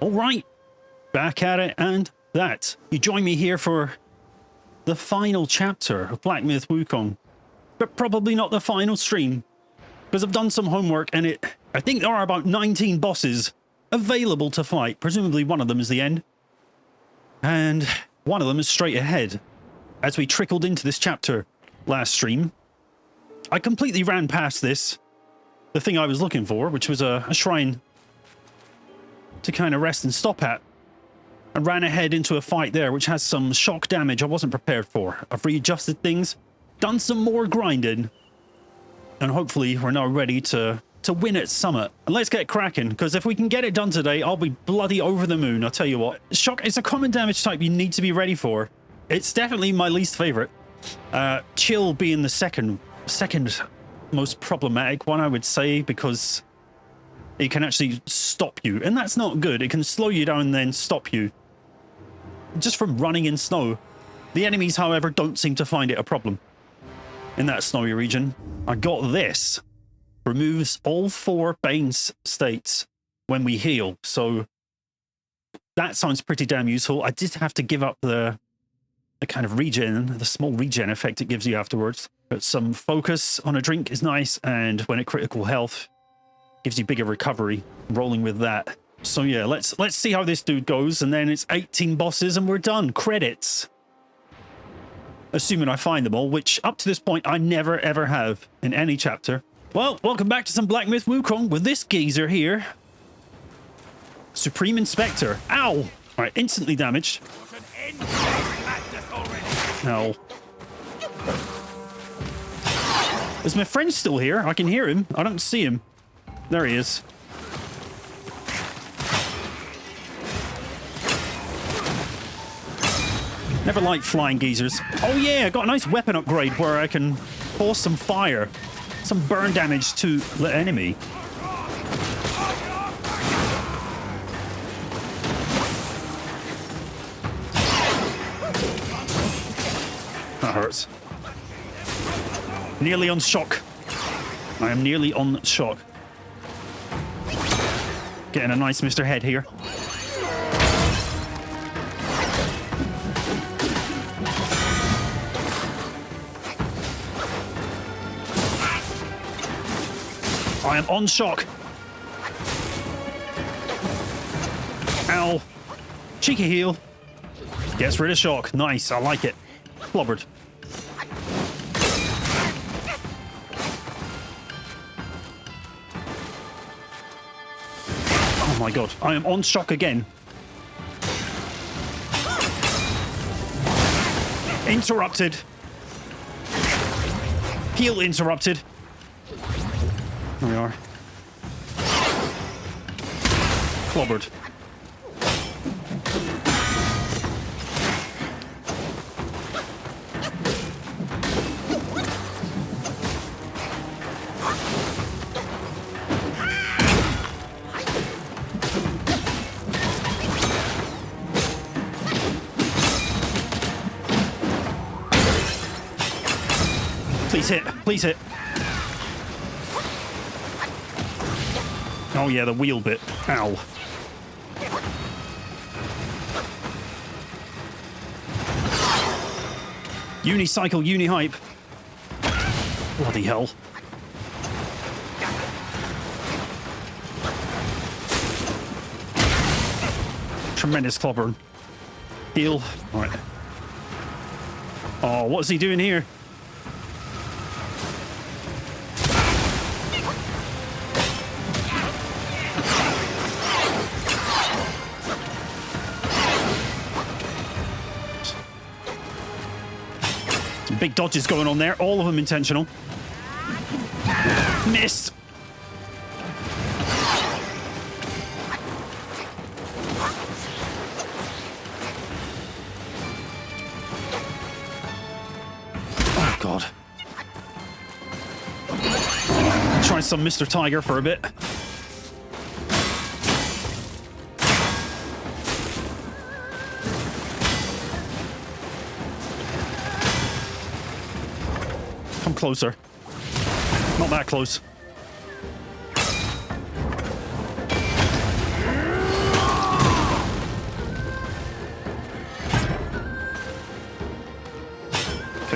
All right, back at it, and that. You join me here for the final chapter of Black Myth Wukong, but probably not the final stream, because I've done some homework, and I think there are about 19 bosses available to fight. Presumably one of them is the end, and one of them is straight ahead. As we trickled into this chapter last stream, I completely ran past this, the thing I was looking for, which was a shrine to kind of rest and stop at, and ran ahead into a fight there, which has some shock damage I wasn't prepared for. I've readjusted things, done some more grinding, and hopefully we're now ready to win at Summit. And let's get cracking, because if we can get it done today, I'll be bloody over the moon. I'll tell you what. Shock is a common damage type you need to be ready for. It's definitely my least favorite. Chill being the second most problematic one, I would say, because it can actually stop you, and that's not good. It can slow you down and then stop you just from running in snow. The enemies, however, don't seem to find it a problem in that snowy region. I got this. Removes all 4 Bane states when we heal, so that sounds pretty damn useful. I did have to give up the kind of regen, the small regen effect it gives you afterwards. But some focus on a drink is nice, and when at critical health, gives you bigger recovery. Rolling with that. So yeah, let's see how this dude goes, and then it's 18 bosses and we're done. Credits. Assuming I find them all, which up to this point I never ever have in any chapter. Well, welcome back to some Black Myth Wukong with this geezer here. Supreme Inspector. Ow! Alright, instantly damaged. Ow. Is my friend still here? I can hear him. I don't see him. There he is. Never liked flying geezers. Oh yeah, I got a nice weapon upgrade where I can force some fire, some burn damage to the enemy. That hurts. Nearly on shock. I am nearly on shock. Getting a nice Mr. Head here. I am on shock. Ow. Cheeky heal. Gets rid of shock. Nice. I like it. Blubbered. Oh my god. I am on shock again. Interrupted. Heal interrupted. There we are. Clobbered. Please hit. Please hit. Oh yeah, the wheel bit. Ow. Unicycle, uni-hype. Bloody hell. Tremendous clobbering. Heal. Alright. Oh, what's he doing here? Big dodges going on there, all of them intentional. Missed. Oh god. Try some Mr. Tiger for a bit. Closer. Not that close.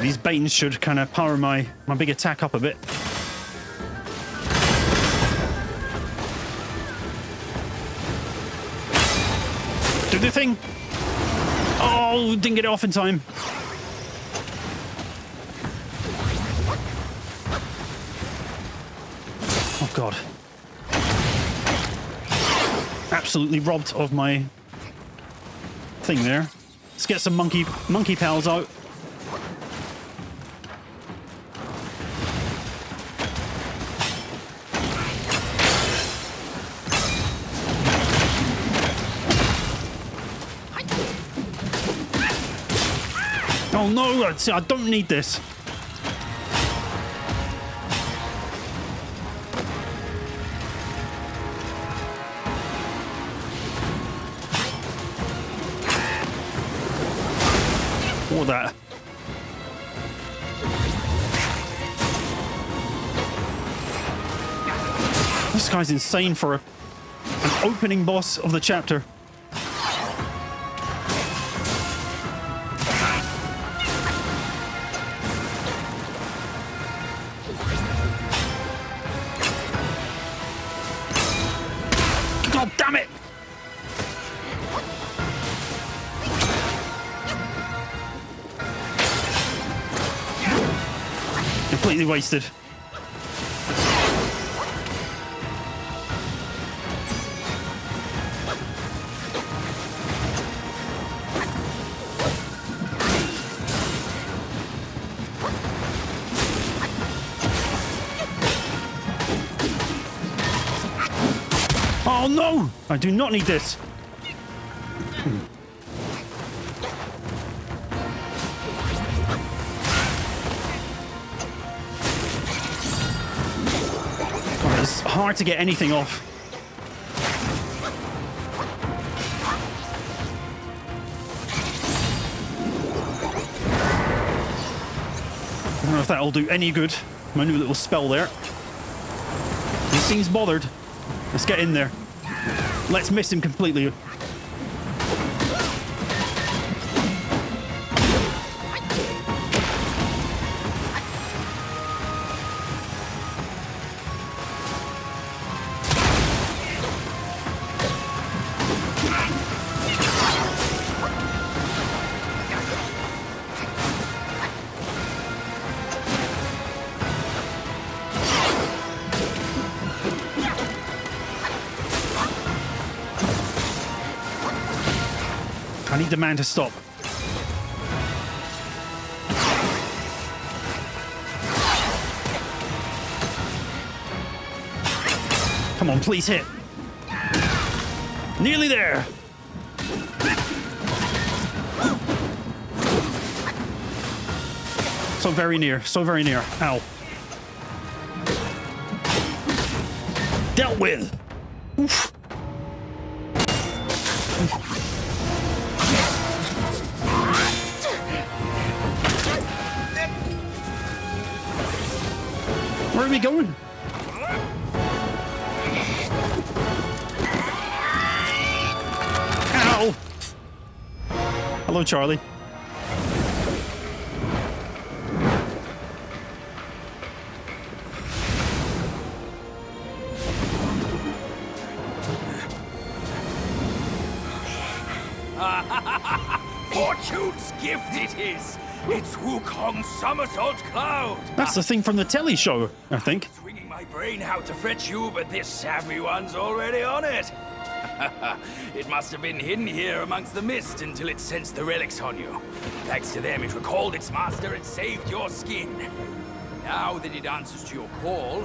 these banes should kind of power my big attack up a bit. Do the thing. Oh, didn't get it off in time. Oh, God. Absolutely robbed of my thing there. Let's get some monkey pals out. Oh no, I don't need this. Or that. This guy's insane for an opening boss of the chapter. God damn it! Completely wasted. Oh no! I do not need this. Oh, it's hard to get anything off. I don't know if that'll do any good. My new little spell there. He seems bothered. Let's get in there. Let's miss him completely. I need the man to stop. Come on, please hit. Nearly there. So very near, so very near. Ow. Dealt with. Oof. Where are we going? Ow! Hello, Charlie. Fortune's gift it is. It's Wukong's somersault cloud. That's the thing from the telly show, I think. Swinging my brain how to fetch you, but this savvy one's already on it. It must have been hidden here amongst the mist until it sensed the relics on you. Thanks to them, it recalled its master and saved your skin. Now that it answers to your call,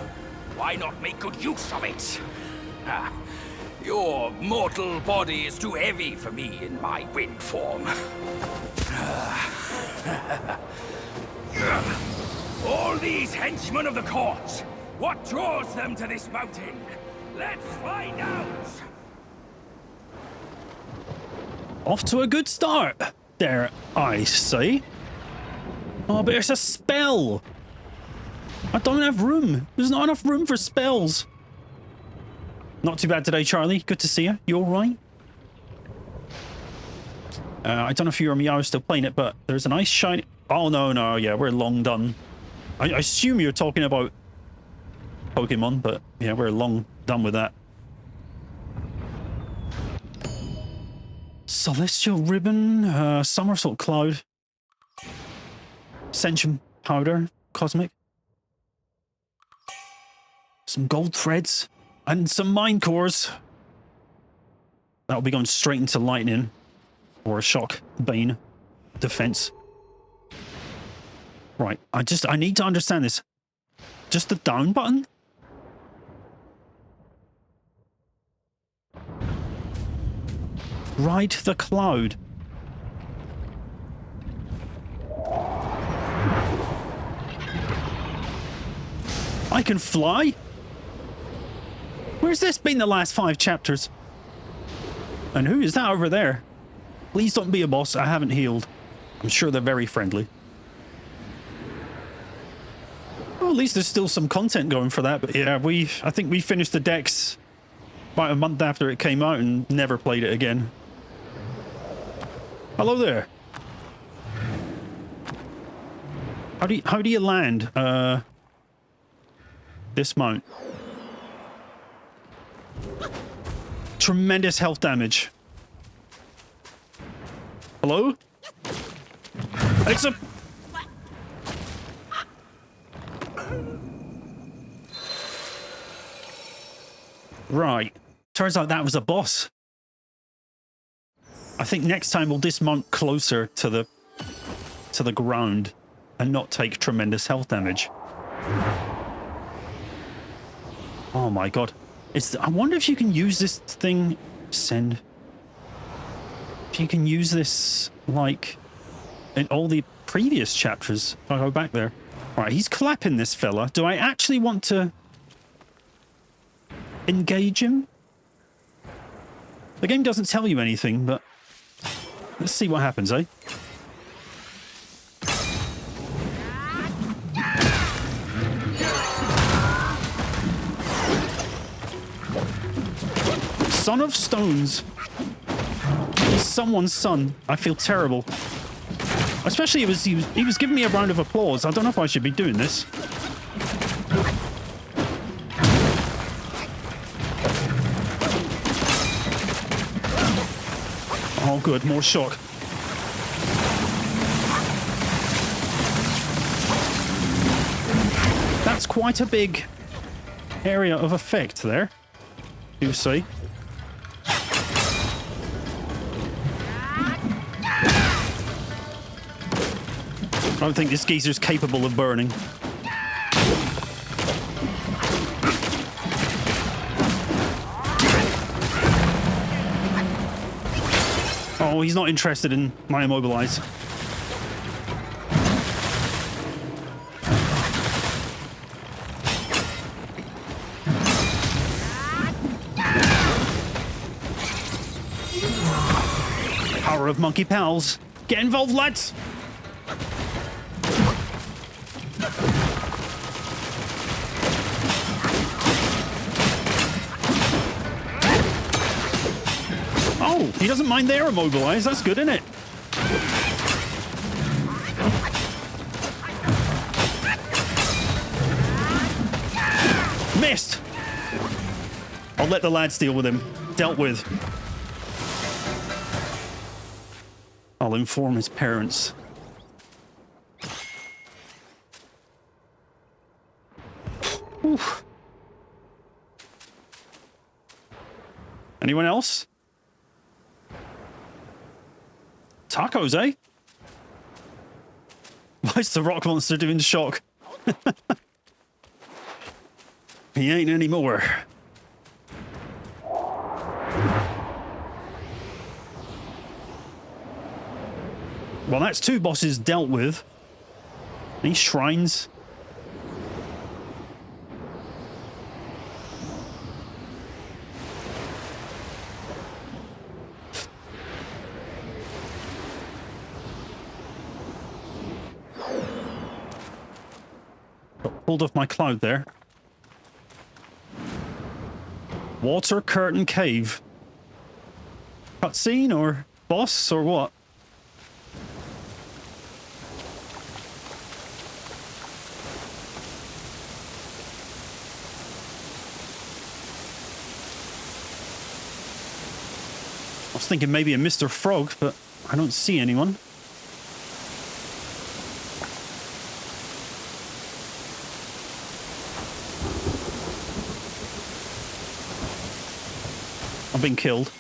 why not make good use of it? Your mortal body is too heavy for me in my wind form. All these henchmen of the court, what draws them to this mountain? Let's find out! Off to a good start, dare I say. Oh, but it's a spell. I don't have room. There's not enough room for spells. Not too bad today, Charlie. Good to see you. You all right? I don't know if you or Meow are still playing it, but there's a nice shiny... Oh, no, no. Yeah, we're long done. I assume you're talking about Pokemon, but yeah, we're long done with that. Celestial Ribbon, Somersault Cloud, Ascension Powder, Cosmic, some gold threads, and some mine cores. That'll be going straight into lightning or a shock bane defense. Right, I need to understand this. Just the down button? Ride the cloud. I can fly? Where's this been the last 5 chapters? And who is that over there? Please don't be a boss. I haven't healed. I'm sure they're very friendly. Well, at least there's still some content going for that. But yeah, I think we finished the decks about a month after it came out and never played it again. Hello there. How do you land? Dismount. Tremendous health damage. Hello? It's a... Right. Turns out that was a boss. I think next time we'll dismount closer to the ground and not take tremendous health damage. Oh my god. I wonder if you can use this thing... Send. If you can use this, like, in all the previous chapters. If I go back there. Right, he's clapping this fella. Do I actually want to engage him? The game doesn't tell you anything, but let's see what happens, eh? Son of Stones. He's someone's son. I feel terrible. Especially he was giving me a round of applause. I don't know if I should be doing this. Oh good, more shock. That's quite a big area of effect there, you see. I don't think this geezer's capable of burning. Oh, he's not interested in my immobilize. Power of monkey pals. Get involved, lads! Oh, he doesn't mind their immobilize. That's good, isn't it? Missed! I'll let the lads deal with him. Dealt with. I'll inform his parents. Oof. Anyone else? Tacos, eh? Why's the rock monster doing shock? He ain't anymore. Well, that's 2 bosses dealt with. These shrines. Pulled off my cloud there. Water Curtain Cave. Cutscene or boss or what? was thinking maybe a Mr. Frog, but I don't see anyone. I've been killed.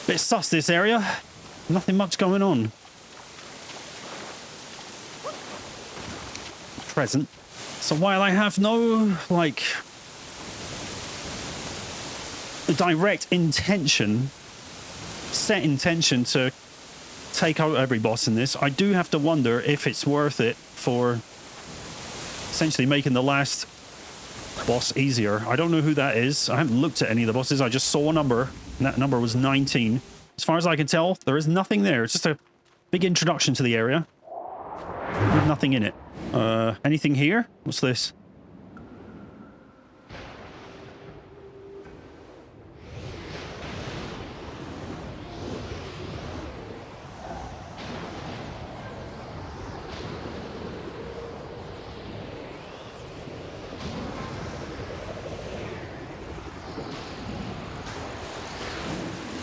Bit sus this area. Nothing much going on. Present. So while I have no, like, direct intention, set intention to take out every boss in this, I do have to wonder if it's worth it for essentially making the last boss easier. I don't know who that is. I haven't looked at any of the bosses. I just saw a number, and that number was 19. As far as I can tell, there is nothing there. It's just a big introduction to the area with nothing in it. Anything here? What's this?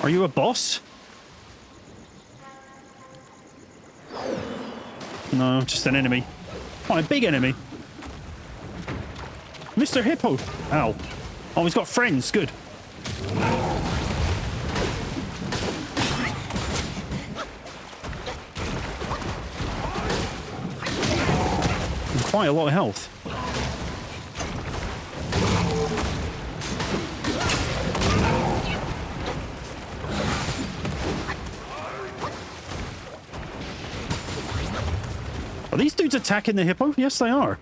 Are you a boss? No, just an enemy. Oh, a big enemy. Mr. Hippo. Ow. Oh, he's got friends. Good. And quite a lot of health. Are these dudes attacking the hippo? Yes, they are.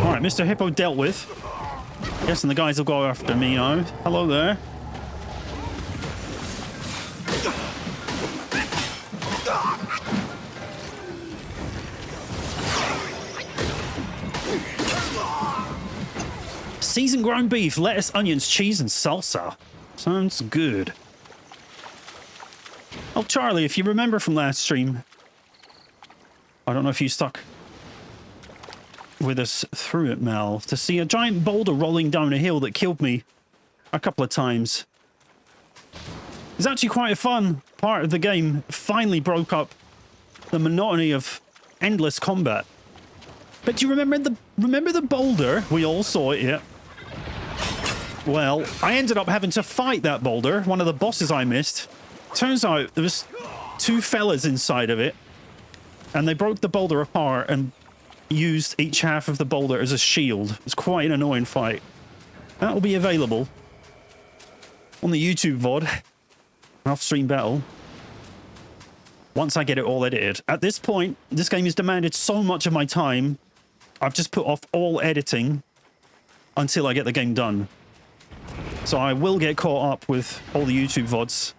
Alright, Mr. Hippo dealt with. Guessing the guys will go after me now. Hello there. Seasoned ground beef, lettuce, onions, cheese, and salsa. Sounds good. Oh, Charlie, if you remember from last stream, I don't know if you stuck with us through it, Mel, to see a giant boulder rolling down a hill that killed me a couple of times. It's actually quite a fun part of the game. Finally broke up the monotony of endless combat. But do you remember the boulder? We all saw it, yeah. Well, I ended up having to fight that boulder, one of the bosses I missed. Turns out there was two fellas inside of it, and they broke the boulder apart and used each half of the boulder as a shield. It's quite an annoying fight. That will be available on the YouTube VOD, off-stream battle, once I get it all edited. At this point, this game has demanded so much of my time, I've just put off all editing until I get the game done. So I will get caught up with all the YouTube VODs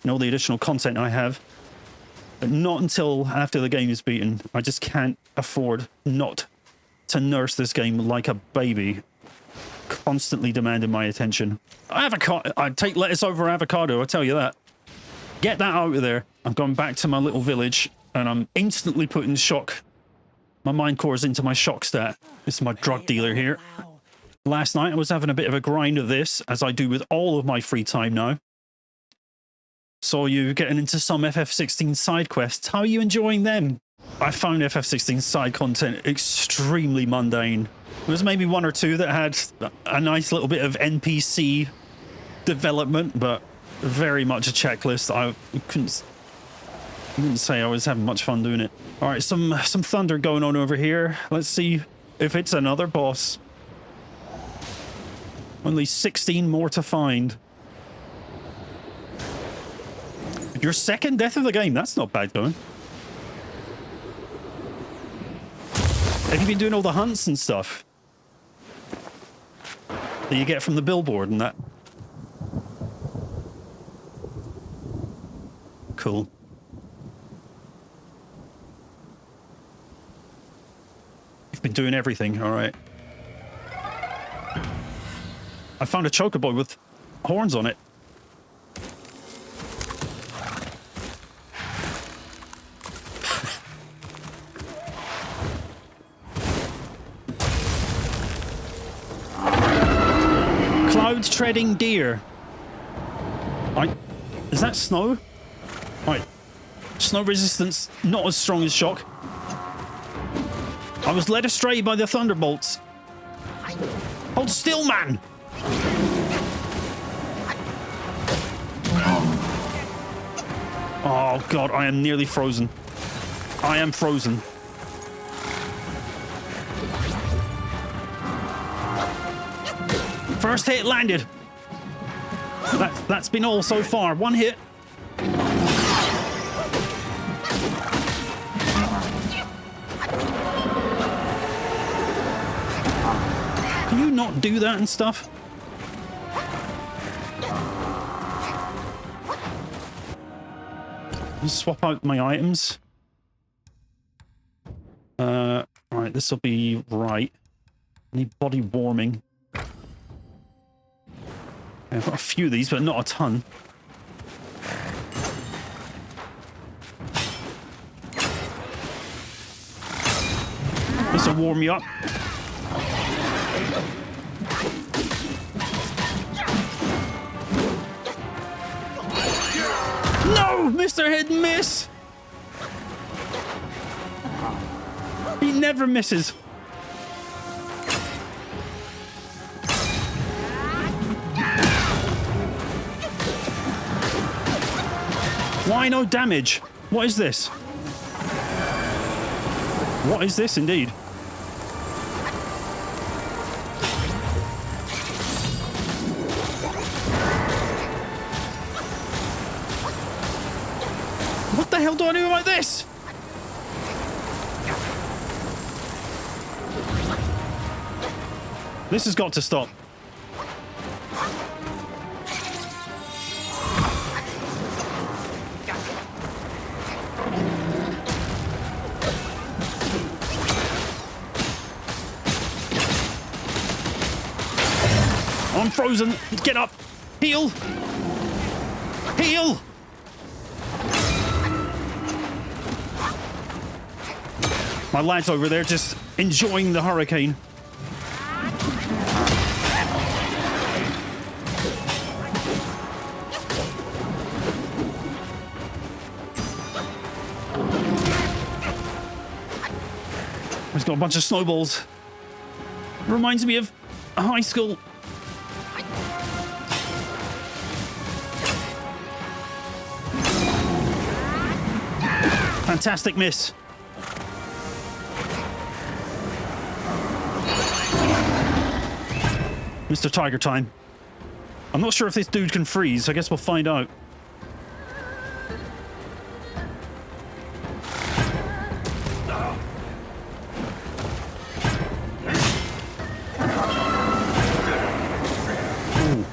and all the additional content I have, but not until after the game is beaten. I just can't afford not to nurse this game like a baby, constantly demanding my attention. Avocado, I'd take lettuce over avocado, I'll tell you that. Get that out of there. I'm going back to my little village, and I'm instantly putting my mind cores into my shock stat. This is my drug dealer here. Last night I was having a bit of a grind of this, as I do with all of my free time now. Saw you getting into some FF16 side quests. How are you enjoying them? I found FF16 side content extremely mundane. There was maybe one or two that had a nice little bit of NPC development, but very much a checklist. I wouldn't say I was having much fun doing it. All right, some thunder going on over here. Let's see if it's another boss. Only 16 more to find. Your second death of the game. That's not bad going. Have you been doing all the hunts and stuff that you get from the billboard and that? Cool. You've been doing everything, all right. I found a chocobo with horns on it. Cloudtreading Deer. Is that snow? Right. Snow resistance, not as strong as shock. I was led astray by the thunderbolts. Hold still, man! Oh, God, I am nearly frozen. I am frozen. First hit landed. That's been all so far. One hit. Can you not do that and stuff? Just swap out my items. Right, this will be right. I need body warming. I've got a few of these, but not a ton. This will warm you up. No! Mr. Hit and Miss! He never misses. Why no damage? What is this? What is this indeed? What the hell do I do about this? This has got to stop. I'm frozen. Get up. Heal. Heal. My lad's over there just enjoying the hurricane. He's got a bunch of snowballs. Reminds me of high school. Fantastic miss. Mr. Tiger time. I'm not sure if this dude can freeze. I guess we'll find out. Ooh.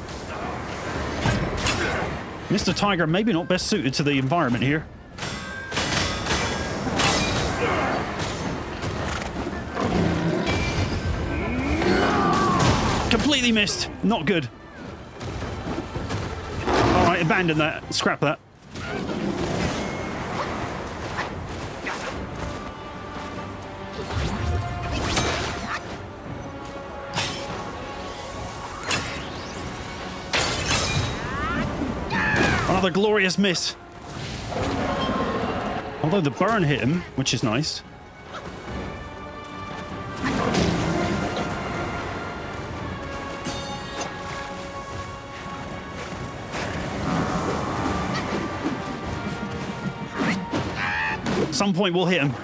Mr. Tiger maybe not best suited to the environment here. Completely missed. Not good. All right, abandon that. Scrap that. Another glorious miss. Although the burn hit him, which is nice. At some point we'll hit him.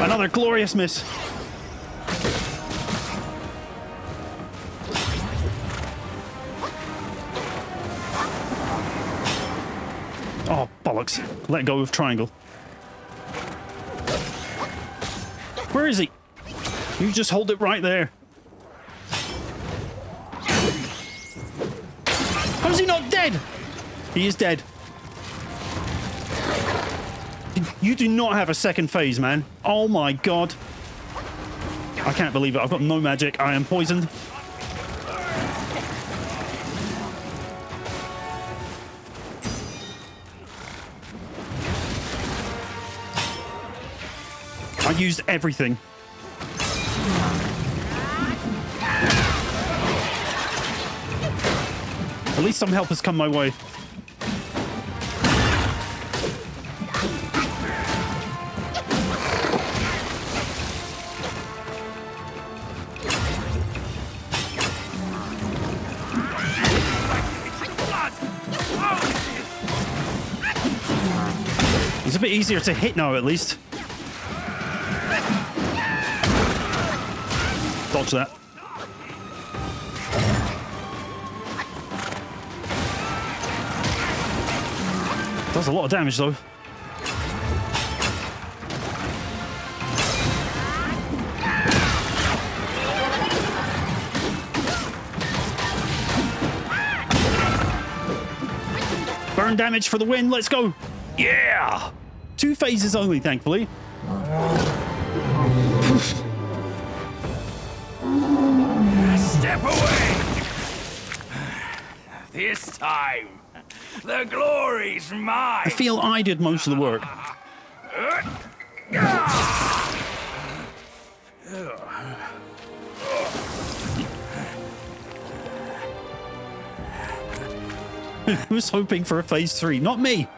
Another glorious miss. Oh, bollocks. Let go of triangle. Where is he? You just hold it right there. How's he not dead? He is dead. You do not have a second phase, man. Oh my god. I can't believe it. I've got no magic. I am poisoned. I used everything. At least some help has come my way. It's a bit easier to hit now, at least. Dodge that. Does a lot of damage, though. Burn damage for the win. Let's go. Yeah! 2 phases only, thankfully. Step away! This time, the glory's mine! I feel I did most of the work. Who's hoping for a phase 3? Not me!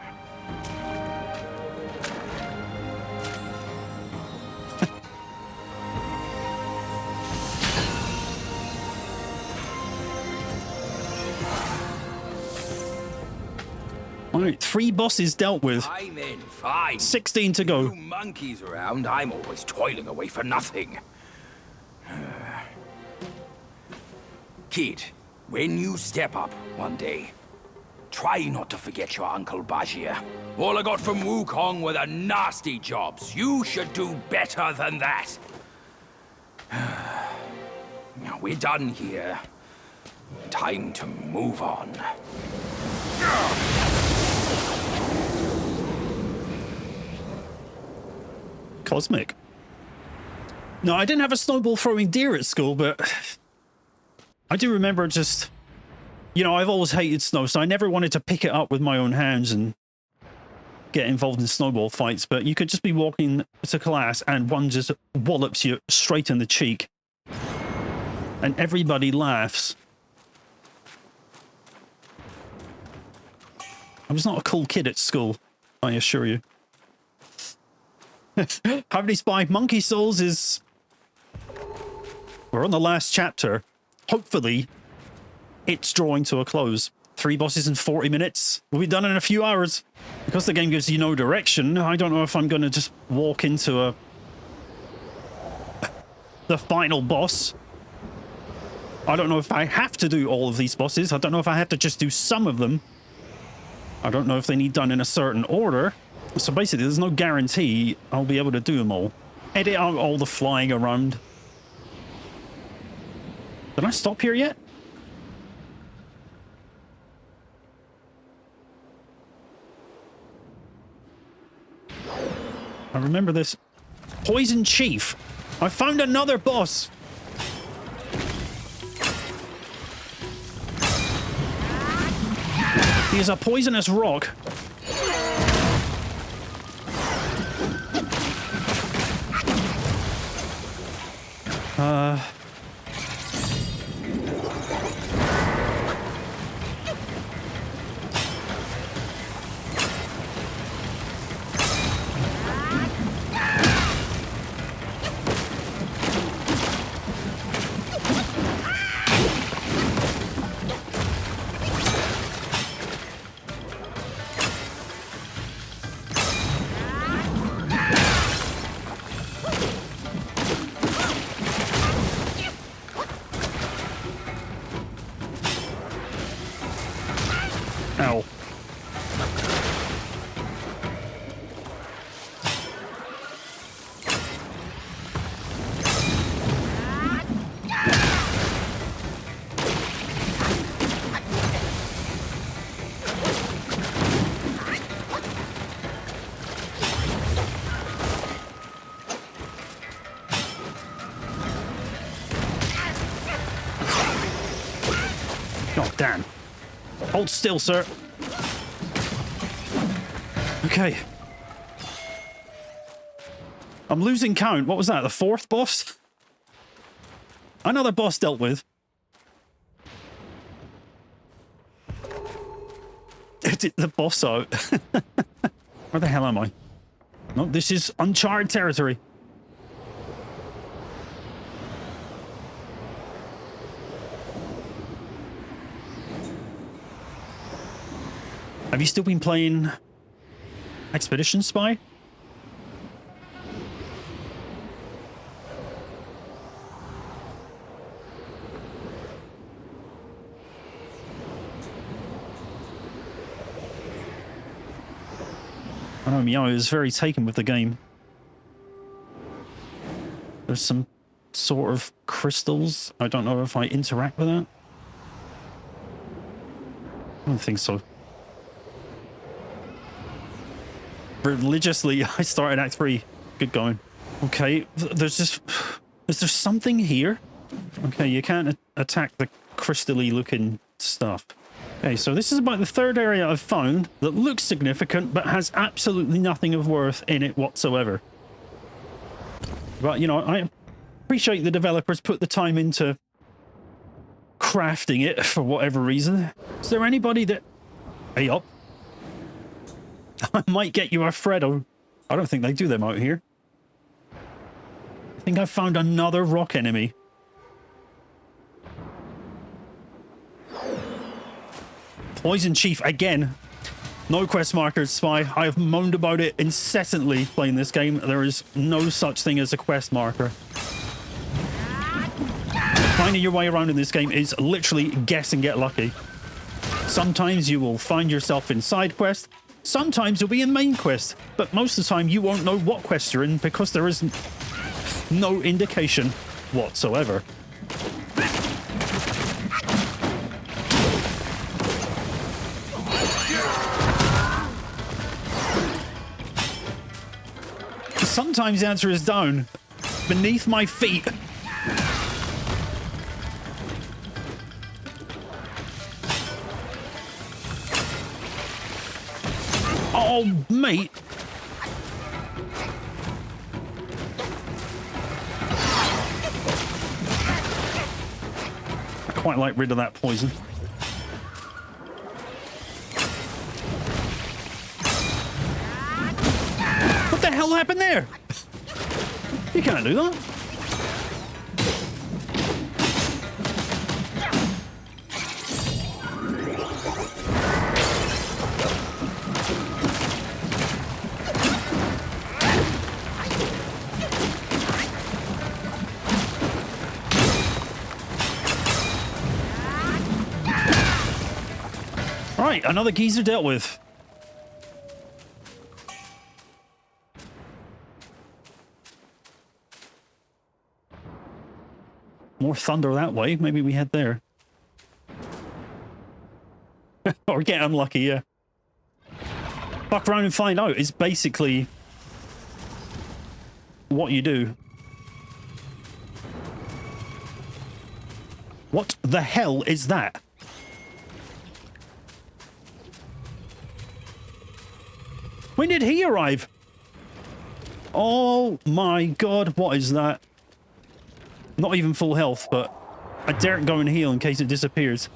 Alright, 3 bosses dealt with. I'm in, fine. 16 to go. You monkeys around, I'm always toiling away for nothing. Kid, when you step up one day, try not to forget your Uncle Bajir. All I got from Wukong were the nasty jobs. You should do better than that. Now we're done here. Time to move on. Cosmic. No, I didn't have a snowball throwing deer at school, but I do remember just, you know, I've always hated snow, so I never wanted to pick it up with my own hands and get involved in snowball fights, but you could just be walking to class and one just wallops you straight in the cheek. And everybody laughs. I was not a cool kid at school, I assure you. How many spy monkey souls is... We're on the last chapter. Hopefully, it's drawing to a close. 3 bosses in 40 minutes. We'll be done in a few hours. Because the game gives you no direction, I don't know if I'm going to just walk into the final boss. I don't know if I have to do all of these bosses. I don't know if I have to just do some of them. I don't know if they need done in a certain order. So basically, there's no guarantee I'll be able to do them all. Edit out all the flying around. Did I stop here yet? I remember this. Poison Chief. I found another boss. He is a poisonous rock. Ow. Oh, damn. Hold still, sir. Okay. I'm losing count. What was that? The 4th boss? Another boss dealt with. The boss out. Where the hell am I? No, this is uncharted territory. Have you still been playing Expedition Spy? I know Meow is very taken with the game. There's some sort of crystals. I don't know if I interact with that. I don't think so. Religiously, I started Act 3. Good going. Okay, there's just... Is there something here? Okay, you can't attack the crystally looking stuff. Okay, so this is about the 3rd area I've found that looks significant, but has absolutely nothing of worth in it whatsoever. But, you know, I appreciate the developers put the time into crafting it for whatever reason. Is there anybody that... Hey, up. I might get you a Freddo. I don't think they do them out here. I think I found another rock enemy. Poison Chief again. No quest markers, Spy. I have moaned about it incessantly playing this game. There is no such thing as a quest marker. Finding your way around in this game is literally guess and get lucky. Sometimes you will find yourself in side quest. Sometimes you'll be in main quest. But most of the time you won't know what quest you're in because there is no indication whatsoever. Sometimes the answer is down. Beneath my feet. Oh, mate. I quite like rid of that poison. What the hell happened there? You can't do that. Right, another geezer dealt with. More thunder that way. Maybe we head there. Or get unlucky, yeah. Fuck around and find out is basically what you do. What the hell is that? When did he arrive? Oh my god, what is that? Not even full health, but I daren't go and heal in case it disappears.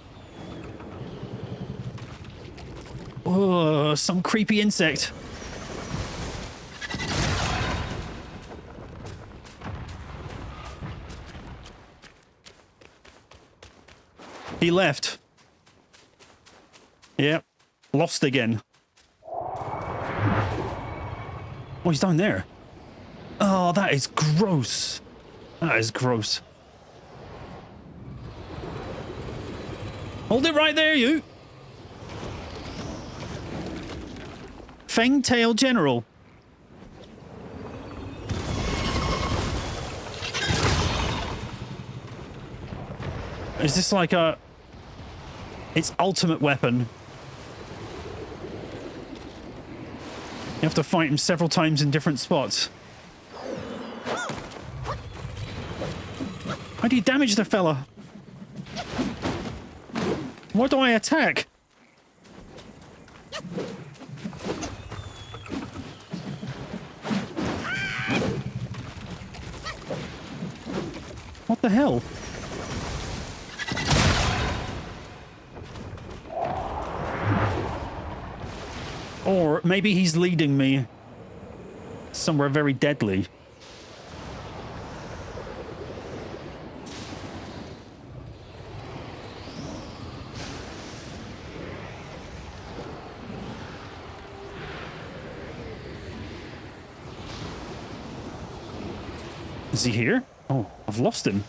Oh, some creepy insect. He left. Yep. Lost again. Oh, he's down there. Oh, that is gross. That is gross. Hold it right there, you. Feng-Tail General. Is this like a... its ultimate weapon? You have to fight him several times in different spots. How do you damage the fella? Why do I attack? the hell? Or maybe he's leading me somewhere very deadly. Is he here? Oh, I've lost him.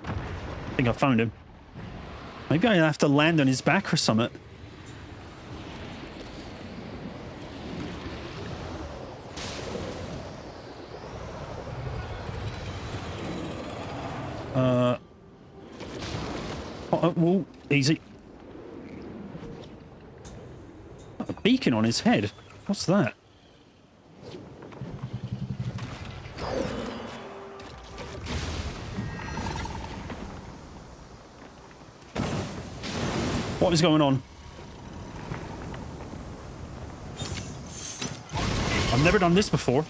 I think I found him. Maybe I have to land on his back or something. Whoa, easy. A beacon on his head. What's that? What is going on? I've never done this before.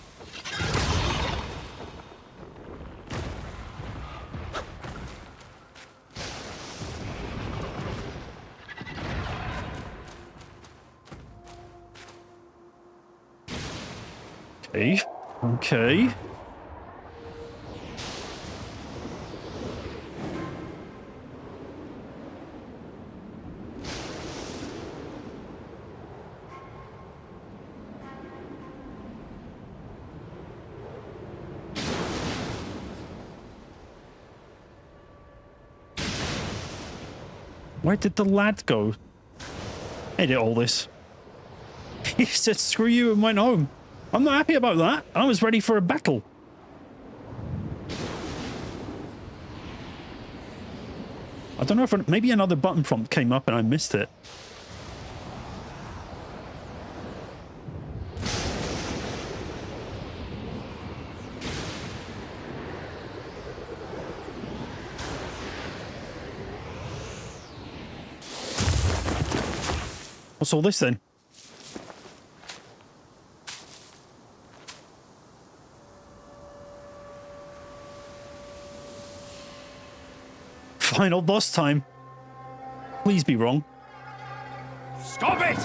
Okay. Okay. Where did the lad go? Edit all this. He said screw you and went home. I'm not happy about that. I was ready for a battle. I don't know if maybe another button prompt came up and I missed it. What's all this then? Final boss time. Please be wrong. Stop it,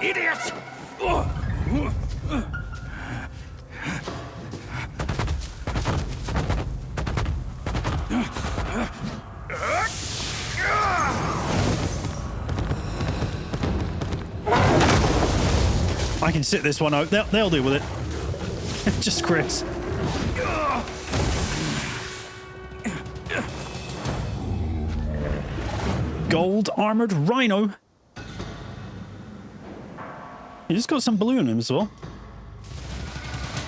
idiot! I can sit this one out. They'll deal with it. Just Chris. Gold armored Rhino. He just got some blue on him as well.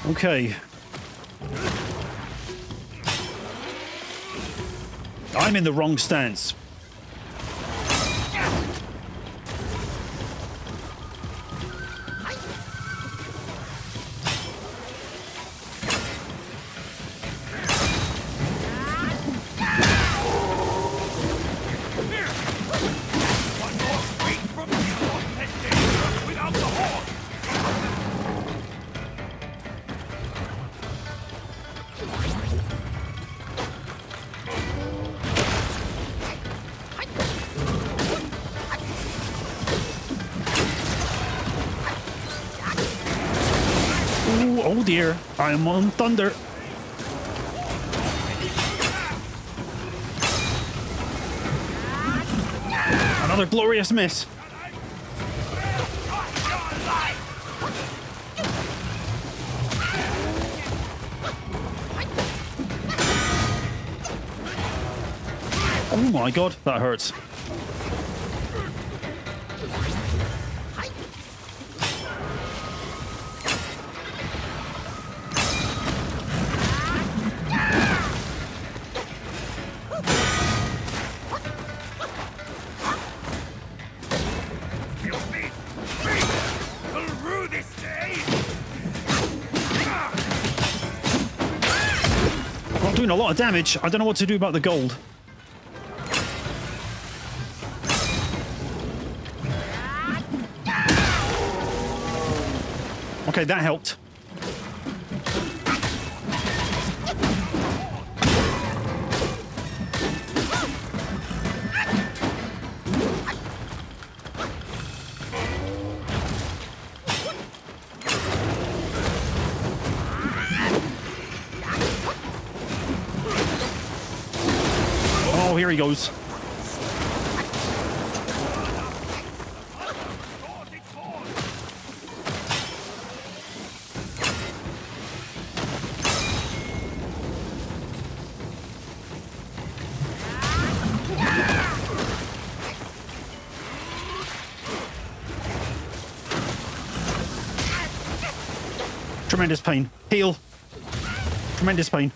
Okay. I'm in the wrong stance. Oh dear, I am on thunder. Another glorious miss. Oh my god, that hurts. Doing a lot of damage. I don't know what to do about the gold. Okay, that helped. Oh, here he goes. Tremendous pain. Heal. Tremendous pain.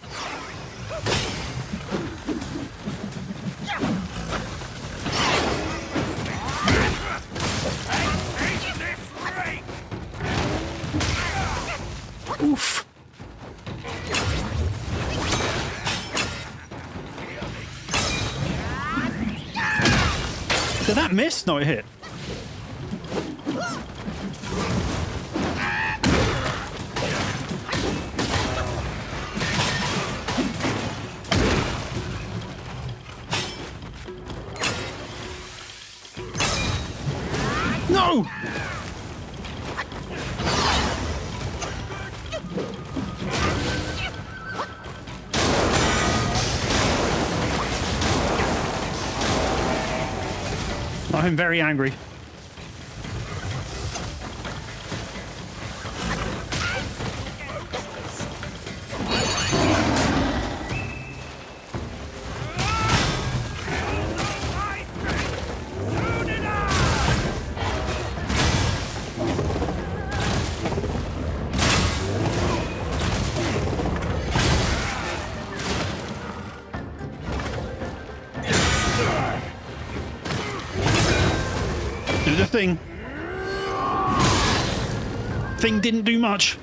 Oof. Did that miss? No, it hit. No! I'm very angry. Do the thing. Thing didn't do much.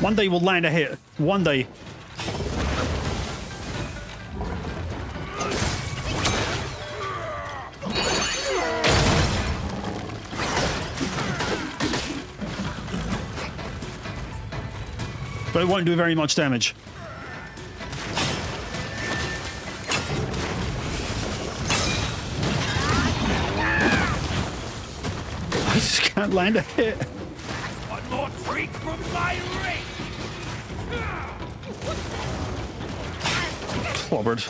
One day we'll land a hit. One day. But it won't do very much damage. I just can't land a hit. One more treat from my ring! Clobbered.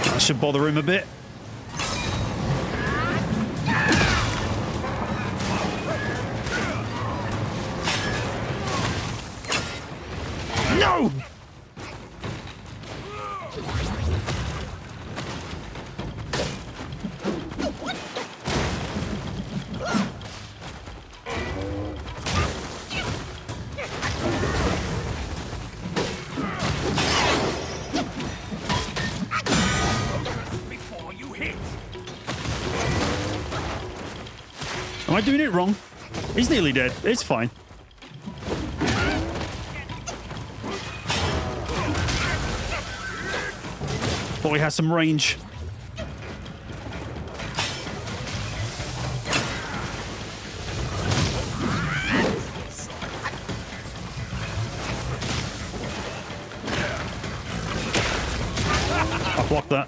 That should bother him a bit. No! Before you hit! Am I doing it wrong? He's nearly dead. It's fine. Thought he has some range. I blocked that.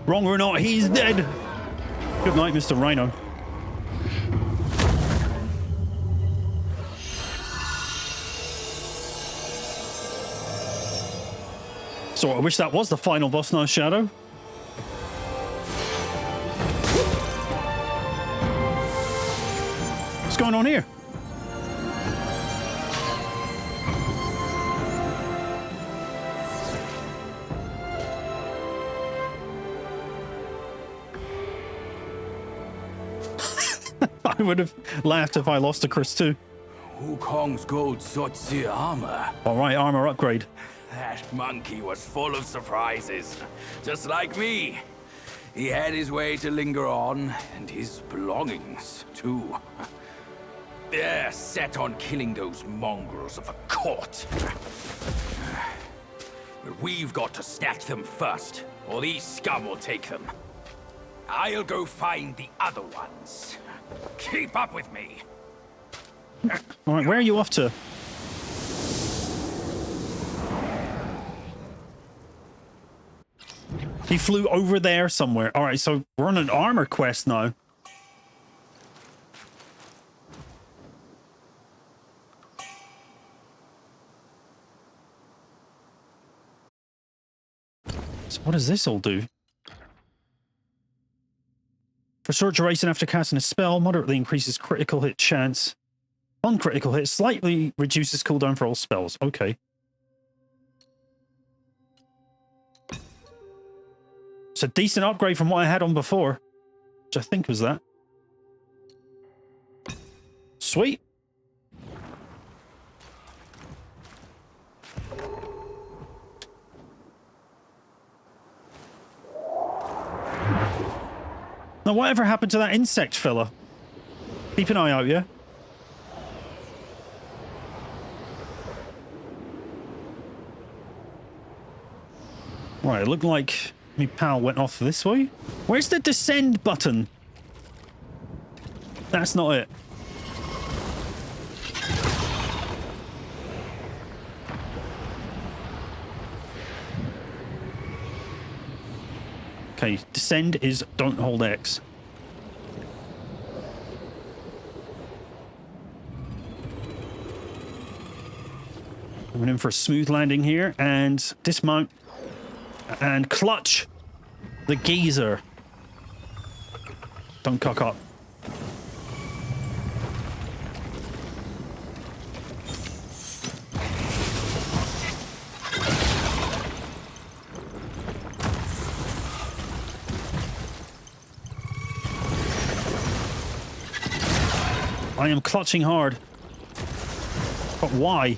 Wrong or not, he's dead. Good night, Mr. Rhino. So I wish that was the final boss now, Shadow. What's going on here? I would have laughed if I lost to Chris too. Wukong's gold Sotzi armor. All right, armor upgrade. That monkey was full of surprises. Just like me. He had his way to linger on, and his belongings, too. They're set on killing those mongrels of a court. But we've got to snatch them first, or these scum will take them. I'll go find the other ones. Keep up with me. All right, where are you off to? He flew over there somewhere. All right, so we're on an armor quest now. So what does this all do? For short duration after casting a spell, moderately increases critical hit chance. On critical hit, slightly reduces cooldown for all spells. Okay. It's a decent upgrade from what I had on before, which I think was that. Sweet. Now, whatever happened to that insect fella? Keep an eye out, yeah? Right, it looked like my pal went off this way. Where's the descend button? That's not it. Okay, descend is don't hold X. Coming in for a smooth landing here and dismount and clutch the geezer. Don't cock up. I am clutching hard. But why?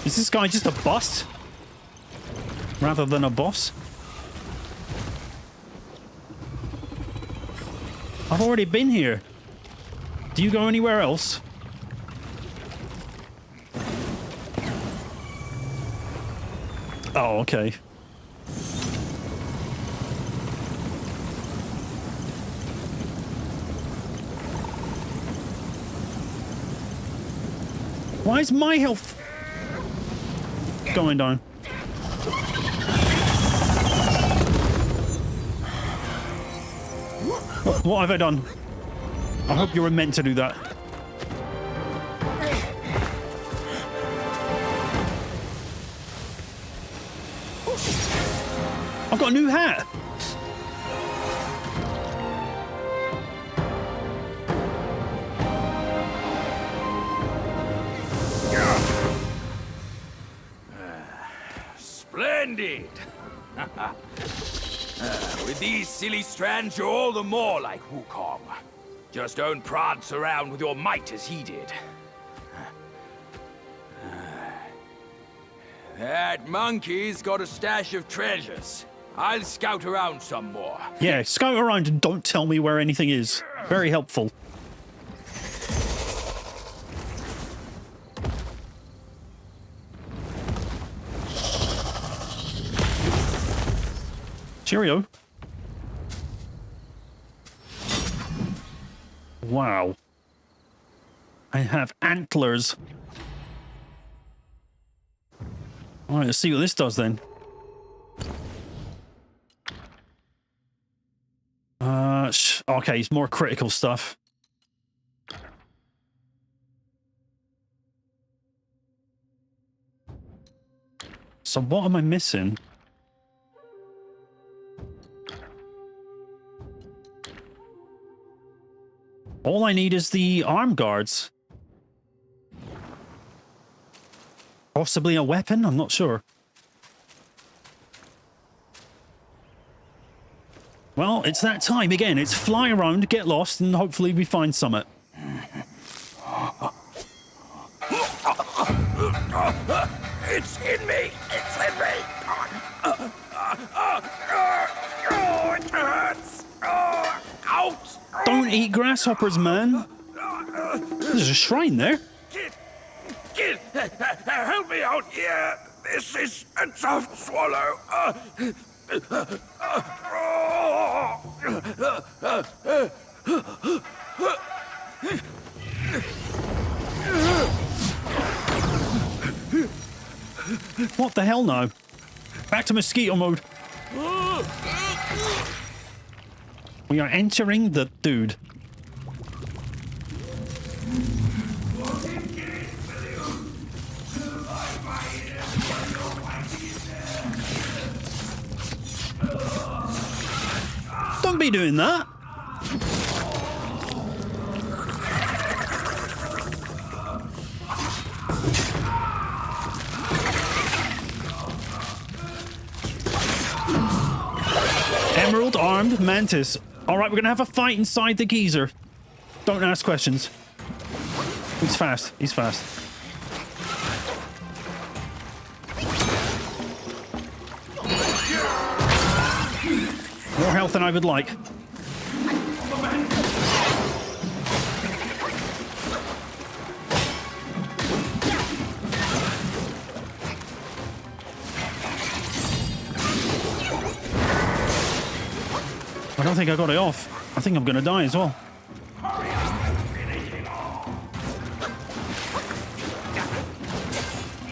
Is this guy just a bust? Rather than a boss? I've already been here. Do you go anywhere else? Oh, okay. Why is my health going down? What have I done? I hope you were meant to do that. I've got a new hat. Splendid! With these silly strands, you're all the more like Wukong. Just don't prance around with your might as he did. That monkey's got a stash of treasures. I'll scout around some more. Yeah, scout around and don't tell me where anything is. Very helpful. Cheerio. Wow. I have antlers. All right, let's see what this does then. Okay, it's more critical stuff. So what am I missing? All I need is the arm guards. Possibly a weapon? I'm not sure. Well, it's that time again. It's fly around, get lost, and hopefully we find summit. It's in me! It's in me! It hurts! Ouch! Don't eat grasshoppers, man. There's a shrine there. Kid, help me out here! This is a tough swallow! What the hell now? Back to mosquito mode. We are entering the dude. Don't be doing that. Emerald armed Mantis. All right, we're going to have a fight inside the geyser. Don't ask questions. He's fast. He's fast. More health than I would like. I don't think I got it off. I think I'm going to die as well.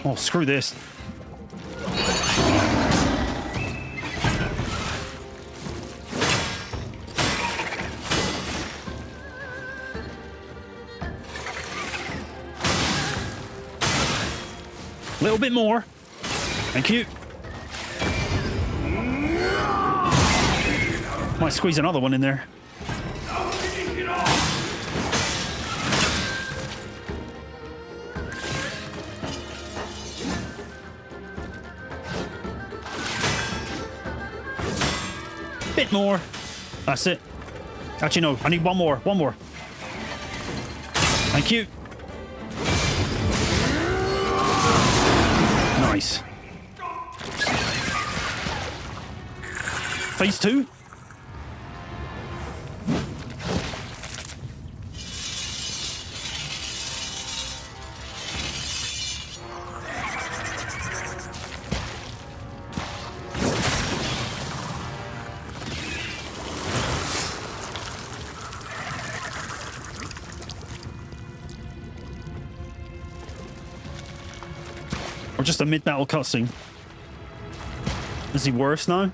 Oh, screw this. A little bit more. Thank you. Might squeeze another one in there. Bit more. That's it. Actually, no. I need one more. One more. Thank you. Nice. Phase 2. Or just a mid-battle cutscene. Is he worse now?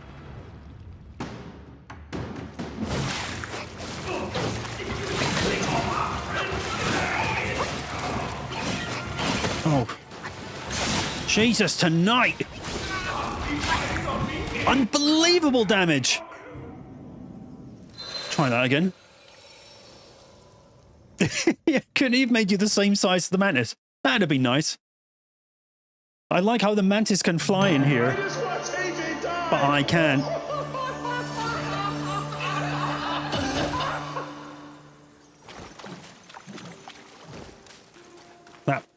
Oh. Jesus, tonight! Unbelievable damage! Try that again. Yeah, couldn't he have made you the same size as the Mantis? That'd have been nice. I like how the Mantis can fly in here, but I can't.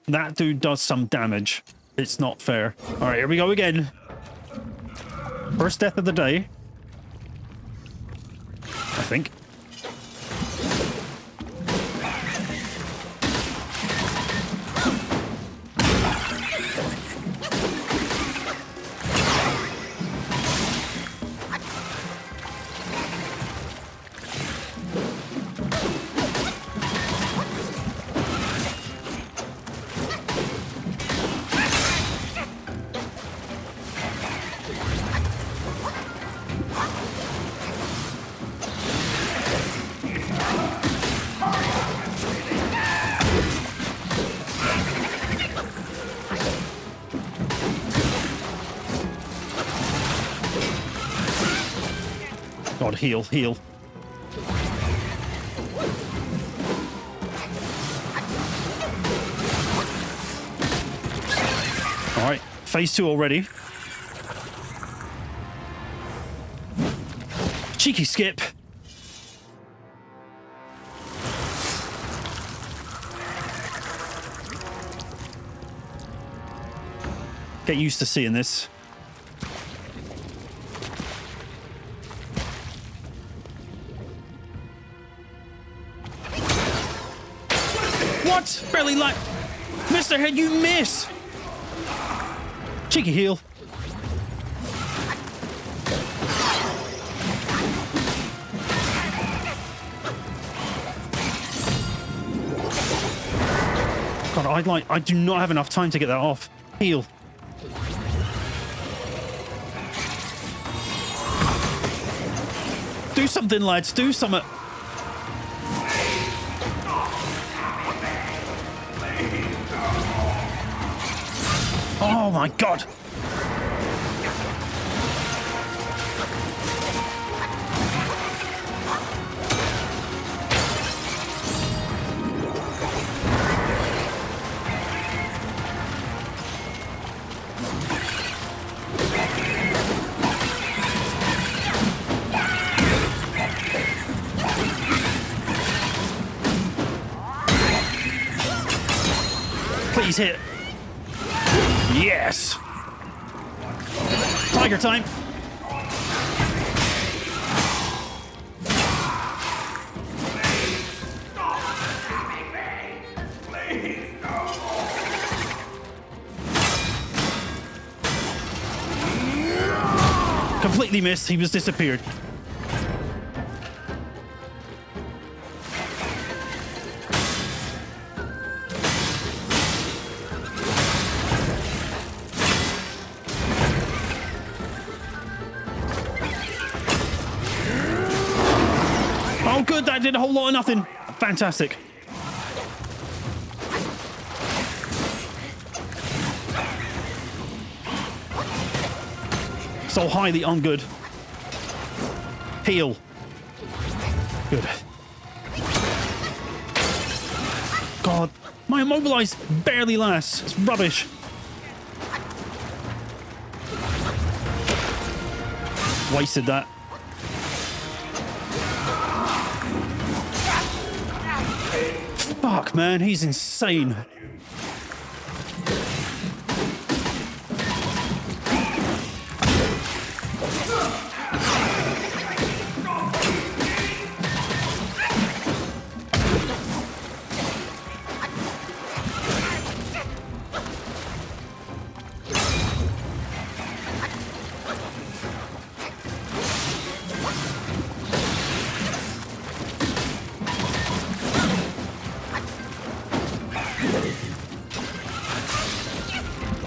That dude does some damage. It's not fair. All right, here we go again. First death of the day, I think. God, heal, heal. All right, phase 2 already. Cheeky skip. Get used to seeing this. What? Barely like... Mr. Head, you miss! Cheeky heal. God, I do not have enough time to get that off. Heal. Do something, lads. Do something. Oh my God. Please hit. Yes. Tiger time. Completely missed. He was disappeared. Oh, good. That did a whole lot of nothing. Fantastic. So highly ungood. Heal. Good. God, my immobilize barely lasts. It's rubbish. Wasted that. Fuck, man, he's insane.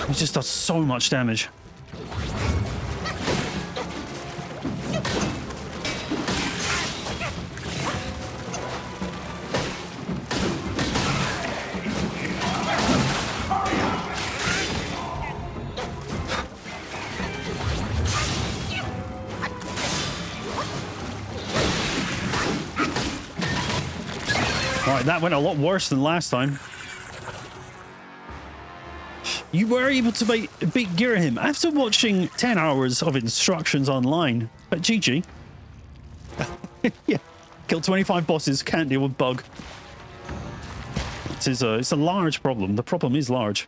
It just does so much damage. All right, that went a lot worse than last time. You were able to beat Girahim after watching 10 hours of instructions online. But GG. Yeah. Kill 25 bosses, can't deal with bug. It's a large problem. The problem is large.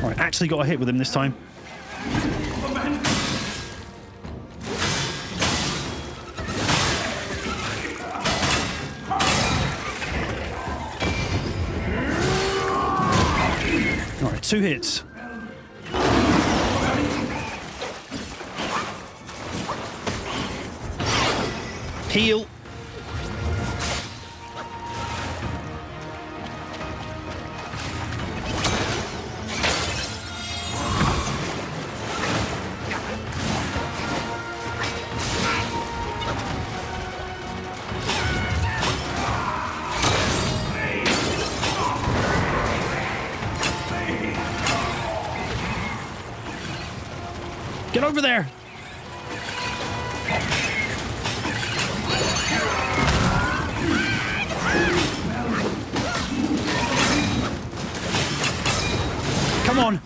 Alright, actually got a hit with him this time. Alright, 2 hits. Heal. Get over there! Come on!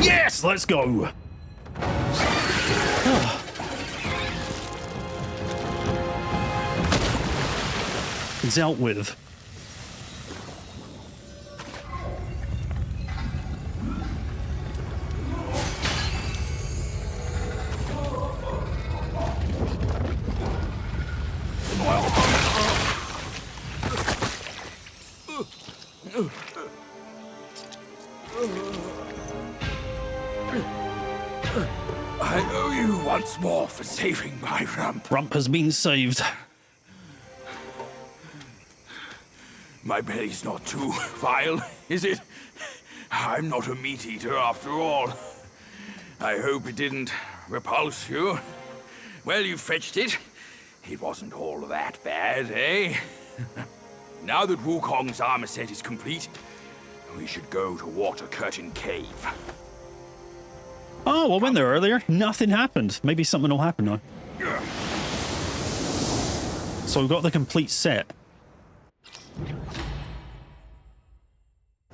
Yes! Let's go! Dealt with. I owe you once more for saving my rump. Rump has been saved. My belly's not too vile, is it? I'm not a meat eater after all. I hope it didn't repulse you. Well, you fetched it. It wasn't all that bad, eh? Now that Wukong's armor set is complete, we should go to Water Curtain Cave. Oh, I went there earlier. Nothing happened. Maybe something will happen now. So we've got the complete set.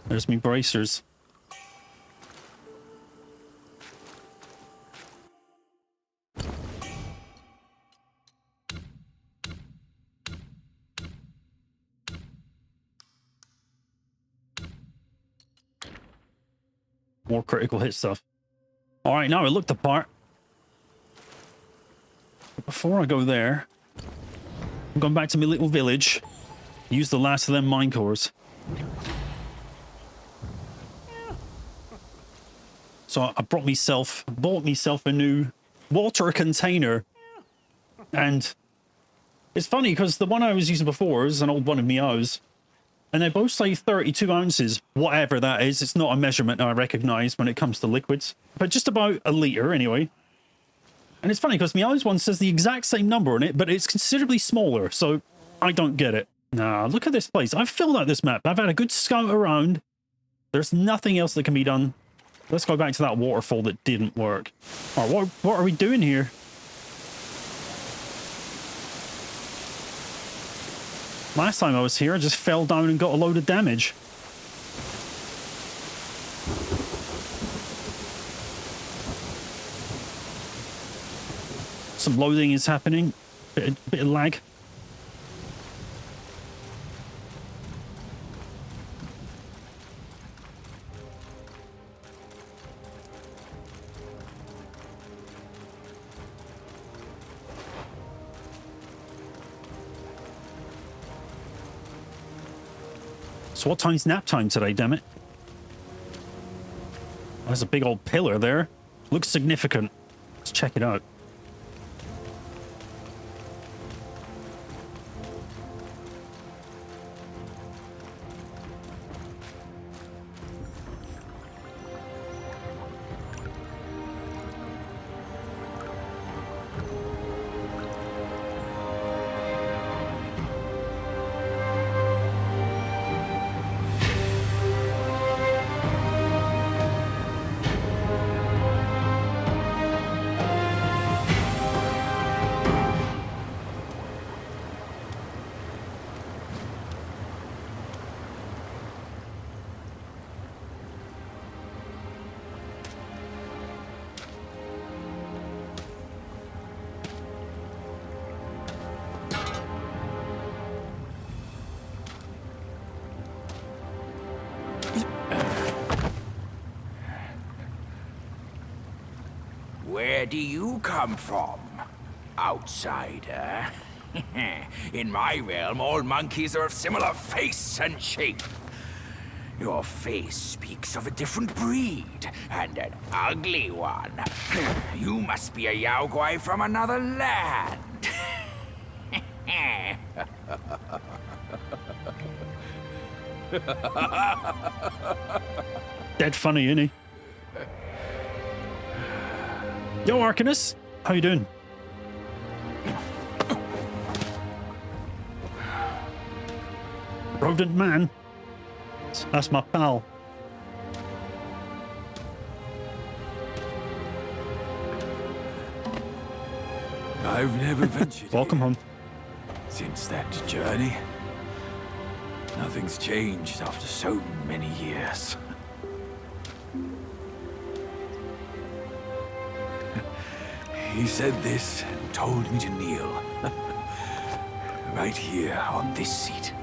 There's me bracers. More critical hit stuff. All right, now I looked the part. But before I go there, I'm going back to my little village. Use the last of them mine cores. So I bought myself a new water container. And it's funny because the one I was using before is an old one of Meow's. And they both say 32 ounces, whatever that is. It's not a measurement I recognize when it comes to liquids. But just about a litre anyway. And it's funny because Meow's one says the exact same number on it, but it's considerably smaller. So I don't get it. Nah, look at this place. I've filled out this map. I've had a good scout around. There's nothing else that can be done. Let's go back to that waterfall that didn't work. All right, what are we doing here? Last time I was here, I just fell down and got a load of damage. Some loading is happening. Bit of lag. So what time's nap time today, damn it? There's a big old pillar there. Looks significant. Let's check it out. Where do you come from, outsider? In my realm, all monkeys are of similar face and shape. Your face speaks of a different breed, and an ugly one. You must be a Yao Guai from another land. Dead funny, isn't he? Yo, Arcanus, how you doing? Rodent man. That's my pal. I've never ventured Welcome here home. since that journey. Nothing's changed after so many years. He said this and told me to kneel. Right here on this seat.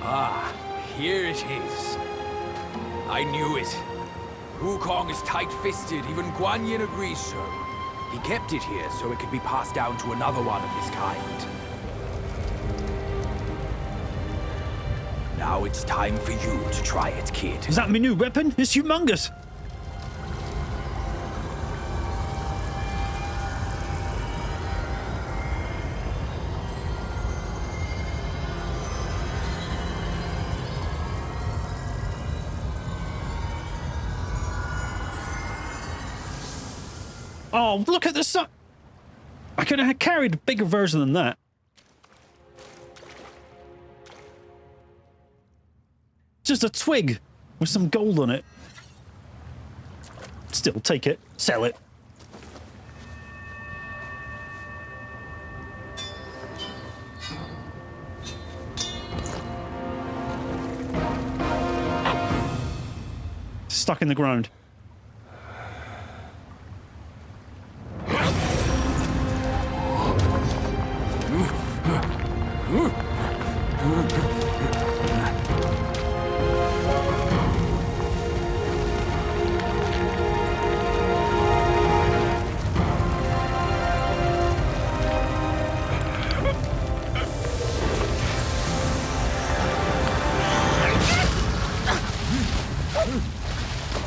Ah, here it is. I knew it. Wukong is tight-fisted, even Guan Yin agrees so. He kept it here so it could be passed down to another one of his kind. Now it's time for you to try it, kid. Is that my new weapon? It's humongous. Oh, look at the sun. I could have carried a bigger version than that. Just a twig with some gold on it. Still, take it. Sell it. Stuck in the ground.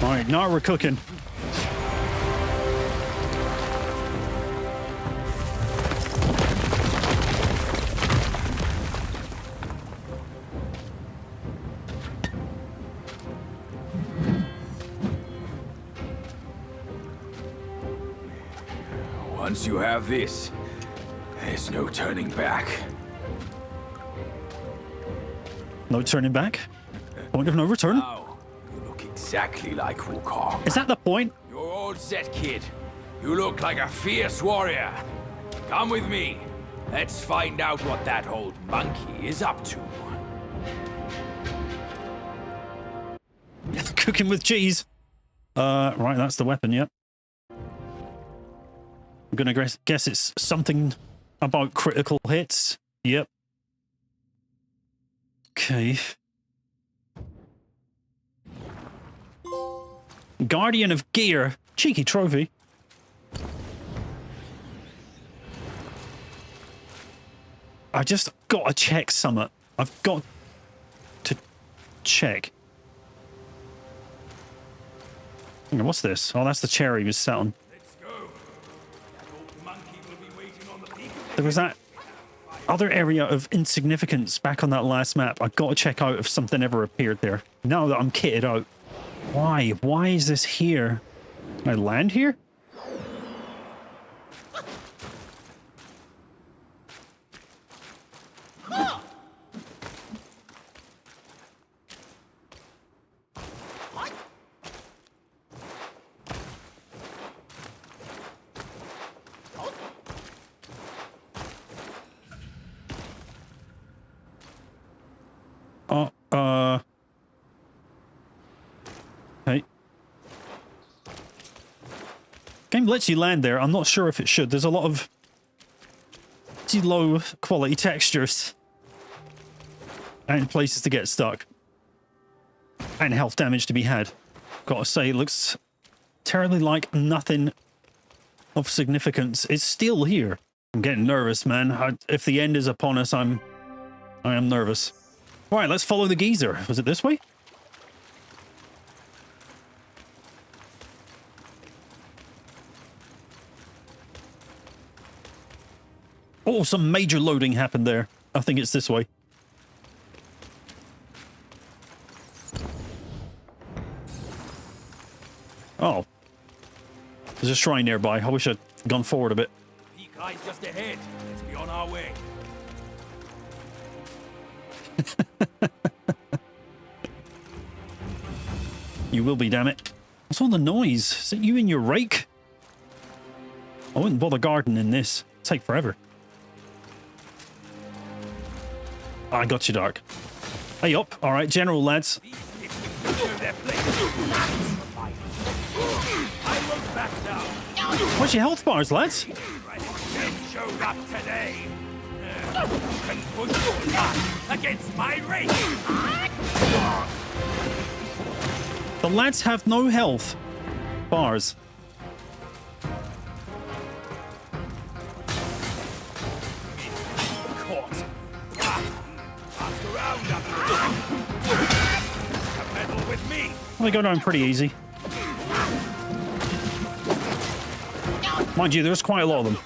All right, now we're cooking. Once you have this, there's no turning back. No turning back? Point of no return? Now, you look exactly like Wukong. Is that the point? You're all set, kid. You look like a fierce warrior. Come with me. Let's find out what that old monkey is up to. Cooking with cheese. Right, that's the weapon, yep. I'm gonna guess it's something about critical hits. Yep. Okay. Guardian of Gear. Cheeky trophy. I just gotta check something. I've got to check. Hang on, what's this? Oh, that's the chair he was sat on. Let's go. That old monkey will be waiting on the peak. There was that other area of insignificance back on that last map. I gotta check out if something ever appeared there. Now that I'm kitted out. Why? Why is this here? Can I land here? Hey. Game lets you land there. I'm not sure if it should. There's a lot of pretty low quality textures and places to get stuck and health damage to be had. Gotta say, it looks terribly like nothing of significance is still here. I'm getting nervous, man. If the end is upon us, I am nervous. All right, let's follow the geezer. Was it this way? Oh, some major loading happened there. I think it's this way. Oh. There's a shrine nearby. I wish I'd gone forward a bit. Peak lies just ahead. Let's be on our way. You will be, damn it. What's all the noise? Is it you and your rake? I wouldn't bother gardening this. It'd take forever. I got you, Dark. Hey up. All right, General, lads. I won't back down. What's your health bars, lads? Shen showed up today. Can push your luck against my rake. The lads have no health bars. Caught. Ask around up. Meddle with me. They go down pretty easy. Mind you, there's quite a lot of them.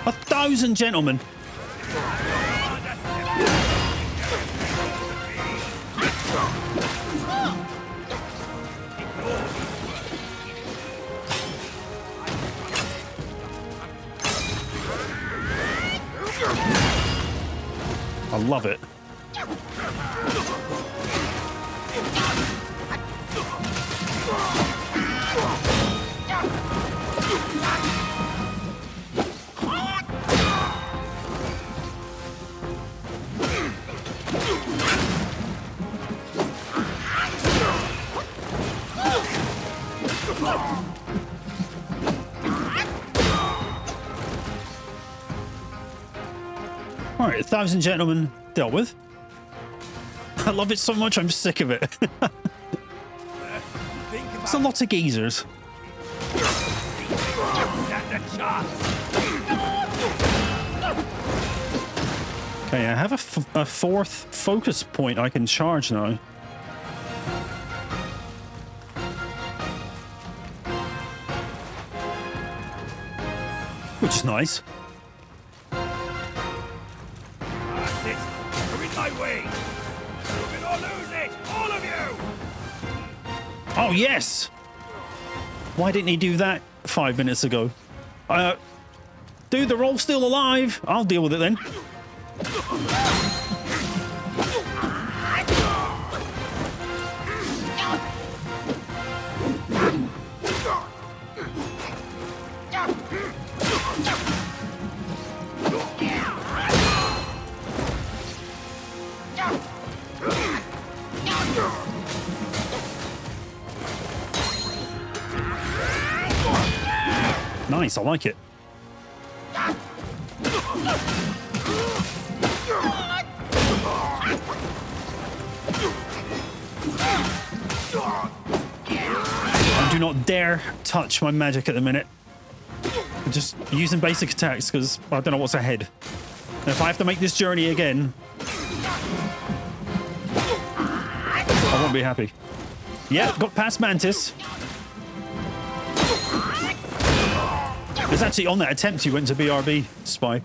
1,000 gentlemen. I love it. All right, 1,000 gentlemen dealt with. I love it so much, I'm sick of it. It's a lot of geezers. Okay, I have a fourth focus point I can charge now. Which is nice. Oh, yes! Why didn't he do that 5 minutes ago? Dude, they're all still alive. I'll deal with it then. Nice, I like it. And do not dare touch my magic at the minute. I'm just using basic attacks because I don't know what's ahead. And if I have to make this journey again, I won't be happy. Yeah, got past Mantis. It's actually on that attempt you went to BRB, Spy.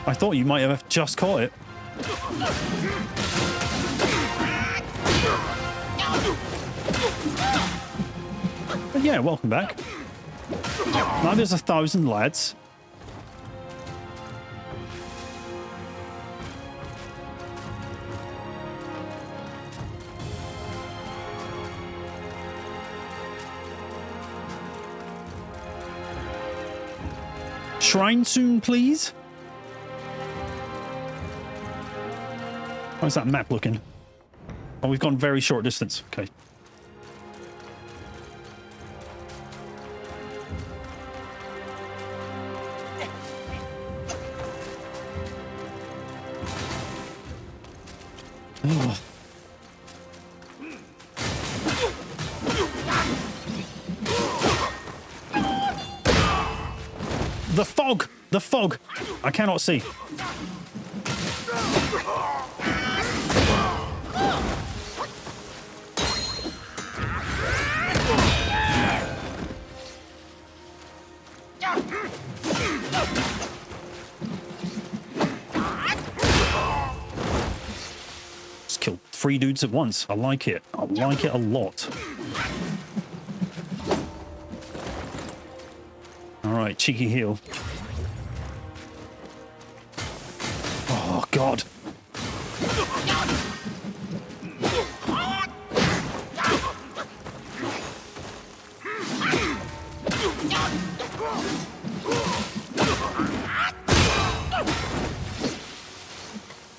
I thought you might have just caught it. But yeah, welcome back. Now there's 1,000 lads. Shrine soon, please. How's that map looking? Oh, we've gone very short distance. Okay. Oh. The fog! The fog! I cannot see. Just killed 3 dudes at once. I like it. I like it a lot. Alright, cheeky heal. Oh, God.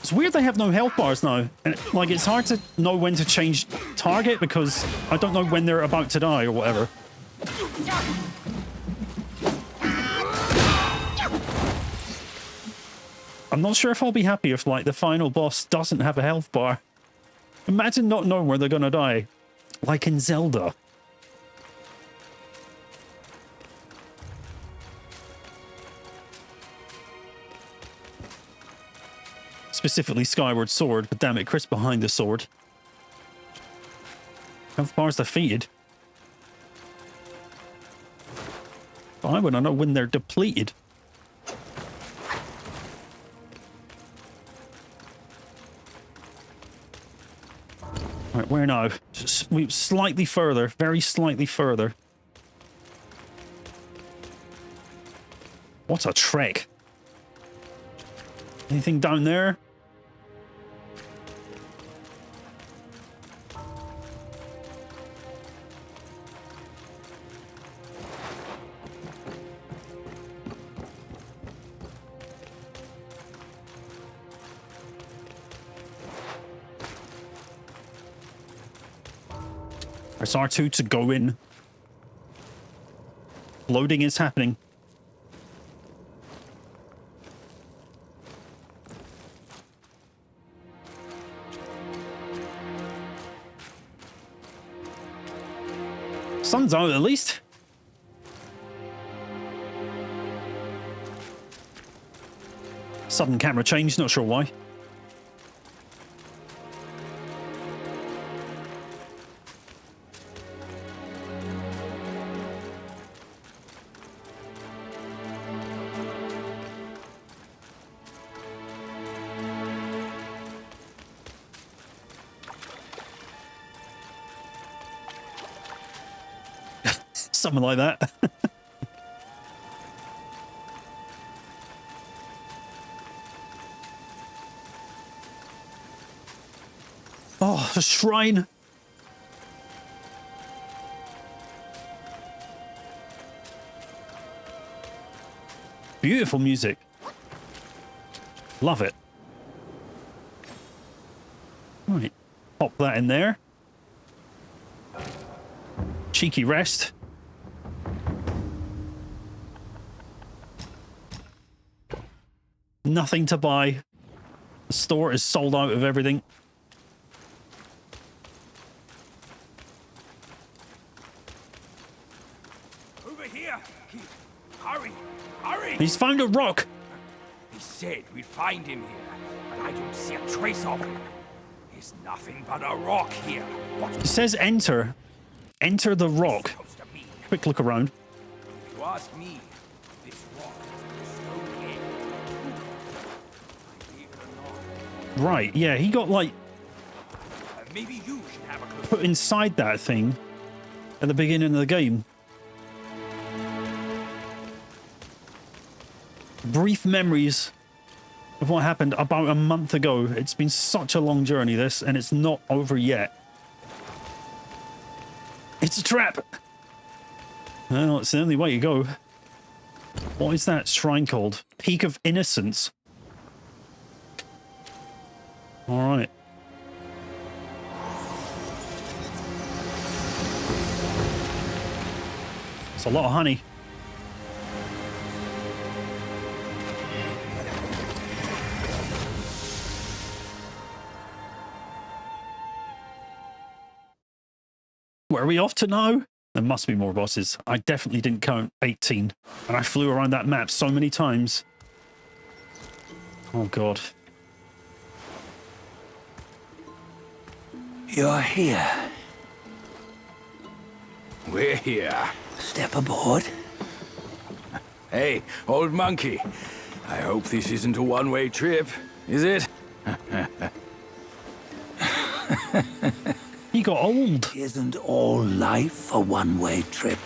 It's weird they have no health bars now. And, like, it's hard to know when to change target because I don't know when they're about to die or whatever. I'm not sure if I'll be happy if, like, the final boss doesn't have a health bar. Imagine not knowing where they're gonna die. Like in Zelda. Specifically Skyward Sword, but damn it, Chris behind the sword. Health bars defeated. But I want to know when they're depleted. Right, where now? Just slightly further, very slightly further. What a trek. Anything down there? There's R2 to go in. Loading is happening. Sun's out at least. Sudden camera change, not sure why. Something like that. Oh, the shrine. Beautiful music. Love it. Right, pop that in there. Cheeky rest. Nothing to buy. The store is sold out of everything. Over here! Hurry! Hurry! He's found a rock! He said we'd find him here, but I don't see a trace of him. There's nothing but a rock here. It says enter. Enter the rock. Supposed to mean? Quick look around. If you ask me, this rock is the stone egg. Believe it or not. Right, yeah, he got, like, Maybe you should have a clue. put inside that thing at the beginning of the game. Brief memories of what happened about a month ago. It's been such a long journey, this, and it's not over yet. It's a trap! Well, it's the only way to go. What is that shrine called? Peak of Innocence. Alright. It's a lot of honey. Where are we off to now? There must be more bosses. I definitely didn't count 18. And I flew around that map so many times. Oh, God. You're here. We're here. Step aboard. Hey, old monkey. I hope this isn't a one-way trip, is it? He got old. Isn't all life a one-way trip?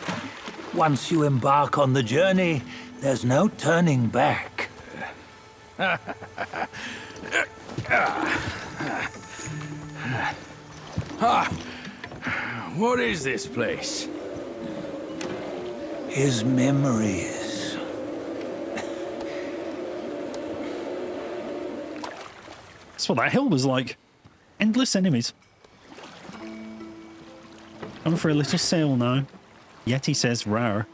Once you embark on the journey, there's no turning back. What is this place? His memories. That's what that hill was like. Endless enemies. Going for a little sail now. Yeti says rare.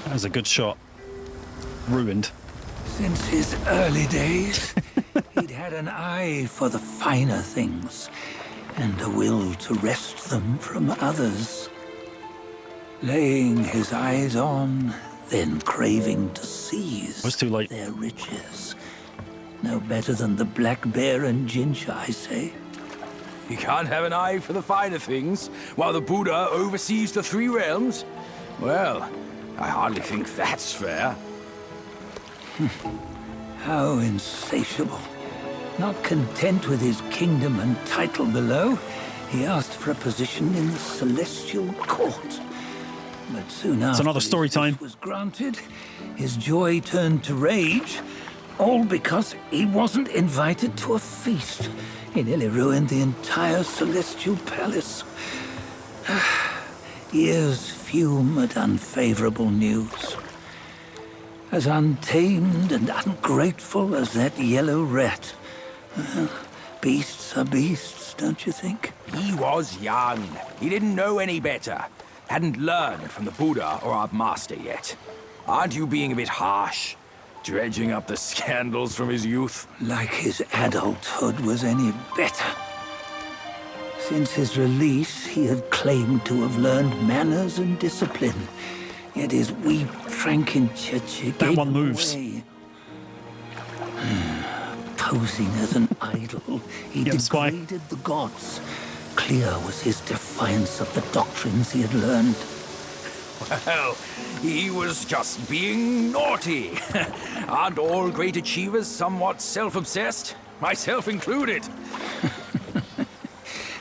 That was a good shot. Ruined. Since his early days, he'd had an eye for the finer things and a will to wrest them from others. Laying his eyes on, then craving to seize Was too late. their riches. No better than the black bear and ginger, I say. You can't have an eye for the finer things while the Buddha oversees the three realms? Well, I hardly think that's fair. How insatiable. Not content with his kingdom and title below, he asked for a position in the celestial court. But soon after another story his time. wish was granted, his joy turned to rage, all because he wasn't invited to a feast. He nearly ruined the entire celestial palace. Ears fume at unfavorable news. As untamed and ungrateful as that yellow rat. Beasts are beasts, don't you think? He was young. He didn't know any better. Hadn't learned from the Buddha or our master yet. Aren't you being a bit harsh? Dredging up the scandals from his youth? Like his adulthood was any better. Since his release, he had claimed to have learned manners and discipline. Yet his weak Frankenchurch gave one him moves. away. Posing as an idol, he Yeah, spy. degraded the gods. Clear was his defiance of the doctrines he had learned. Well, he was just being naughty. Aren't all great achievers somewhat self-obsessed? Myself included.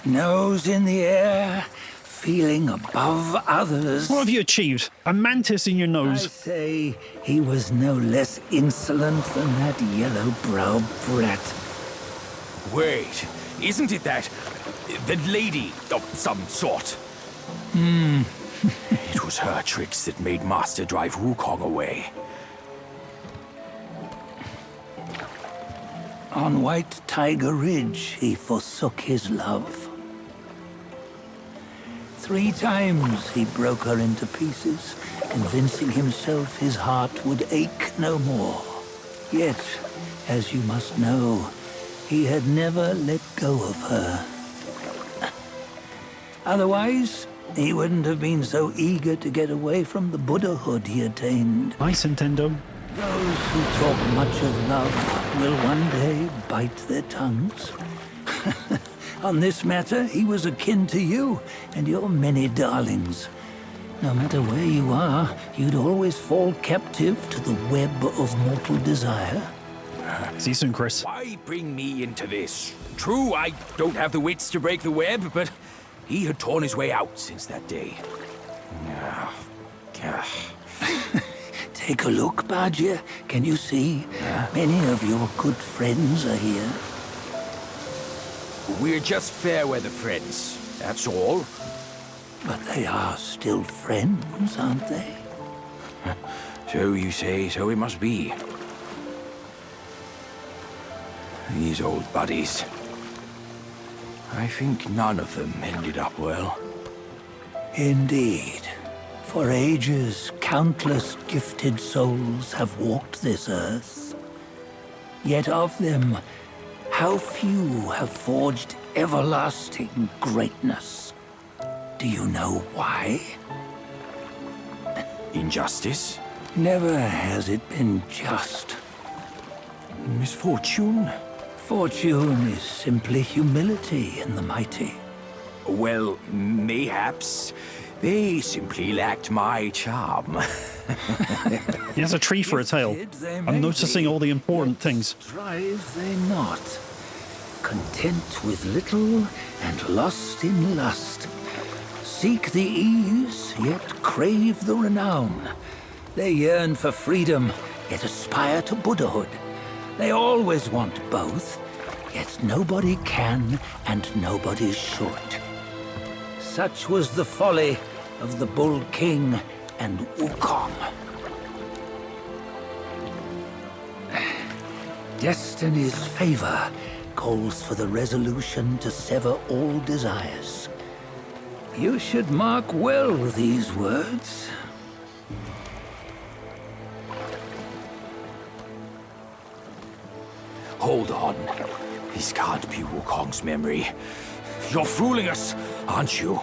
Nose in the air, feeling above others. What have you achieved? A mantis in your I nose. say he was no less insolent than that yellow-browed brat. Wait, isn't it that lady of some sort? It was her tricks that made Master drive Wukong away. On White Tiger Ridge, he forsook his love. 3 times he broke her into pieces, convincing himself his heart would ache no more. Yet, as you must know, he had never let go of her. Otherwise, he wouldn't have been so eager to get away from the Buddhahood he attained. Nice, Nintendo. Those who talk much of love will one day bite their tongues. On this matter, he was akin to you and your many darlings. No matter where you are, you'd always fall captive to the web of mortal desire. See you soon, Chris. Why bring me into this? True, I don't have the wits to break the web, but he had torn his way out since that day. Take a look, Bajia. Can you see? Many of your good friends are here. We're just fair weather friends, that's all. But they are still friends, aren't they? So you say, so it must be. These old buddies. I think none of them ended up well. Indeed. For ages, countless gifted souls have walked this earth. Yet of them, how few have forged everlasting greatness? Do you know why? Injustice? Never has it been just. Misfortune? Fortune is simply humility in the mighty. Well, mayhaps. They simply lacked my charm. He has a tree for a tail. I'm noticing all the important things. Strive they not, content with little and lost in lust. Seek the ease, yet crave the renown. They yearn for freedom, yet aspire to Buddhahood. They always want both, yet nobody can and nobody should. Such was the folly of the Bull King and Wukong. Destiny's favor calls for the resolution to sever all desires. You should mark well these words. Hold on. This can't be Wukong's memory. You're fooling us, aren't you?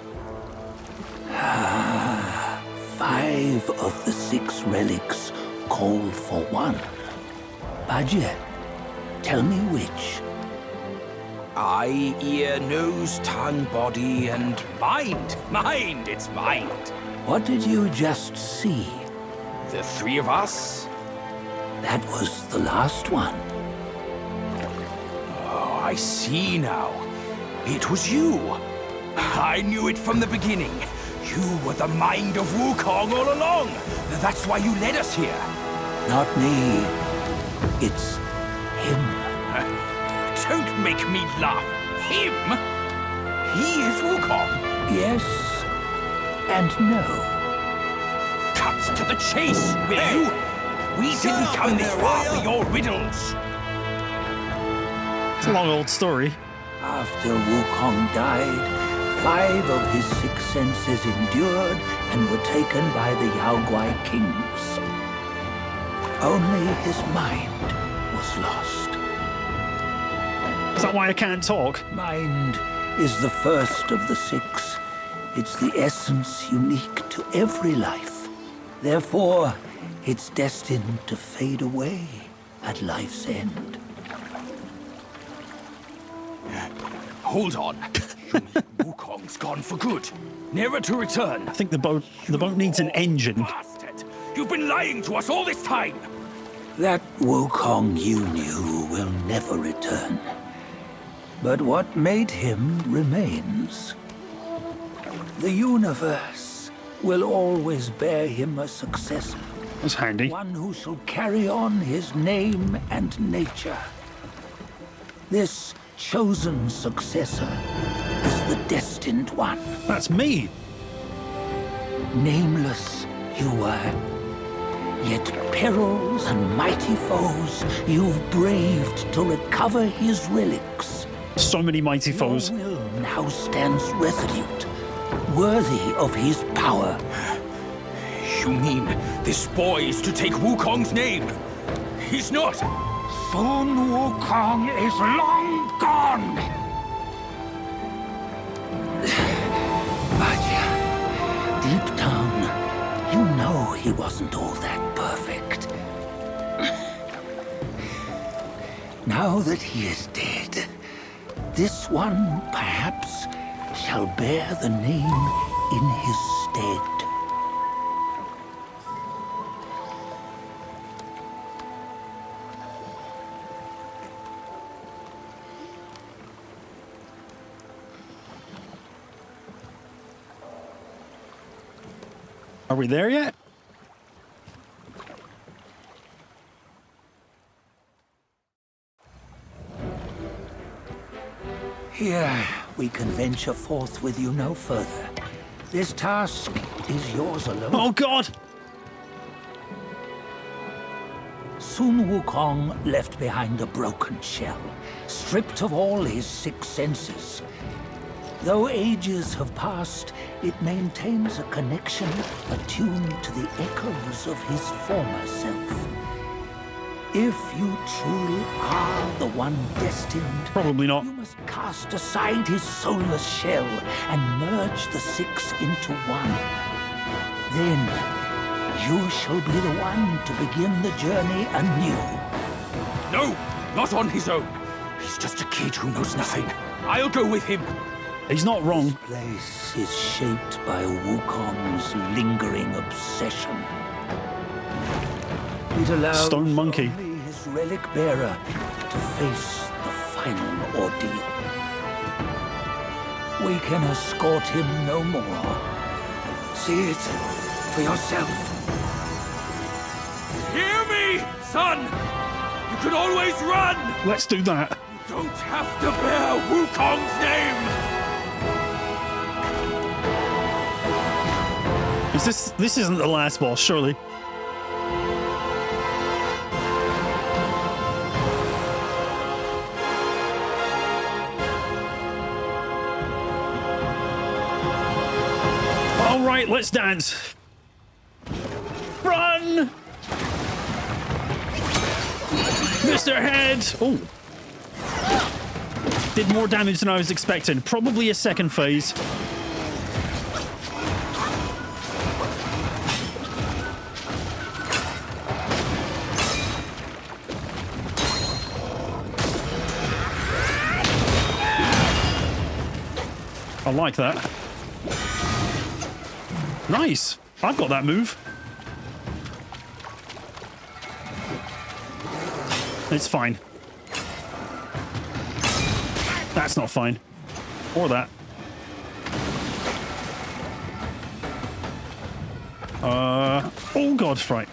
5 of the 6 relics call for one. Bajie, tell me which. Eye, ear, nose, tongue, body, and mind. Mind, it's mind. What did you just see? The 3 of us? That was the last one. Oh, I see now. It was you. I knew it from the beginning. You were the mind of Wukong all along. That's why you led us here. Not me. It's him. Don't make me laugh. Him? He is Wukong. Yes and no. Cut to the chase, will you? We didn't come this far for your riddles. It's a long old story. After Wukong died, 5 of his 6 senses endured and were taken by the Yaoguai kings. Only his mind was lost. Is that why I can't talk? Mind is the first of the 6. It's the essence unique to every life. Therefore, it's destined to fade away at life's end. Hold on. Wukong's gone for good. Never to return. I think the boat needs an engine. Bastard! You've been lying to us all this time! That Wukong you knew will never return. But what made him remains. The universe will always bear him a successor. That's handy. One who shall carry on his name and nature. This chosen successor is the destined one. That's me. Nameless you were, yet perils and mighty foes you've braved to recover his relics. So many mighty foes. Your will now stands resolute, worthy of his power. You mean this boy is to take Wukong's name? He's not! Sun Wukong is long gone! But deep down, you know he wasn't all that perfect. Now that he is dead, this one, perhaps, shall bear the name in his stead. Are we there yet? Here, we can venture forth with you no further. This task is yours alone. Oh God! Sun Wukong left behind a broken shell, stripped of all his 6 senses. Though ages have passed, it maintains a connection attuned to the echoes of his former self. If you truly are the one destined, Probably not. you must cast aside his soulless shell and merge the 6 into one. Then you shall be the one to begin the journey anew. No! Not on his own! He's just a kid who knows nothing. I'll go with him. He's not wrong. This place is shaped by Wukong's lingering obsession. It allows Stone monkey. only his relic bearer to face the final ordeal. We can escort him no more. See it for yourself. Hear me, son! You can always run! Let's do that. You don't have to bear Wukong's name! This isn't the last boss, surely. All right, let's dance. Run! Mr. Head! Oh. Did more damage than I was expecting. Probably a second phase. I like that. Nice. I've got that move. It's fine. That's not fine. Or that. Oh god, right.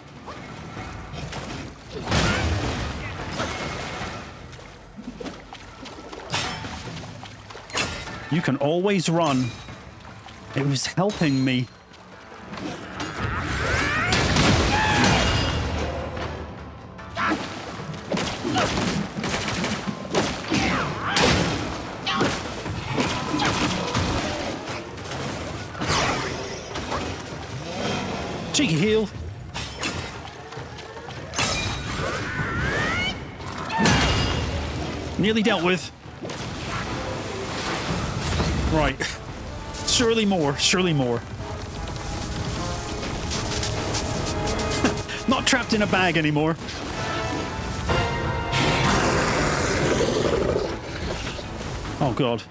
You can always run. It was helping me. Cheeky heal. Nearly dealt with. Right. Surely more. Surely more. Not trapped in a bag anymore. Oh, God.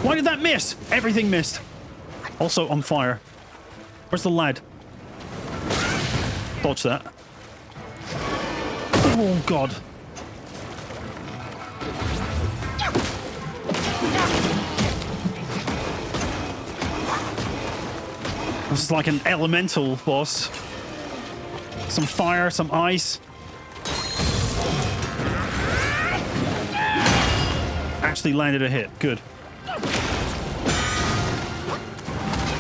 Why did that miss? Everything missed. Also on fire. Where's the lad? Dodge that. Oh, God. This is like an elemental boss. Some fire, some ice. Actually landed a hit. Good.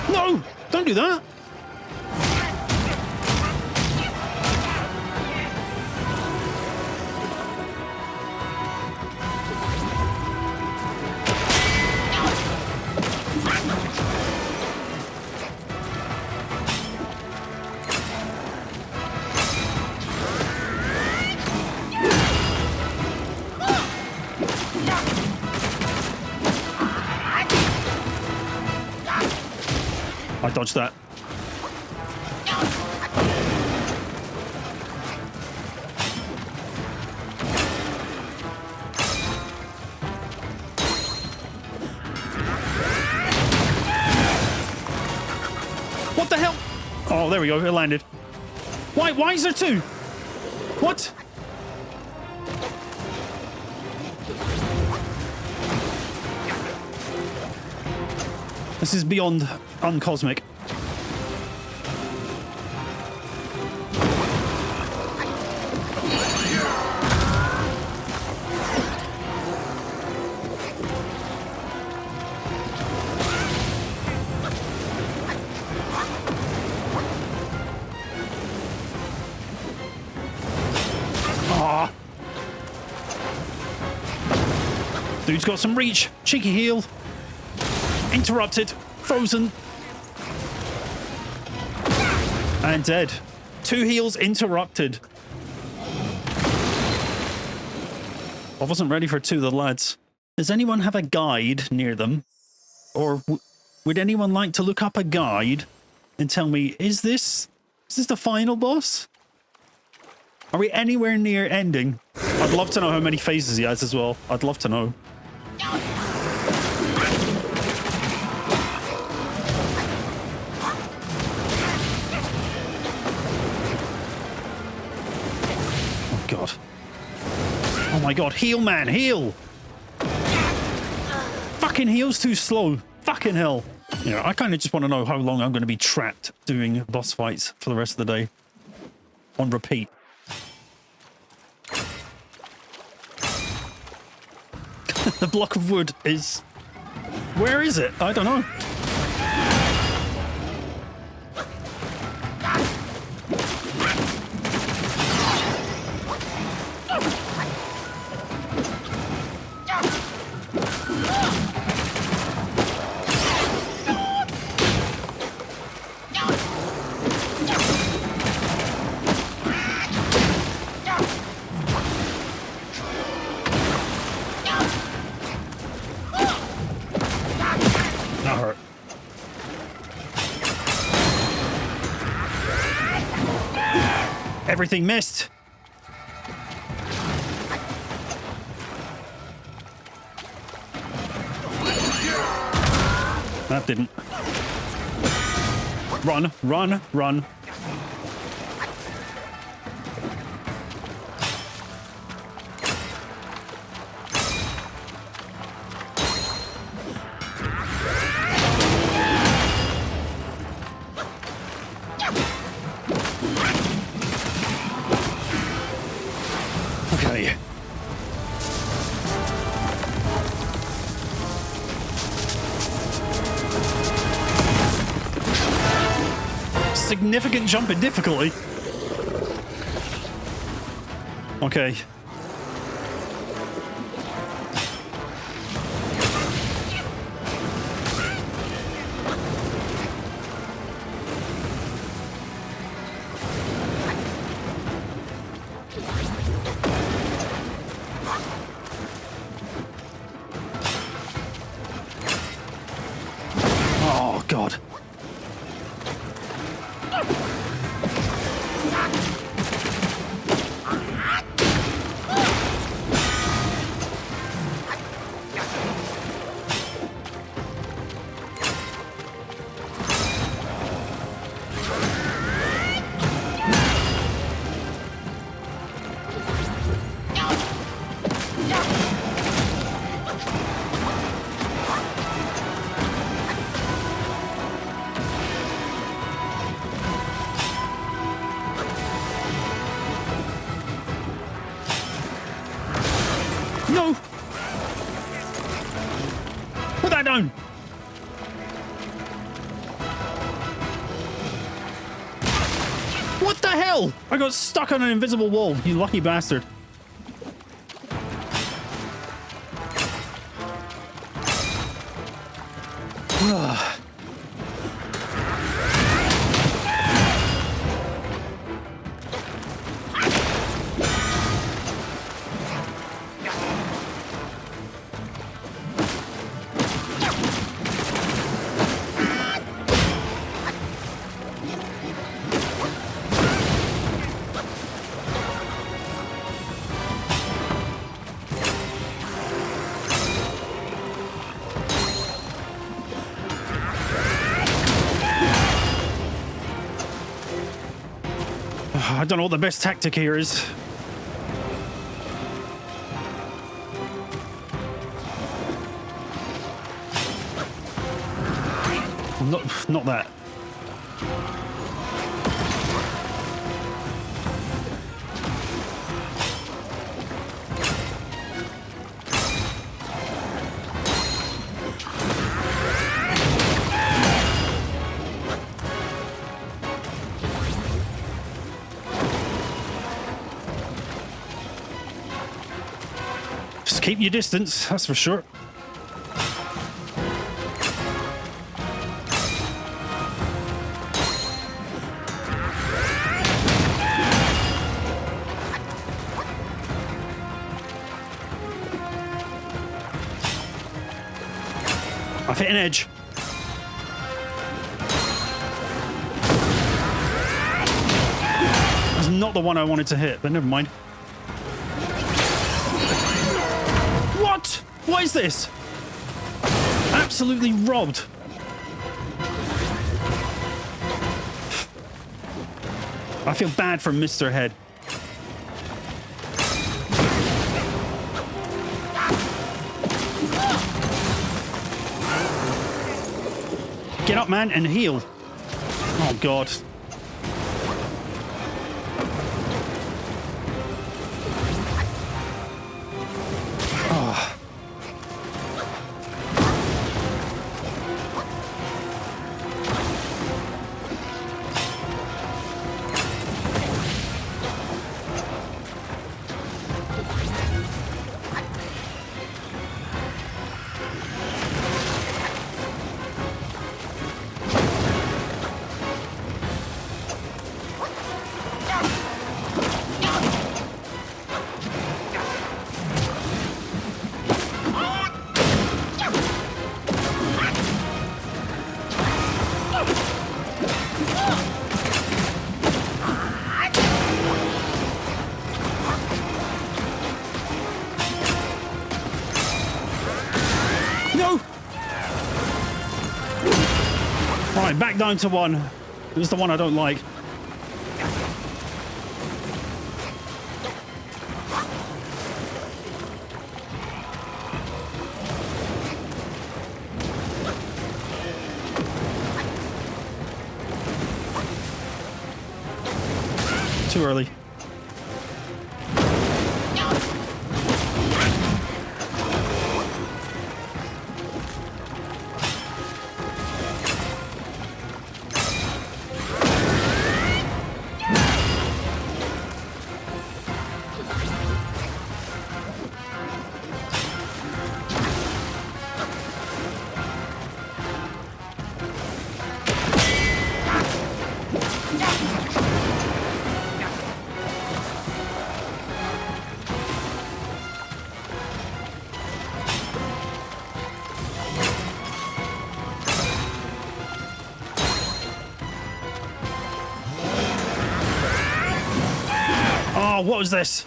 No! Don't do that! I dodged that. What the hell? Oh, there we go. It landed. Why is there two? What? This is beyond uncosmic. Ah. Dude's got some reach. Cheeky heal. Interrupted. Frozen. And dead. 2 heals interrupted. I wasn't ready for 2 of the lads. Does anyone have a guide near them? Or would anyone like to look up a guide and tell me, is this the final boss? Are we anywhere near ending? I'd love to know how many phases he has as well. I'd love to know. Oh god. Oh my god, heal man, heal! Fucking heal's too slow. Fucking hell. Yeah, I kind of just want to know how long I'm going to be trapped doing boss fights for the rest of the day. On repeat. The block of wood is... Where is it? I don't know. That hurt. Everything missed. That didn't. Run, run, run. Okay. Significant jump in difficulty. Okay. Oh, God. No! Put that down! What the hell? I got stuck on an invisible wall, you lucky bastard. I don't know what the best tactic here is. Not that. Just keep your distance, that's for sure. I've hit an edge. not the one I wanted to hit, but never mind. What? What is this? Absolutely robbed. I feel bad for Mr. Head. Get up, man, and heal. Oh, God. Oh. Right, back down to one. This is the one I don't like. Too early. Oh, what was this?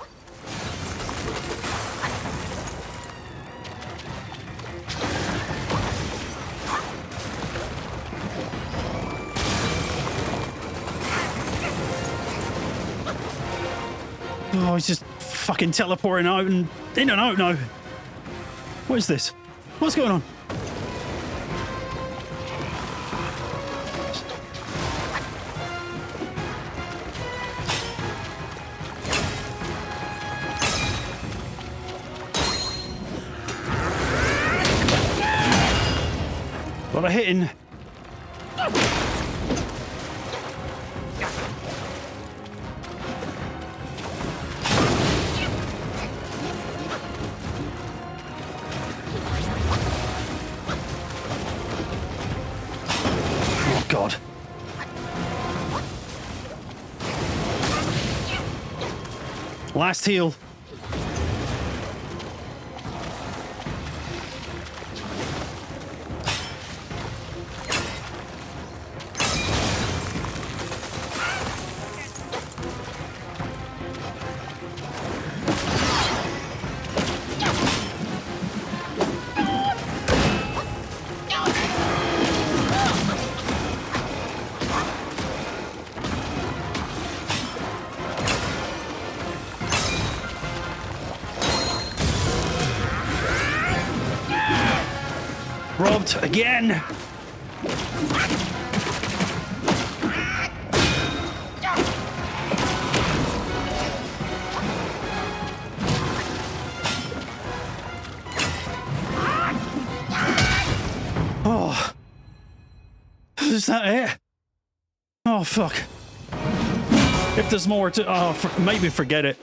Oh, he's just fucking teleporting out and in and out now. What is this? What's going on? What a hitting. Oh, God. Last heal. Robbed again. Oh, is that it? Oh, fuck. If there's more to, maybe forget it.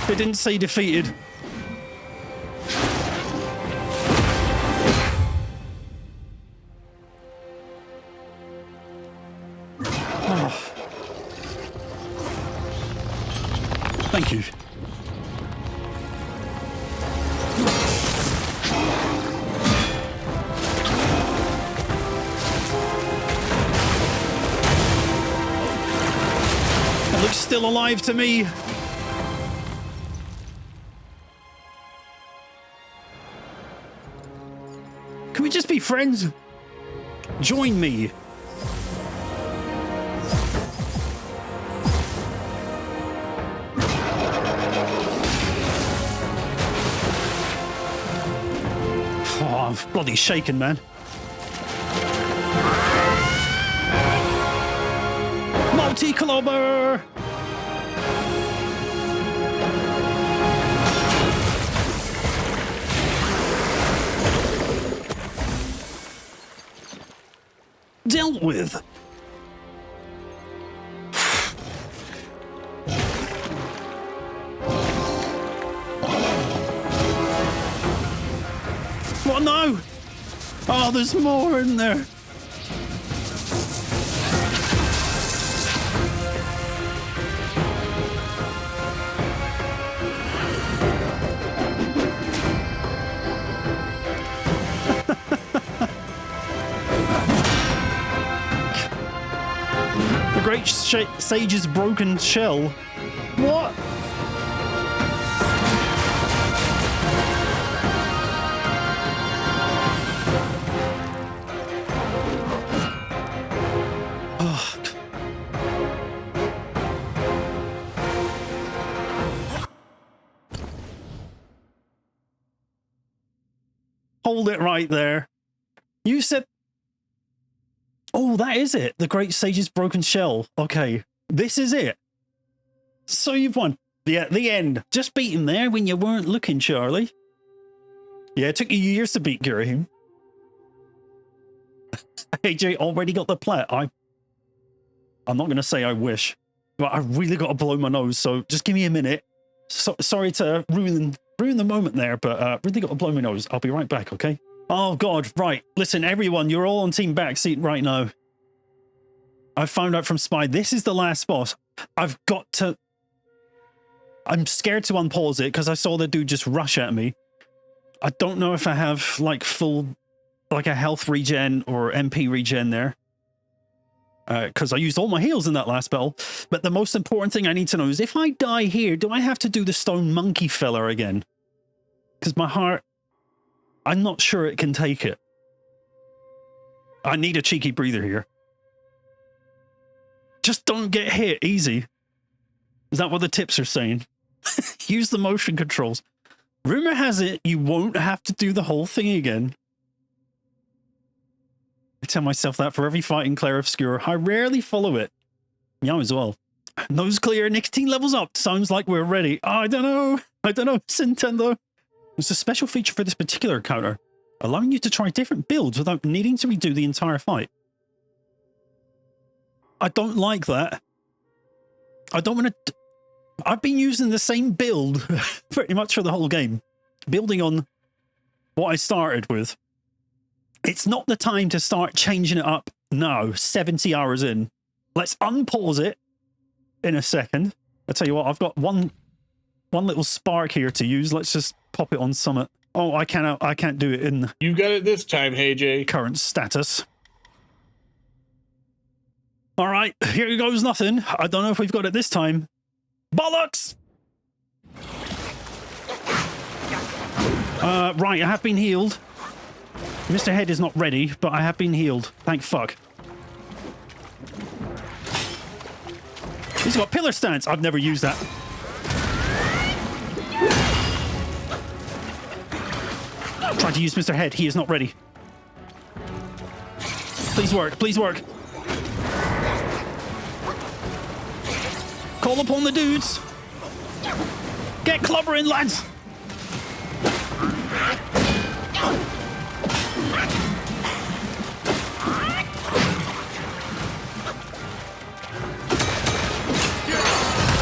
It didn't say defeated. Oh. Thank you. still alive to me. Can we just be friends? Join me. Oh, I'm bloody shaking, man. Multi-clobber! Dealt with. What? No! Oh, there's more in there. The Great Sage's broken shell. What? Hold it right there. You said... Oh, that is it. The Great Sage's broken shell. Okay, this is it. So you've won. Yeah, the end. Just beat him there when you weren't looking, Charlie. Yeah, it took you years to beat Girahim. HeyJay already got the plat. I'm not going to say I wish, but I really got to blow my nose, so just give me a minute. Sorry to ruin the moment there, but really got to blow my nose. I'll be right back, okay? Oh, God, right. Listen, everyone, you're all on Team Backseat right now. I found out from Spy, this is the last boss. I've got to... I'm scared to unpause it because I saw the dude just rush at me. I don't know if I have, like, full... like a health regen or MP regen there. Because I used all my heals in that last battle. But the most important thing I need to know is if I die here, do I have to do the stone monkey filler again? Because my heart... I'm not sure it can take it. I need a cheeky breather here. Just don't get hit easy. Is that what the tips are saying? Use the motion controls. Rumor has it you won't have to do the whole thing again. I tell myself that for every fight in Claire Obscure. I rarely follow it. Yeah, as well. Nose clear, nicotine levels up. Sounds like we're ready. Oh, I don't know. Nintendo. There's a special feature for this particular encounter, allowing you to try different builds without needing to redo the entire fight. I don't like that. I don't want to... I've been using the same build pretty much for the whole game. Building on what I started with. It's not the time to start changing it up now, 70 hours in. Let's unpause it in a second. I'll tell you what, I've got one little spark here to use. Let's just pop it on Summit. Oh, I can't do it in... You got it this time, HeyJay. Current status. All right, here goes nothing. I don't know if we've got it this time. Bollocks! Right, I have been healed. Mr. Head is not ready, but I have been healed. Thank fuck. He's got pillar stance. I've never used that. Trying to use Mr. Head. He is not ready. Please work. Please work. Call upon the dudes. Get clobbering, lads.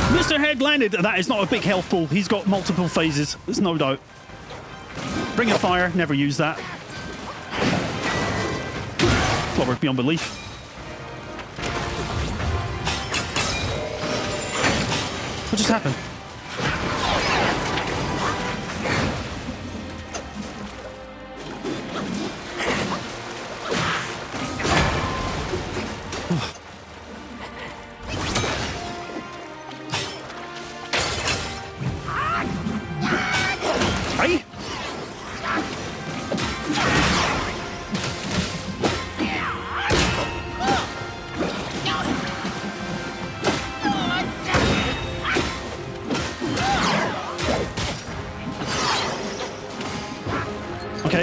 Mr. Head landed. That is not a big health pool. He's got multiple phases. There's no doubt. Ring of Fire. Never use that. Clobbered beyond belief. What just happened?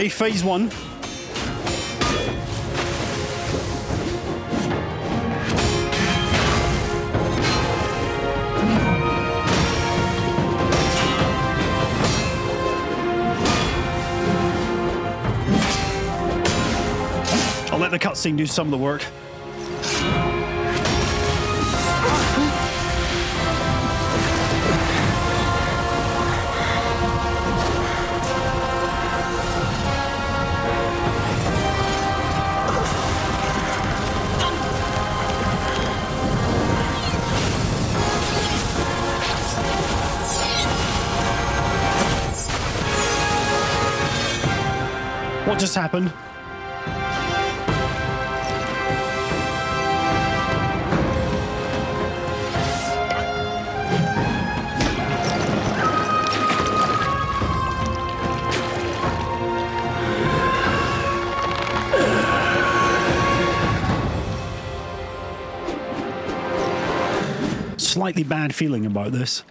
Okay, phase 1. I'll let the cutscene do some of the work. What just happened? Slightly bad feeling about this.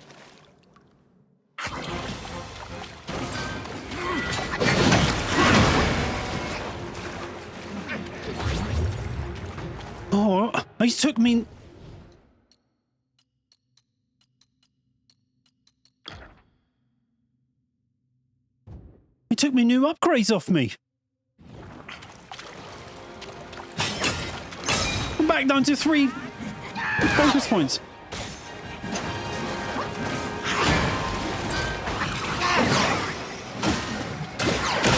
Oh, he took me... He took me new upgrades off me. I'm back down to 3 focus points.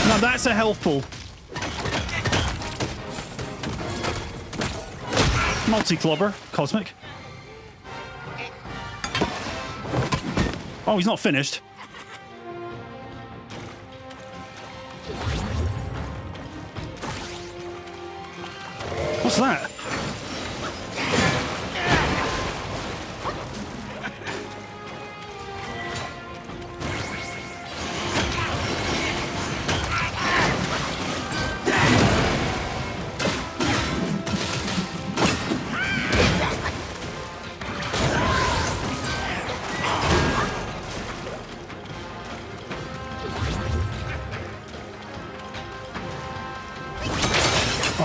Now that's a health pool. Multi-clobber, cosmic. Oh, he's not finished. What's that?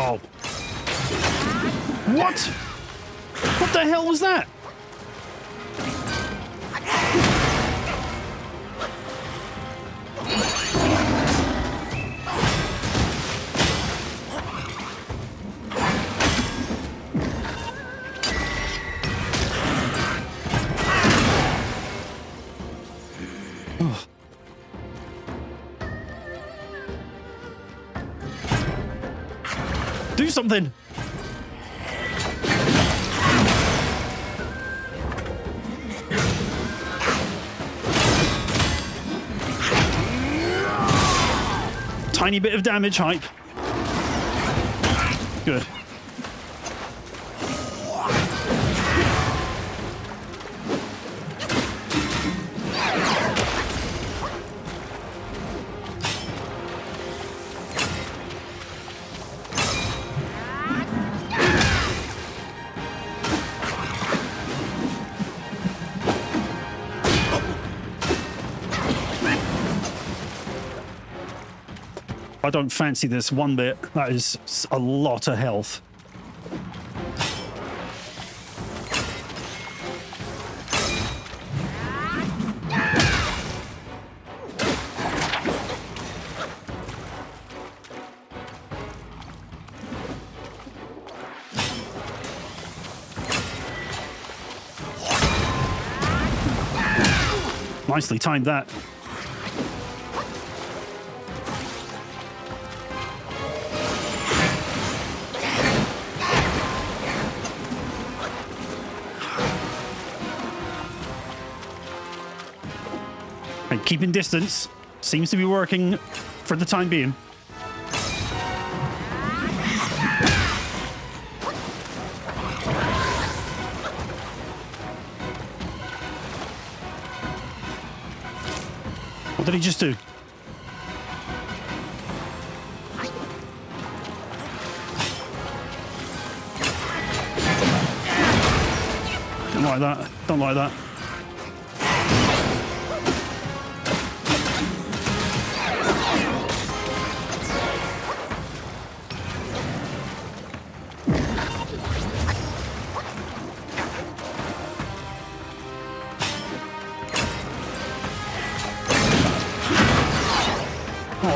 Oh. What? What the hell was that? Do something. Tiny bit of damage hype. Good. I don't fancy this one bit. That is a lot of health. Nicely timed that. And keeping distance seems to be working for the time being. What did he just do? Don't like that. Don't like that.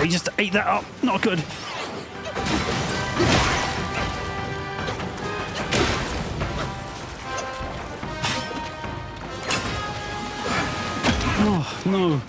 he just ate that up. Not good. Oh, no.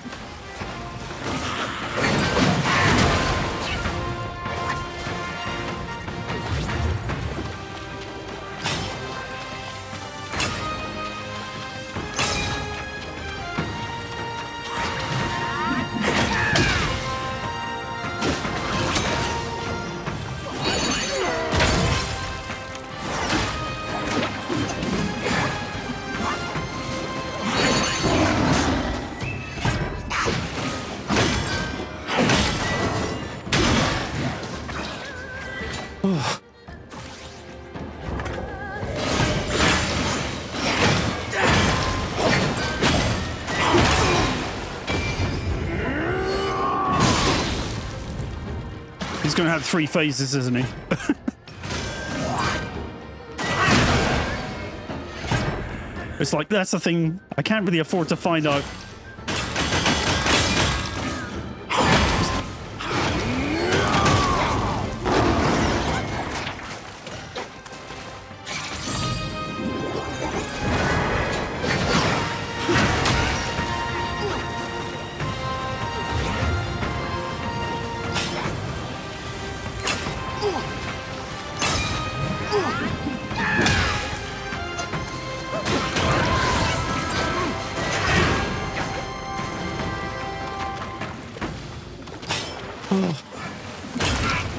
He's going to have 3 phases, isn't he? It's like, that's the thing. I can't really afford to find out.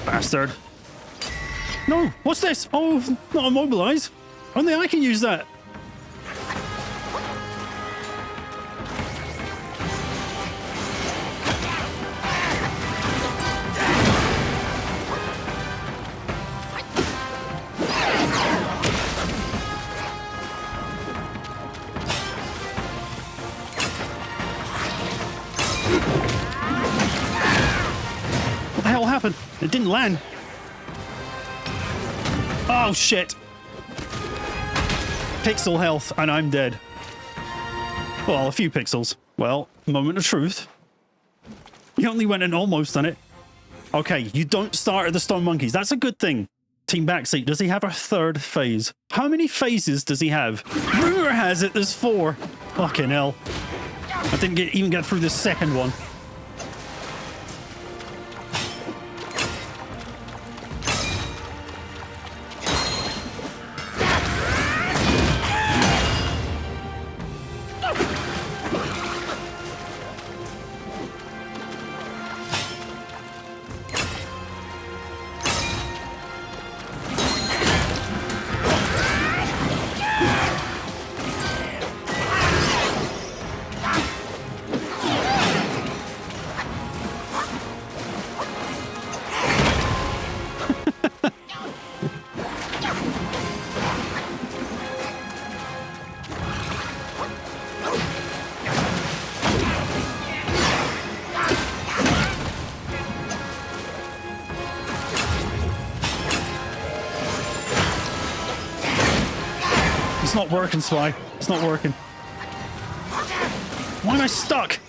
Bastard. No, what's this? Oh, not immobilize. Only I can use that. What the hell happened? It didn't land. Oh, shit. Pixel health, and I'm dead. Well, a few pixels. Well, moment of truth. You only went in almost on it. Okay, you don't start at the stone monkeys. That's a good thing. Team Backseat, does he have a 3rd phase? How many phases does he have? Rumor has it there's 4. Fucking hell. I didn't even get through the 2nd one. It's not working, Sly. It's not working. Why am I stuck?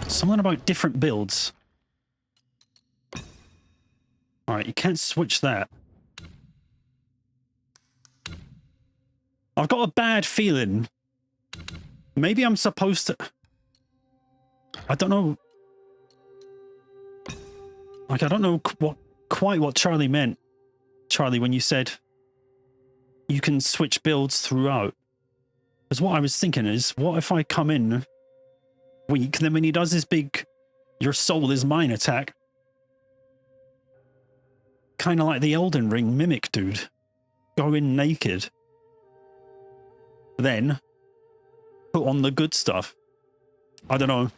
Something about different builds. Alright, you can't switch that. I've got a bad feeling. Maybe I'm supposed to... I don't know. Like, I don't know quite what Charlie meant. Charlie, when you said you can switch builds throughout. Because what I was thinking is, what if I come in weak, then when he does his big "your soul is mine" attack, kind of like the Elden Ring mimic dude, go in naked, then put on the good stuff. I don't know.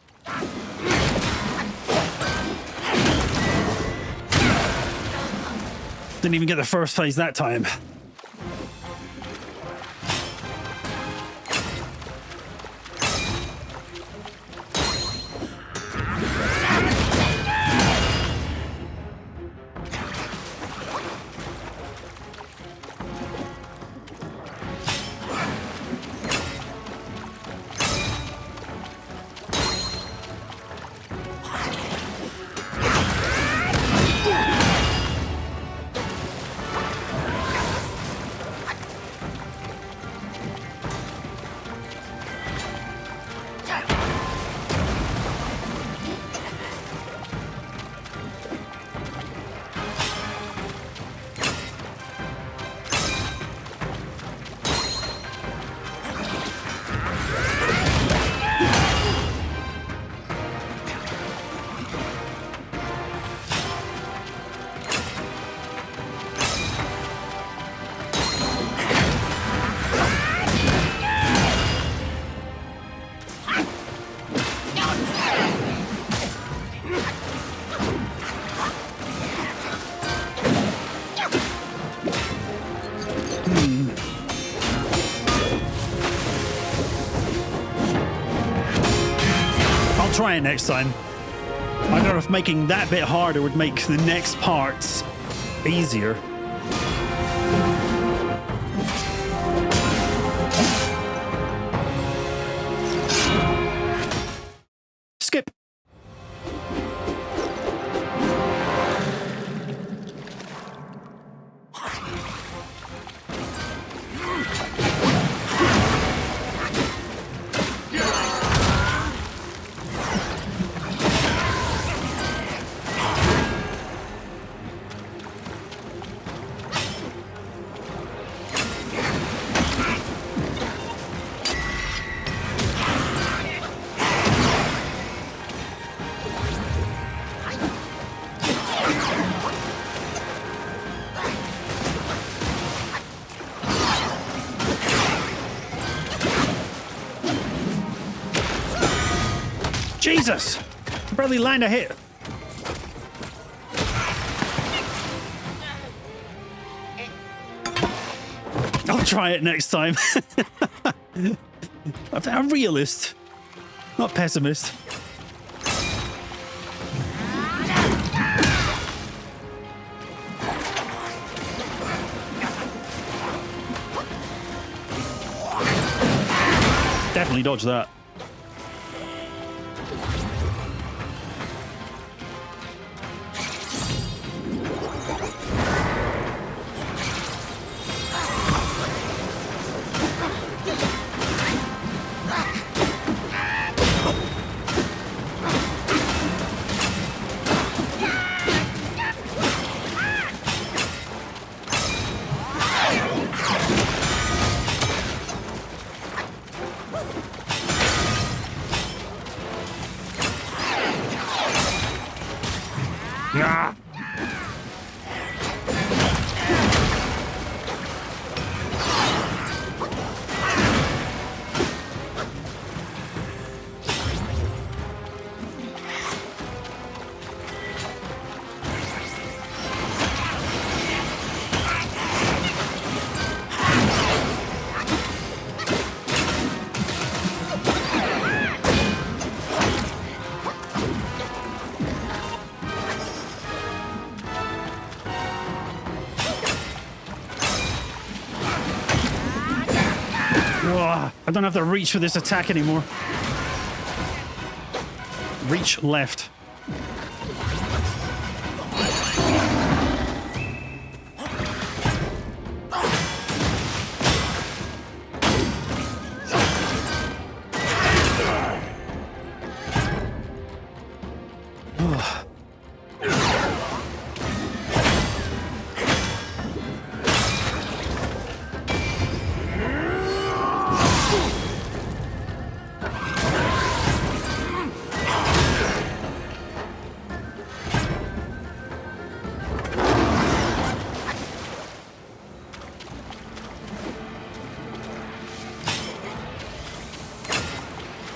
Didn't even get the 1st phase that time. try it next time. I don't know if making that bit harder would make the next parts easier. Skip. Jesus! I barely land a hit. I'll try it next time. I'm a realist, not pessimist. Definitely dodged that. Ah. I don't have the reach for this attack anymore. Reach left.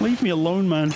Leave me alone, man.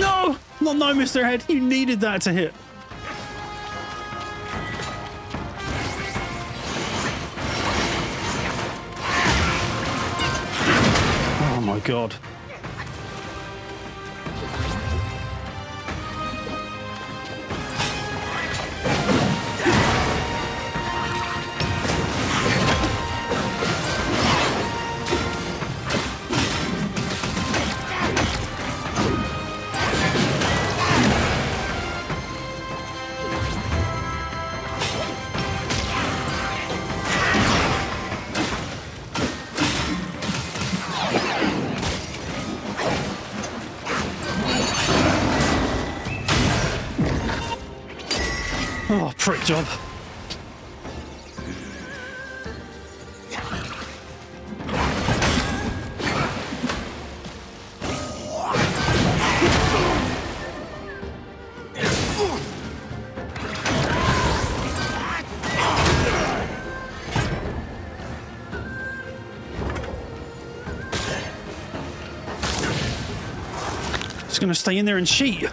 No! Not now, Mr. Head. You needed that to hit. Oh my god. Oh, prick job. It's gonna stay in there and cheat.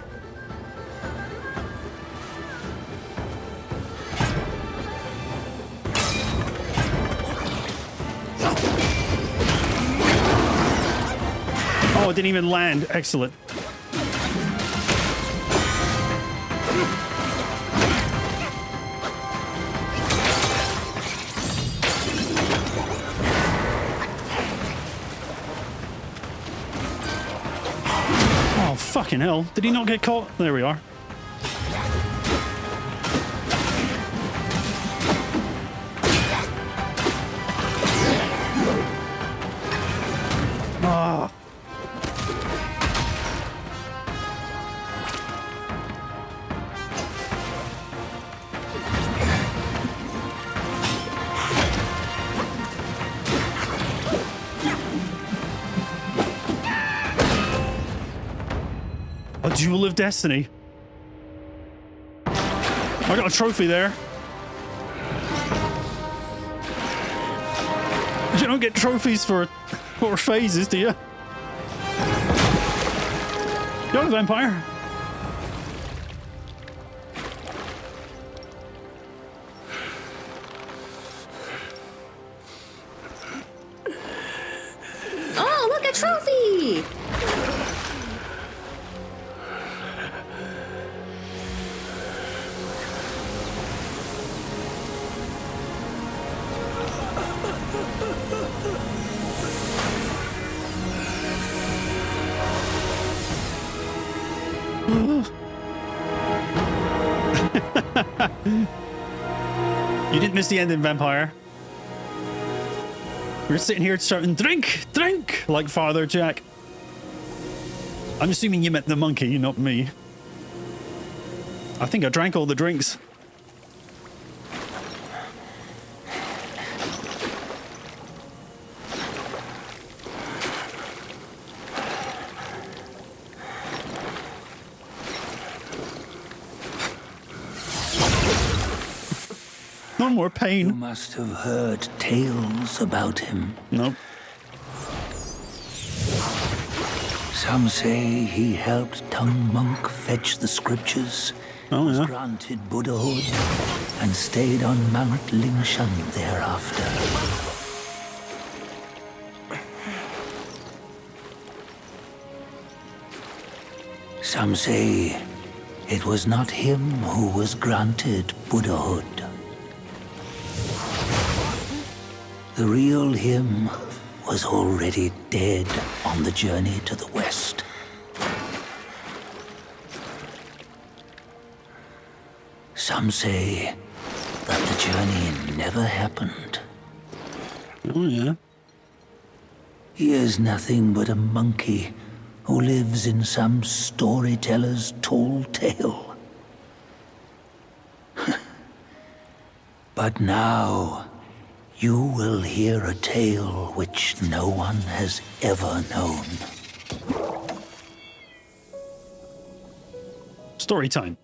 Oh, it didn't even land. Excellent. Oh, fucking hell. Did he not get caught? There we are. Ah. A duel of destiny. I got a trophy there. You don't get trophies for phases, do you? Go, vampire. Oh, look, a trophy! You didn't miss the ending, vampire. We're sitting here shouting, drink, drink, like Father Jack. I'm assuming you meant the monkey, not me. I think I drank all the drinks. No more You pain. must have heard tales about him. Nope. Some say he helped Tung Monk fetch the scriptures, Oh, was yeah. granted Buddhahood, and stayed on Mount Lingshan thereafter. Some say it was not him who was granted Buddhahood. The real him was already dead on the journey to the west. Some say that the journey never happened. Oh, yeah. He is nothing but a monkey who lives in some storyteller's tall tale. But now, you will hear a tale which no one has ever known. Story time.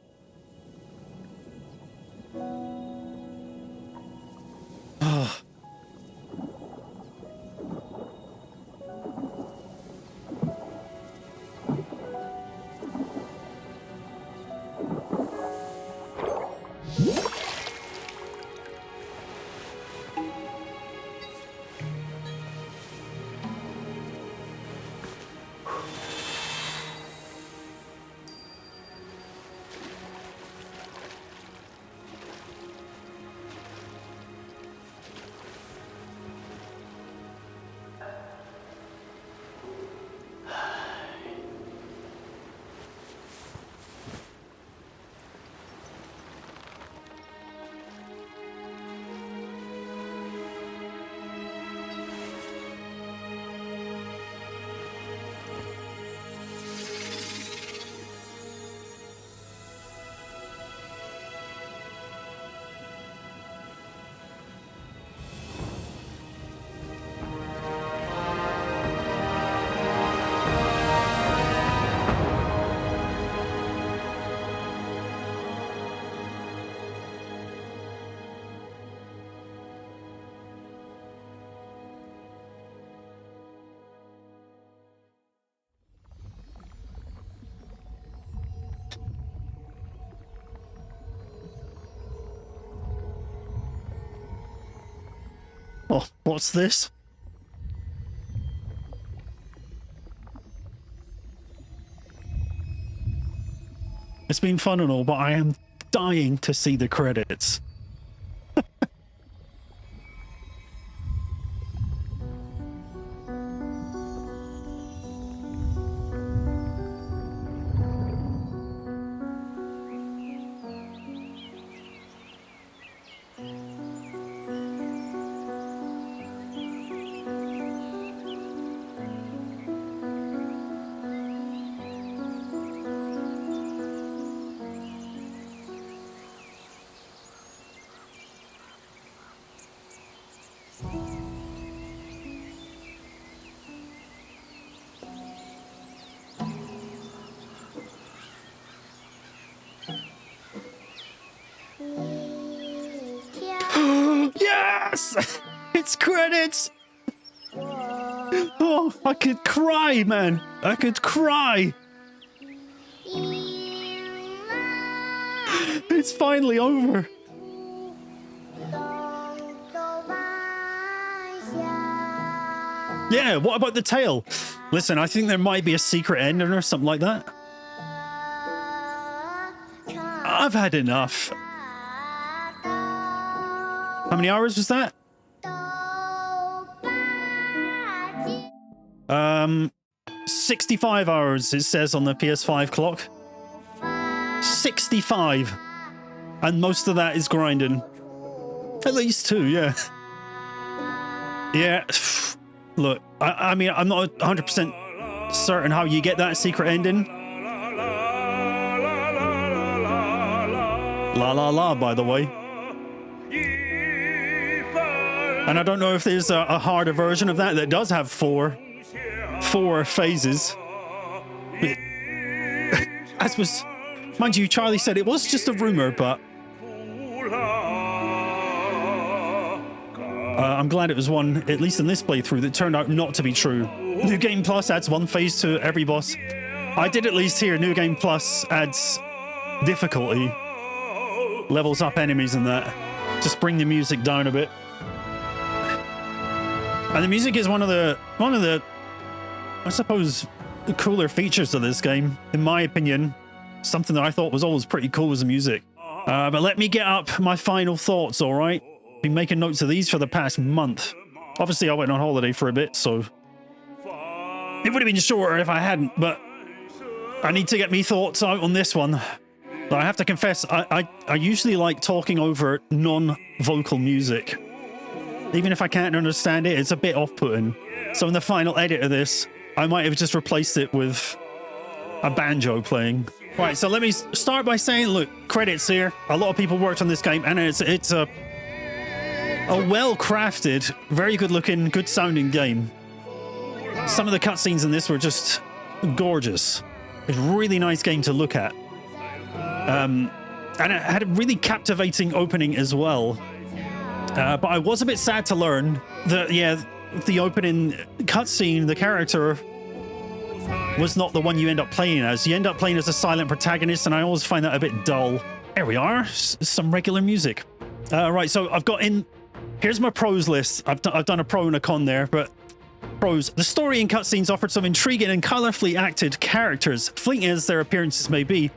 Oh, what's this? It's been fun and all, but I am dying to see the credits. Yes! It's credits! Oh, I could cry, man. I could cry. It's finally over. Yeah, what about the tail? Listen, I think there might be a secret ending or something like that. I've had enough. How many hours was that? 65 hours, it says on the PS5 clock. 65. And most of that is grinding. At least 2, yeah. Yeah. Look, I mean, I'm not 100% certain how you get that secret ending. La la la, by the way. And I don't know if there's a harder version of that does have four phases. As was, mind you, Charlie said it was just a rumor, but I'm glad it was one, at least in this playthrough, that turned out not to be true. New Game Plus adds 1 phase to every boss. I did at least hear New Game Plus adds difficulty, levels up enemies and that. Just bring the music down a bit. And the music is one of the, I suppose, the cooler features of this game, in my opinion. Something that I thought was always pretty cool was the music. But let me get up my final thoughts, all right? Been making notes of these for the past month. Obviously, I went on holiday for a bit, so it would have been shorter if I hadn't, but I need to get me thoughts out on this one. But I have to confess, I usually like talking over non-vocal music. Even if I can't understand it, it's a bit off-putting. So in the final edit of this, I might have just replaced it with a banjo playing. Right, so let me start by saying, look, credits here. A lot of people worked on this game, and it's a well-crafted, very good-looking, good-sounding game. Some of the cutscenes in this were just gorgeous. It's a really nice game to look at. And it had a really captivating opening as well. But I was a bit sad to learn that, yeah, the opening cutscene, the character was not the one you end up playing as. You end up playing as a silent protagonist, and I always find that a bit dull. There we are, some regular music. Right, so I've got in... Here's my pros list. I've done a pro and a con there, but pros. The story and cutscenes offered some intriguing and colorfully acted characters, fleeting as their appearances may be.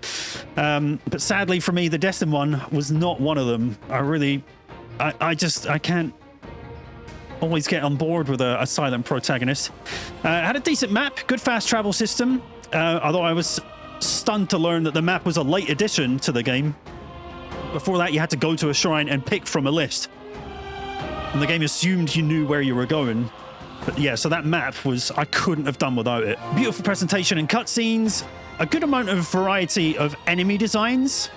But sadly for me, the Destined one was not one of them. I can't always get on board with a silent protagonist. Had a decent map, good fast travel system, although I was stunned to learn that the map was a late addition to the game. Before that, you had to go to a shrine and pick from a list. And the game assumed you knew where you were going. But yeah, so that map was, I couldn't have done without it. Beautiful presentation and cutscenes, a good amount of variety of enemy designs,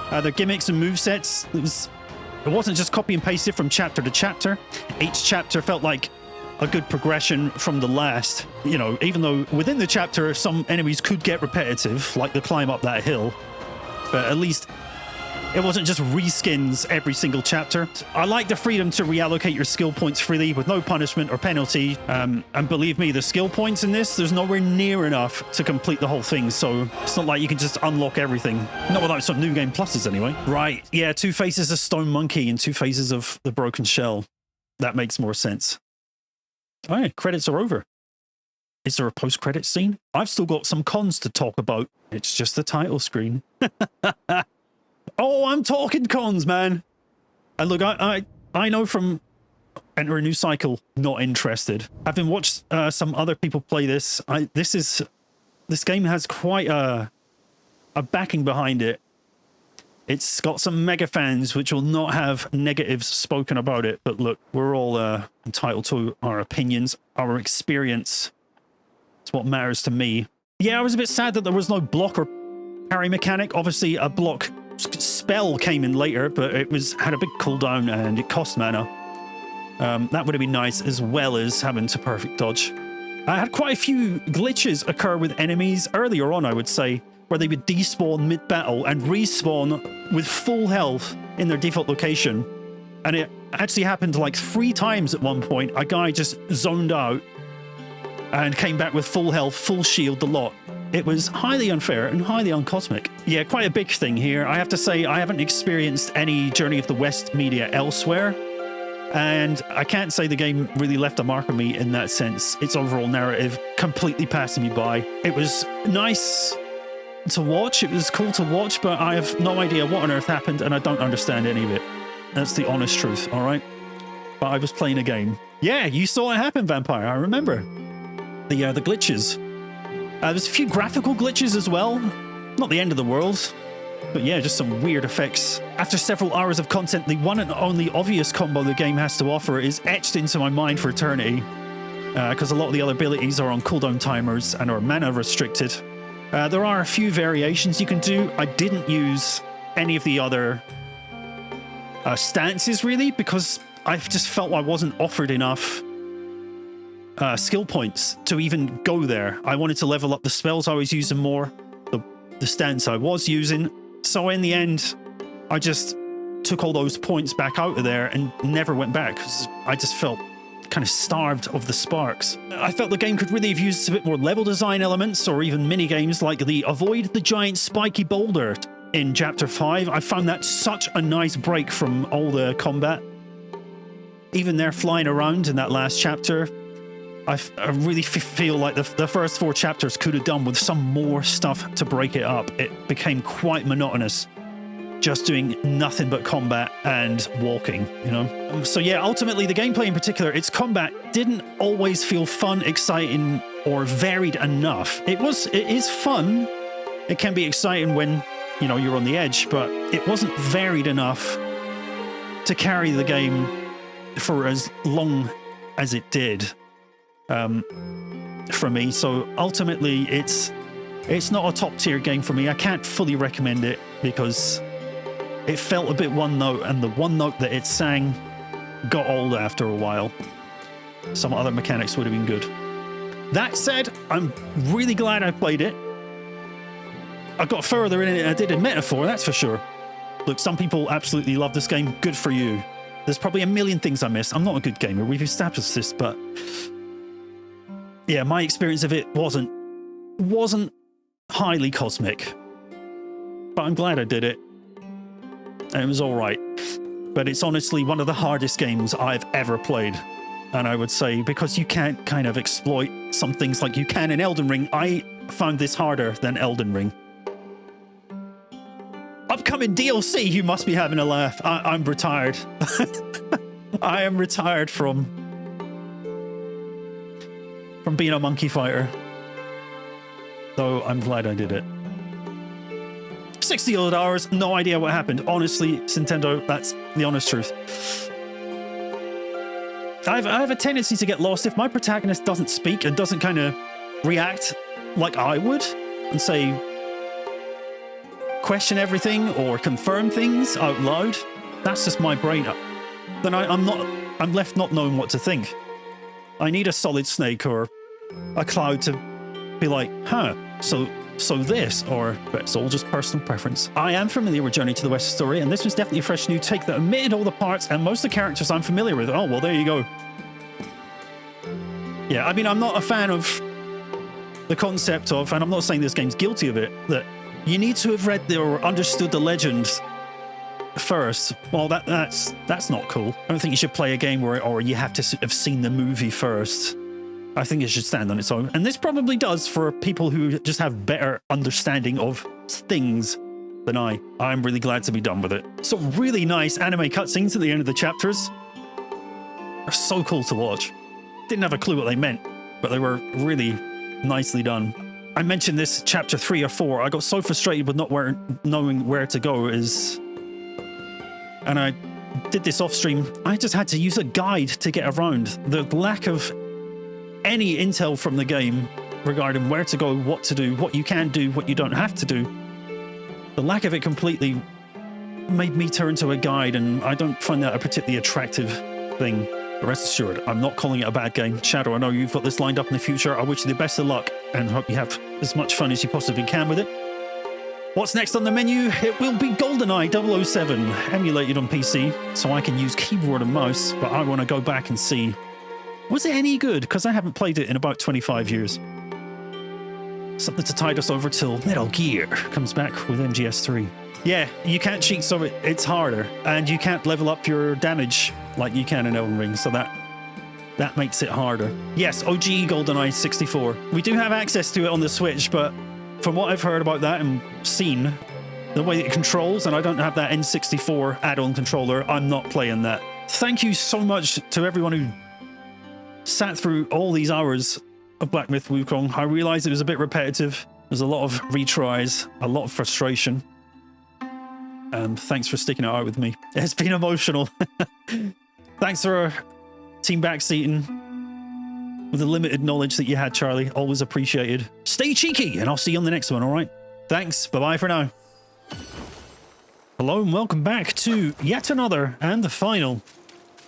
the gimmicks and movesets. It wasn't just copy and pasted from chapter to chapter. Each chapter felt like a good progression from the last. You know, even though within the chapter, some enemies could get repetitive, like the climb up that hill. But at least it wasn't just reskins every single chapter. I like the freedom to reallocate your skill points freely with no punishment or penalty. And believe me, the skill points in this, there's nowhere near enough to complete the whole thing. So it's not like you can just unlock everything. Not without some new game pluses anyway. Right, yeah, 2 faces of Stone Monkey and 2 faces of the Broken Shell. that makes more sense. Oh yeah, credits are over. Is there a post-credit scene? I've still got some cons to talk about. It's just the title screen. Oh, I'm talking cons, man. And look, I know from Enter a New Cycle, not interested. Having watched some other people play this, this game has quite a backing behind it. It's got some mega fans which will not have negatives spoken about it. But look, we're all entitled to our opinions, our experience. It's what matters to me. Yeah, I was a bit sad that there was no block or parry mechanic. Obviously, a block spell came in later, but it had a big cooldown and it cost mana. That would have been nice, as well as having to perfect dodge. I had quite a few glitches occur with enemies earlier on, I would say, where they would despawn mid-battle and respawn with full health in their default location. And it actually happened like 3 times at one point. A guy just zoned out and came back with full health, full shield, the lot. It was highly unfair and highly uncosmic. Yeah, quite a big thing here. I have to say, I haven't experienced any Journey of the West media elsewhere. And I can't say the game really left a mark on me in that sense. Its overall narrative completely passing me by. It was nice to watch. It was cool to watch, but I have no idea what on earth happened and I don't understand any of it. That's the honest truth, all right? But I was playing a game. Yeah, you saw it happen, Vampire. I remember. The glitches. There's a few graphical glitches as well. Not the end of the world. But yeah, just some weird effects. After several hours of content, the one and only obvious combo the game has to offer is etched into my mind for eternity. Because a lot of the other abilities are on cooldown timers and are mana restricted. There are a few variations you can do. I didn't use any of the other stances, really, because I just felt I wasn't offered enough skill points to even go there. I wanted to level up the spells I was using more, the stance I was using. So in the end, I just took all those points back out of there and never went back because I just felt kind of starved of the sparks. I felt the game could really have used a bit more level design elements or even mini games like the Avoid the Giant Spiky Boulder in Chapter 5. I found that such a nice break from all the combat. Even there flying around in that last chapter, I really feel like the first 4 chapters could have done with some more stuff to break it up. It became quite monotonous, just doing nothing but combat and walking, you know? So yeah, ultimately the gameplay in particular, its combat didn't always feel fun, exciting, or varied enough. It is fun. It can be exciting when, you know, you're on the edge, but it wasn't varied enough to carry the game for as long as it did. For me, so ultimately it's not a top tier game for me. I can't fully recommend it because it felt a bit one note, and the one note that it sang got old after a while. Some other mechanics would have been good. That said, I'm really glad I played it. I got further in it than I did in Metaphor, that's for sure. Look, some people absolutely love this game. Good for you. There's probably a million things I missed. I'm not a good gamer. We've established this, but yeah, my experience of it wasn't highly cosmic, but I'm glad I did it, and it was all right. But it's honestly one of the hardest games I've ever played, and I would say because you can't kind of exploit some things like you can in Elden Ring, I found this harder than Elden Ring. Upcoming DLC, you must be having a laugh. I'm retired. I am retired from being a monkey fighter. Though I'm glad I did it. 60 odd hours, no idea what happened. Honestly, Nintendo, that's the honest truth. I have a tendency to get lost if my protagonist doesn't speak and doesn't kind of react like I would and say, question everything or confirm things out loud. That's just my brain. Then I'm left not knowing what to think. I need a Solid Snake or a Cloud to be like, huh, so this, but it's all just personal preference. I am familiar with Journey to the West story, and this was definitely a fresh new take that omitted all the parts and most of the characters I'm familiar with. Oh, well, there you go. Yeah, I mean, I'm not a fan of the concept of, and I'm not saying this game's guilty of it, that you need to have read or understood the legend first. Well, that's not cool. I don't think you should play a game where or you have to have seen the movie first. I think it should stand on its own. And this probably does for people who just have better understanding of things than I. I'm really glad to be done with it. Some really nice anime cutscenes at the end of the chapters. They're so cool to watch. Didn't have a clue what they meant, but they were really nicely done. I mentioned this chapter 3 or 4. I got so frustrated with not knowing where to go and I did this off stream. I just had to use a guide to get around. The lack of any intel from the game regarding where to go, what to do, what you can do, what you don't have to do. The lack of it completely made me turn to a guide, and I don't find that a particularly attractive thing. But rest assured, I'm not calling it a bad game. Shadow, I know you've got this lined up in the future. I wish you the best of luck and hope you have as much fun as you possibly can with it. What's next on the menu? It will be GoldenEye 007, emulated on PC, so I can use keyboard and mouse, but I want to go back and see, was it any good? Because I haven't played it in about 25 years. Something to tide us over till Metal Gear comes back with MGS3. Yeah, you can't cheat, so it's harder, and you can't level up your damage like you can in Elden Ring, so that makes it harder. Yes, OG GoldenEye 64. We do have access to it on the Switch, but from what I've heard about that and seen, the way it controls, and I don't have that N64 add-on controller, I'm not playing that. Thank you so much to everyone who sat through all these hours of Black Myth Wukong. I realized it was a bit repetitive. There's a lot of retries, a lot of frustration. Thanks for sticking it out with me. It's been emotional. Thanks for team backseating with the limited knowledge that you had, Charlie. Always appreciated. Stay cheeky, and I'll see you on the next one, all right? Thanks. Bye-bye for now. Hello, and welcome back to yet another and the final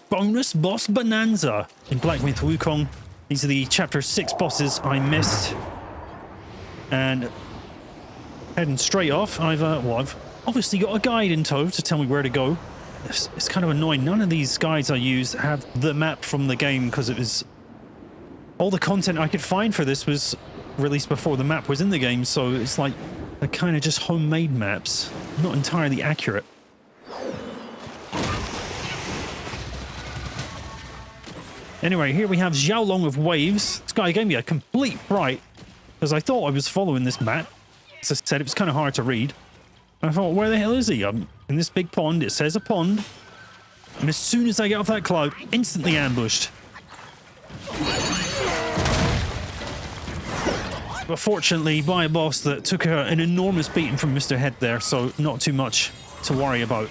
bonus boss Bonanza in Black Myth Wukong. These are the chapter 6 bosses I missed. And heading straight off, I've obviously got a guide in tow to tell me where to go. It's kind of annoying. None of these guides I used have the map from the game, because it was... all the content I could find for this was released before the map was in the game, so it's like they're kind of just homemade maps. Not entirely accurate. Anyway, here we have Jiao-Loong of Waves. This guy gave me a complete fright, because I thought I was following this map. As I said, it was kind of hard to read. I thought, where the hell is he? I'm in this big pond. It says a pond. And as soon as I get off that cloud, instantly ambushed. But fortunately, by a boss that took an enormous beating from Mr. Head there, so not too much to worry about.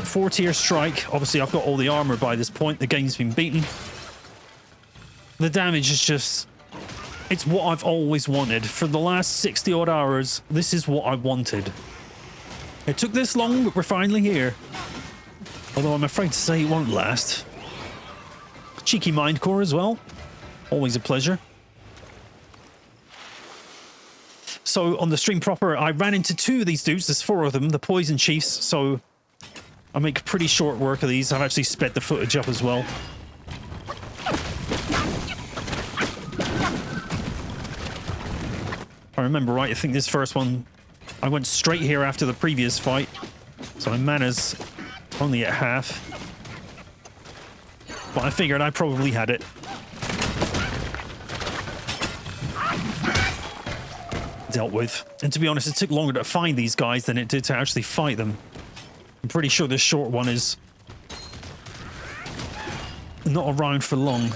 Four-tier strike. Obviously, I've got all the armor by this point. The game's been beaten. The damage is just... it's what I've always wanted. For the last 60-odd hours, this is what I wanted. It took this long, but we're finally here. Although I'm afraid to say it won't last. Cheeky mind core as well. Always a pleasure. So, on the stream proper, I ran into 2 of these dudes. There's 4 of them, the Poison Chiefs, so... I make pretty short work of these. I've actually sped the footage up as well. If I remember right, I think this first one, I went straight here after the previous fight. So my mana's only at half. But I figured I probably had it. Dealt with. And to be honest, it took longer to find these guys than it did to actually fight them. I'm pretty sure this short one is not around for long.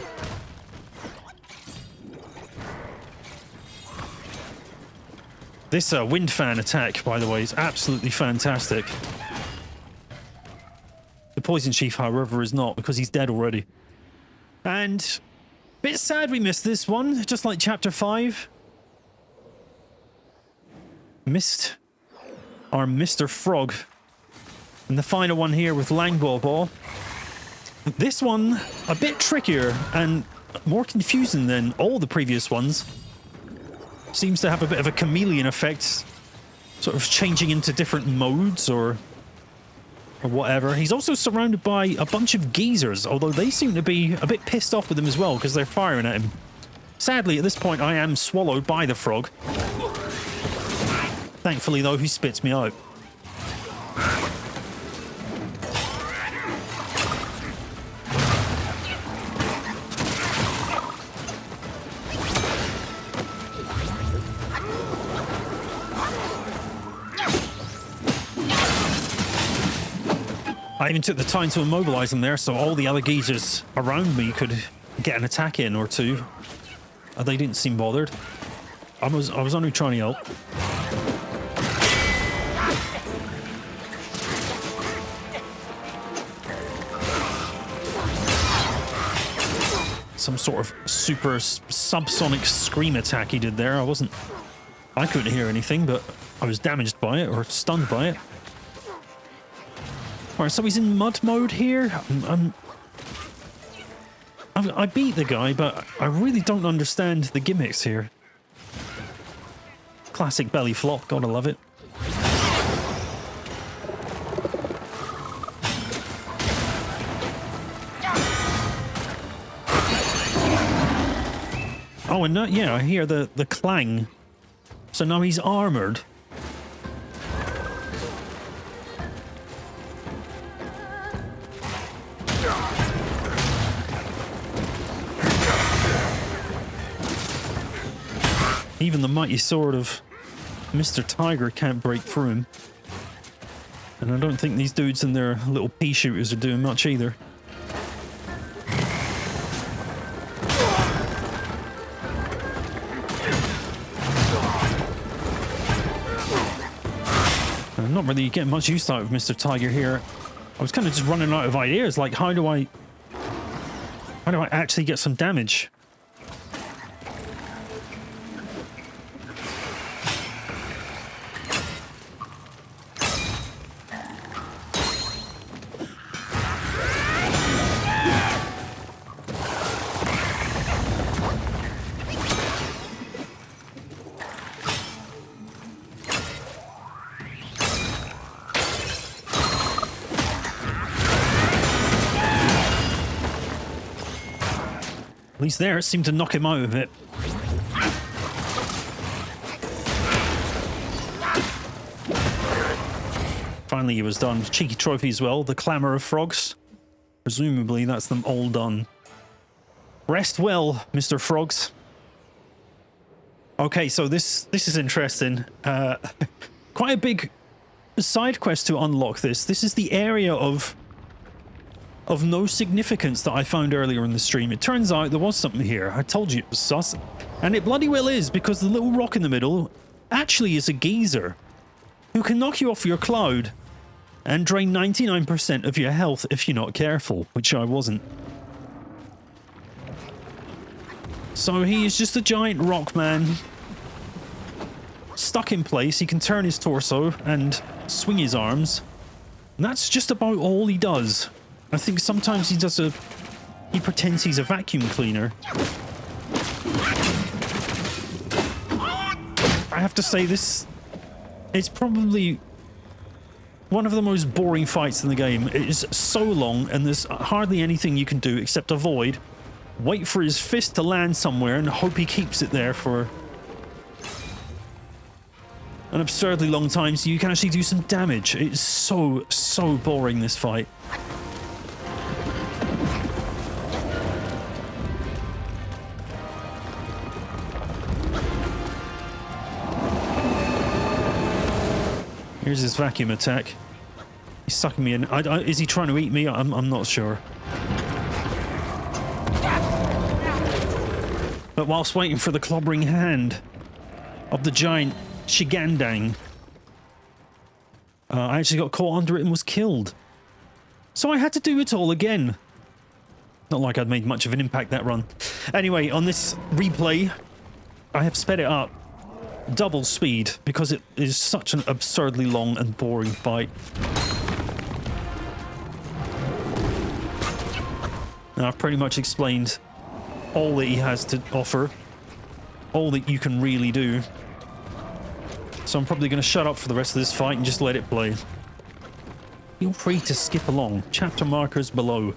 This wind fan attack, by the way, is absolutely fantastic. The Poison Chief, however, is not, because he's dead already. And bit sad we missed this one, just like chapter 5. Missed our Mr. Frog. And the final one here with Lang-Baw-Baw. This one, a bit trickier and more confusing than all the previous ones. Seems to have a bit of a chameleon effect, sort of changing into different modes or or whatever. He's also surrounded by a bunch of geezers, although they seem to be a bit pissed off with him as well because they're firing at him. Sadly, at this point, I am swallowed by the frog. Thankfully, though, he spits me out. I even took the time to immobilize them there so all the other geezers around me could get an attack in or two. They didn't seem bothered. I was only trying to help. Some sort of super subsonic scream attack he did there. I couldn't hear anything, but I was damaged by it or stunned by it. Alright, so he's in mud mode here. I beat the guy, but I really don't understand the gimmicks here. Classic belly flop, gotta love it. Oh, and yeah, I hear the clang. So now he's armored. Even the mighty sword of Mr. Tiger can't break through him. And I don't think these dudes and their little pea shooters are doing much either. I'm not really getting much use out of Mr. Tiger here. I was kind of just running out of ideas, like how do I actually get some damage? At least there, it seemed to knock him out of it. Finally, he was done. Cheeky trophy as well. The Clamour of Frogs. Presumably, that's them all done. Rest well, Mr. Frogs. Okay, so this is interesting. Quite a big side quest to unlock this. This is the area of no significance that I found earlier in the stream. It turns out there was something here. I told you it was sus. And it bloody well is, because the little rock in the middle actually is a geezer who can knock you off your cloud and drain 99% of your health if you're not careful, which I wasn't. So he is just a giant rock man stuck in place. He can turn his torso and swing his arms. And that's just about all he does. I think sometimes he pretends he's a vacuum cleaner. I have to say this is probably one of the most boring fights in the game. It is so long and there's hardly anything you can do except avoid, wait for his fist to land somewhere and hope he keeps it there for an absurdly long time so you can actually do some damage. It's so boring, this fight. Here's his vacuum attack. He's sucking me in. Is he trying to eat me? I'm not sure. But whilst waiting for the clobbering hand of the giant Shigandang, I actually got caught under it and was killed. So I had to do it all again. Not like I'd made much of an impact that run. Anyway, on this replay, I have sped it up double speed because it is such an absurdly long and boring fight. Now, I've pretty much explained all that he has to offer, all that you can really do. So I'm probably going to shut up for the rest of this fight and just let it play. feel free to skip along. Chapter markers below.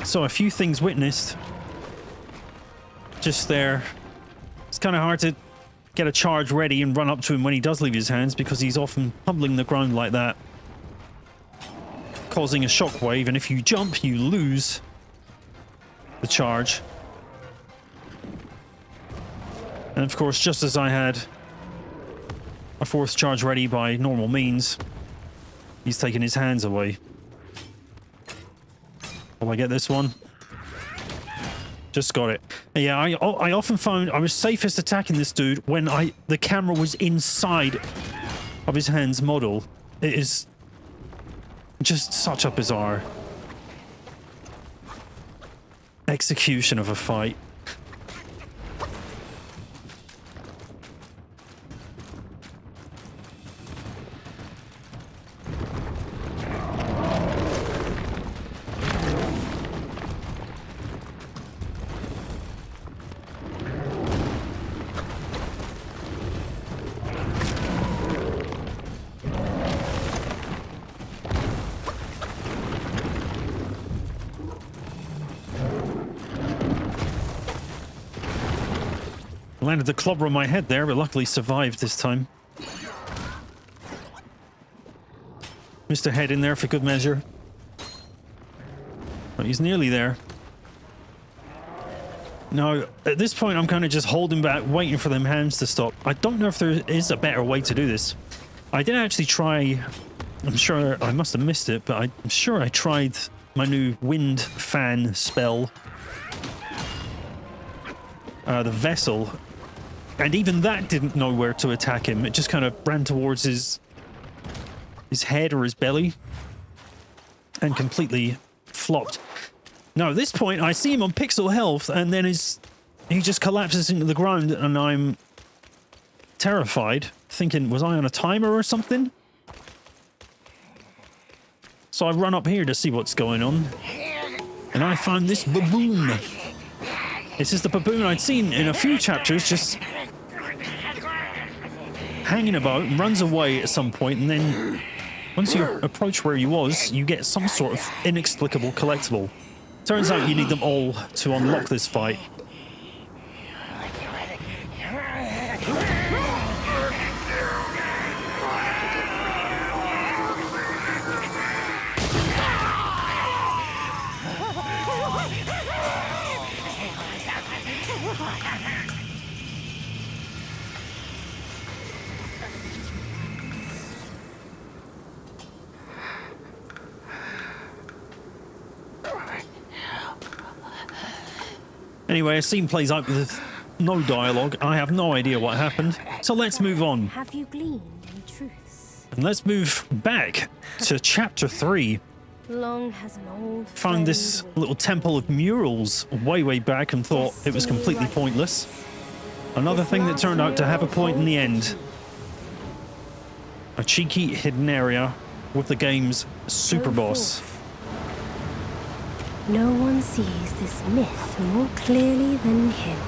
So a few things witnessed just there. It's kind of hard to get a charge ready and run up to him when he does leave his hands, because he's often humbling the ground like that, causing a shockwave, and if you jump you lose the charge. And of course, just as I had a fourth charge ready by normal means, he's taken his hands away. Will I get this one? Just got it. Yeah, I often found I was safest attacking this dude when the camera was inside of his hands model. It is just such a bizarre execution of a fight. Landed the clobber on my head there, but luckily survived this time. Mr. Head in there for good measure. But he's nearly there. Now, at this point, I'm kind of just holding back, waiting for them hands to stop. I don't know if there is a better way to do this. I did actually try... I'm sure I must have missed it, but I'm sure I tried my new wind fan spell. The vessel. And even that didn't know where to attack him. It just kind of ran towards his head or his belly and completely flopped. Now, at this point, I see him on pixel health, and then he just collapses into the ground, and I'm terrified, thinking, was I on a timer or something? So I run up here to see what's going on, and I found this baboon. This is the baboon I'd seen in a few chapters, just hanging about, runs away at some point, and then once you approach where he was, you get some sort of inexplicable collectible. Turns out you need them all to unlock this fight. Anyway, a scene plays out with no dialogue. I have no idea what happened. So let's move on. Have you gleaned any truths? And let's move back to chapter 3. Long has an old Found this little temple of murals way back and thought it was completely pointless. Another thing that turned out to have a point in the end. A cheeky hidden area with the game's super boss. No one sees this myth more clearly than him.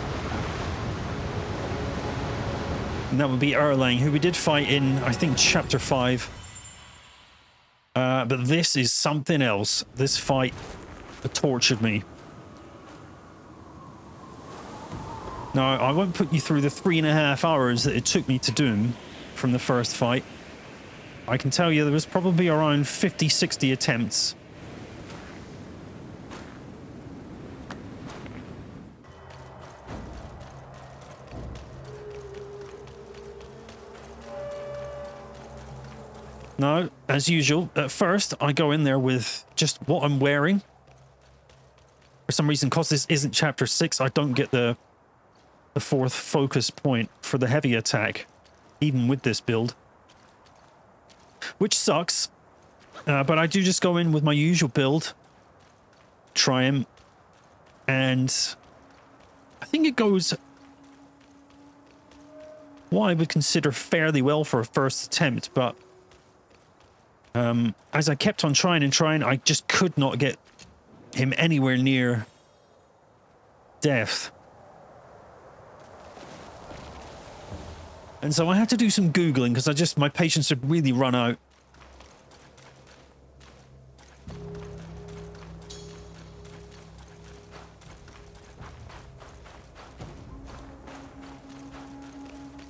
And that would be Erlang, who we did fight in, I think, chapter 5. But this is something else. This fight tortured me. Now, I won't put you through the 3.5 hours that it took me to do him from the first fight. I can tell you there was probably around 50, 60 attempts. Now, as usual, at first I go in there with just what I'm wearing. For some reason, because this isn't chapter 6, I don't get the fourth focus point for the heavy attack, even with this build. Which sucks, but I do just go in with my usual build, try him, and I think it goes what I would consider fairly well for a first attempt, but as I kept on trying and trying, I just could not get him anywhere near death. And so I had to do some Googling because my patience had really run out.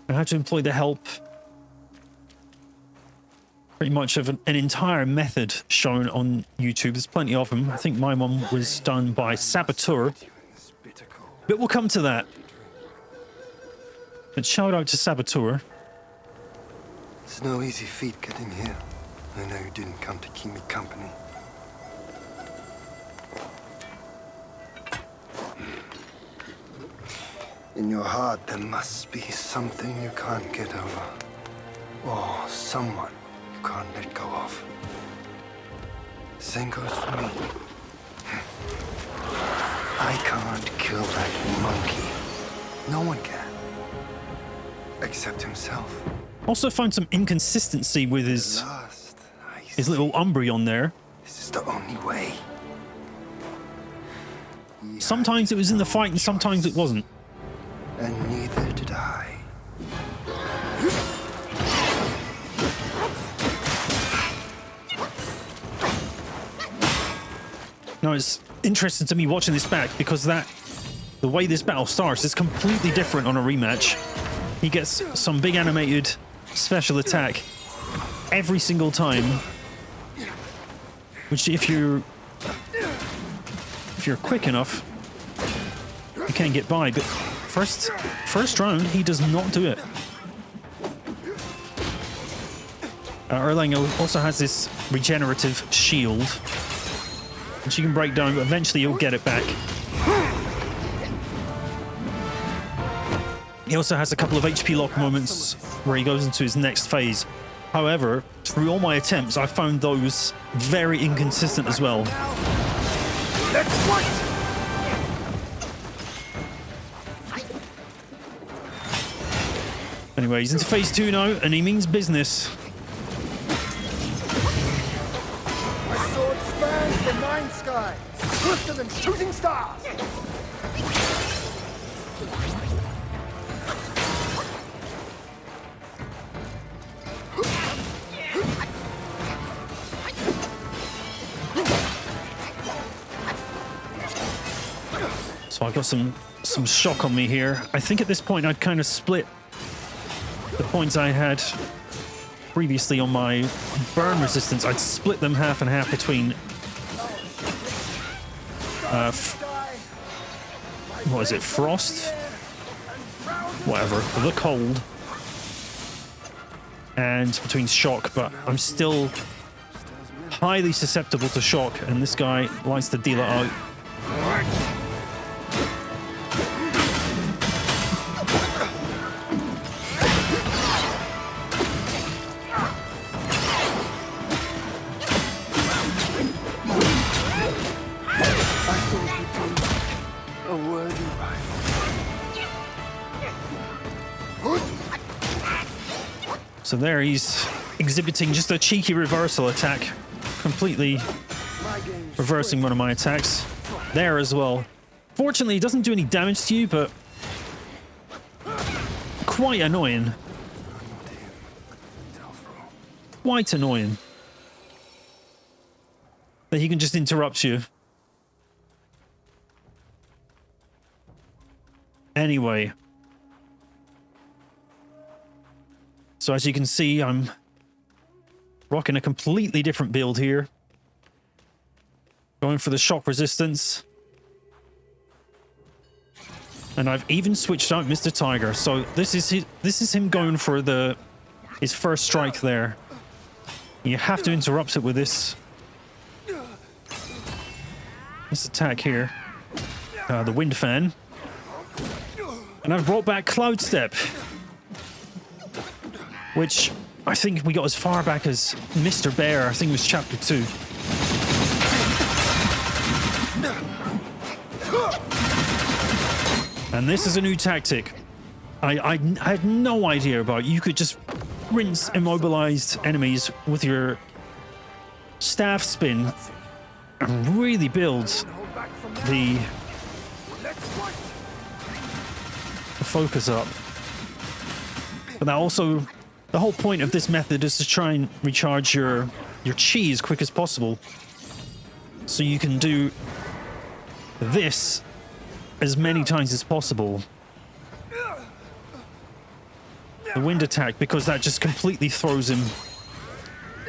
I had to employ the help pretty much of an entire method shown on YouTube. There's plenty of them. I think my one was done by Saboteur, but we'll come to that. But shout out to Saboteur. It's no easy feat getting here. I know you didn't come to keep me company. In your heart, there must be something you can't get over. Or someone you can't let go of. Same goes for me. I can't kill that monkey. No one can. Except himself. Also found some inconsistency with his little Umbreon there. This is the only way. Sometimes it was in the fight and sometimes it wasn't. And neither did I. Now it's interesting to me watching this back because the way this battle starts is completely different on a rematch. He gets some big animated special attack every single time, which if you're quick enough, you can get by. But first round, he does not do it. Erlang also has this regenerative shield, which you can break down, but eventually you'll get it back. He also has a couple of HP lock moments where he goes into his next phase. However, through all my attempts, I found those very inconsistent as well. Let's fight! Anyway, he's into phase 2 now, and he means business. My sword spans the nine skies, swifter than shooting stars! So I've got some shock on me here. I think at this point I'd kind of split the points I had previously on my burn resistance. I'd split them half and half between what is it, frost? Whatever, the cold. And between shock, but I'm still highly susceptible to shock, and this guy likes to deal it out. So there he's exhibiting just a cheeky reversal attack. Completely reversing one of my attacks. There as well. Fortunately, it doesn't do any damage to you, but quite annoying. Quite annoying. That he can just interrupt you. Anyway. So as you can see, I'm rocking a completely different build here. Going for the shock resistance. And I've even switched out Mr. Tiger. So this is him going for his first strike there. You have to interrupt it with this attack here. The wind fan. And I've brought back Cloud Step, which I think we got as far back as Mr. Bear. I think it was chapter 2. And this is a new tactic I had no idea about. You could just rinse immobilized enemies with your staff spin and really build the focus up. But that also, the whole point of this method is to try and recharge your chi as quick as possible. So you can do this as many times as possible. The wind attack, because that just completely throws him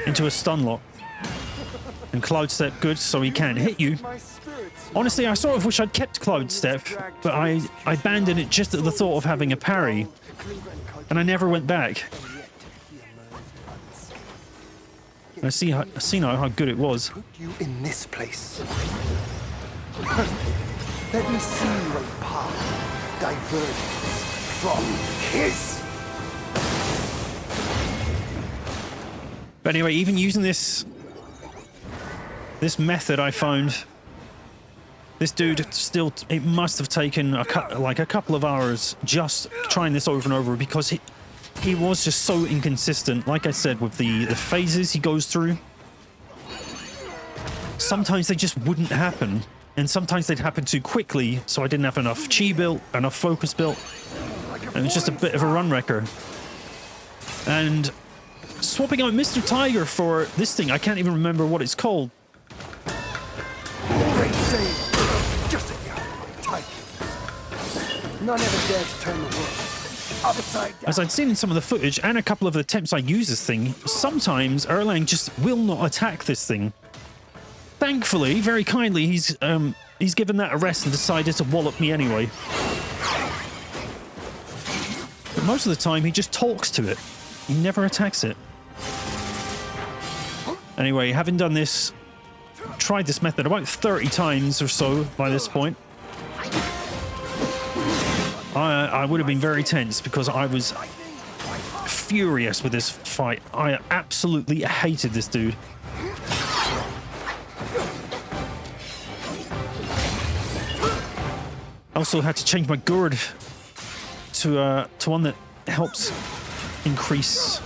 into a stun lock. And Cloud Step, good, so he can't hit you. Honestly, I sort of wish I'd kept Cloud Step, but I abandoned it just at the thought of having a parry. And I never went back. I see now how good it was. Put you in this place. Let me see your path diverges from his. But anyway, even using this method, I found this dude still, it must have taken a couple of hours just trying this over and over, because he was just so inconsistent. Like I said, with the phases he goes through, sometimes they just wouldn't happen, and sometimes they'd happen too quickly, so I didn't have enough chi built, enough focus built, and it was just a bit of a run wrecker. And swapping out Mr. Tiger for this thing, I can't even remember what it's called. They say, just tight. None ever dared to turn the world upside down. As I'd seen in some of the footage and a couple of the attempts I use this thing, sometimes Erlang just will not attack this thing. Thankfully, very kindly, he's given that a rest and decided to wallop me anyway. But most of the time, he just talks to it. He never attacks it. Anyway, having done this, tried this method about 30 times or so by this point, I would have been very tense because I was furious with this fight. I absolutely hated this dude. I also had to change my gourd to one that helps increase,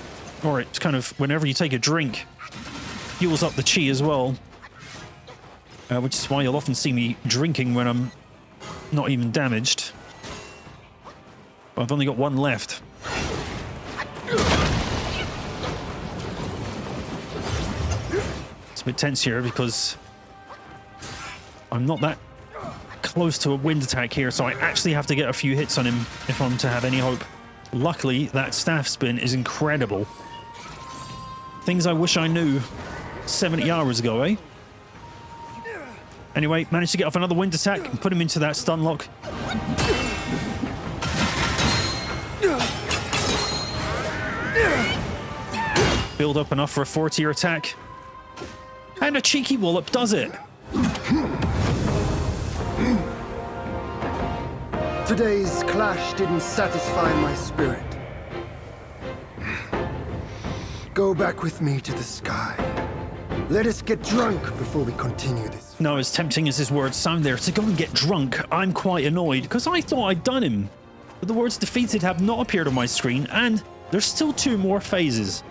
or it's kind of, whenever you take a drink, fuels up the chi as well. Which is why you'll often see me drinking when I'm not even damaged. But I've only got one left. It's a bit tense here because I'm not that close to a wind attack here, so I actually have to get a few hits on him if I'm to have any hope. Luckily, that staff spin is incredible. Things I wish I knew 70 hours ago, eh? Anyway, managed to get off another wind attack and put him into that stun lock. Build up enough for a 4-tier attack. And a cheeky wallop does it. Today's clash didn't satisfy my spirit. Go back with me to the sky. Let us get drunk before we continue this. Now, as tempting as his words sound there, to go and get drunk, I'm quite annoyed, because I thought I'd done him. But the words defeated have not appeared on my screen, and There's still 2 more phases.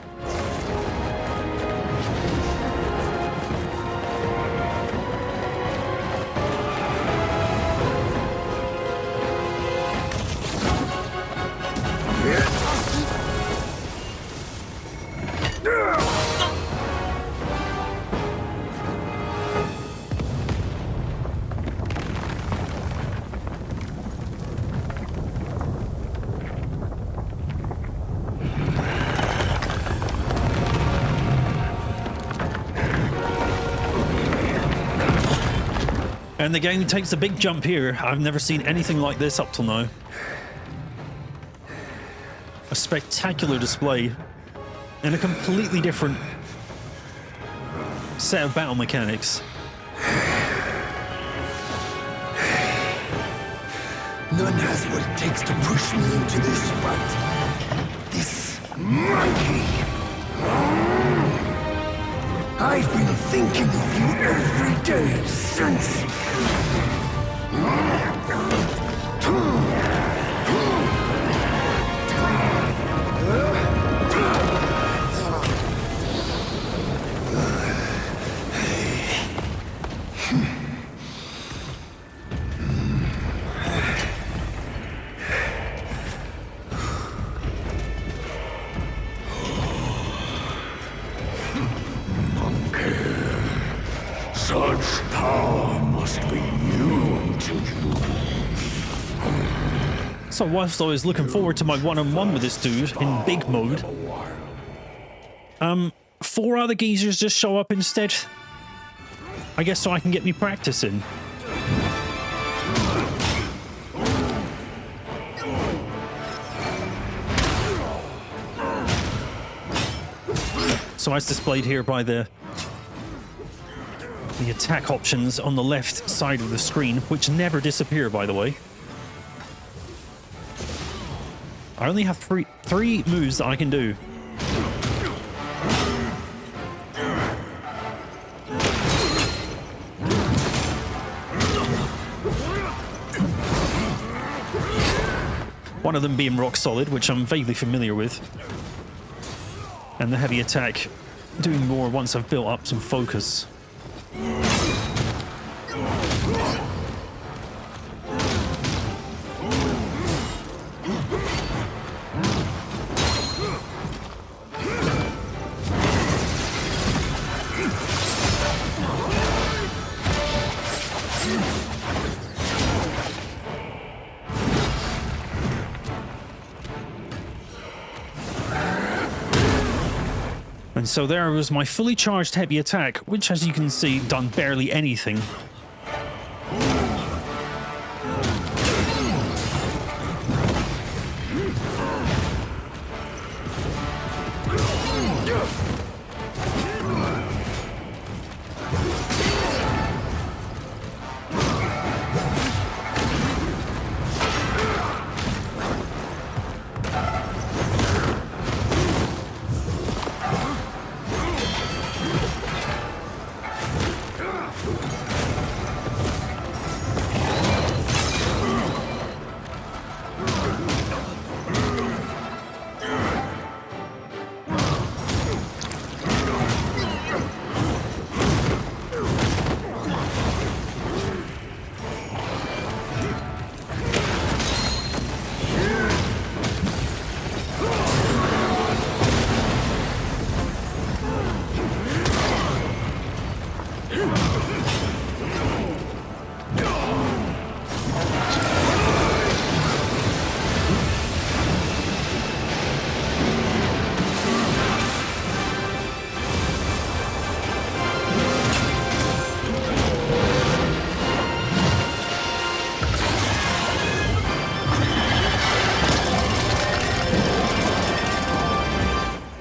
And the game takes a big jump here. I've never seen anything like this up till now. A spectacular display and a completely different set of battle mechanics. None has what it takes to push me into this spot. This monkey. I've been thinking of you every day since. Such power must be new to you. So whilst I was looking forward to my one-on-one with this dude in big mode, 4 other geezers just show up instead. I guess so I can get me practice in. So as displayed here by the attack options on the left side of the screen, which never disappear, by the way. I only have three moves that I can do. One of them being rock solid, which I'm vaguely familiar with. And the heavy attack doing more once I've built up some focus. And so there was my fully charged heavy attack, which, as you can see, done barely anything.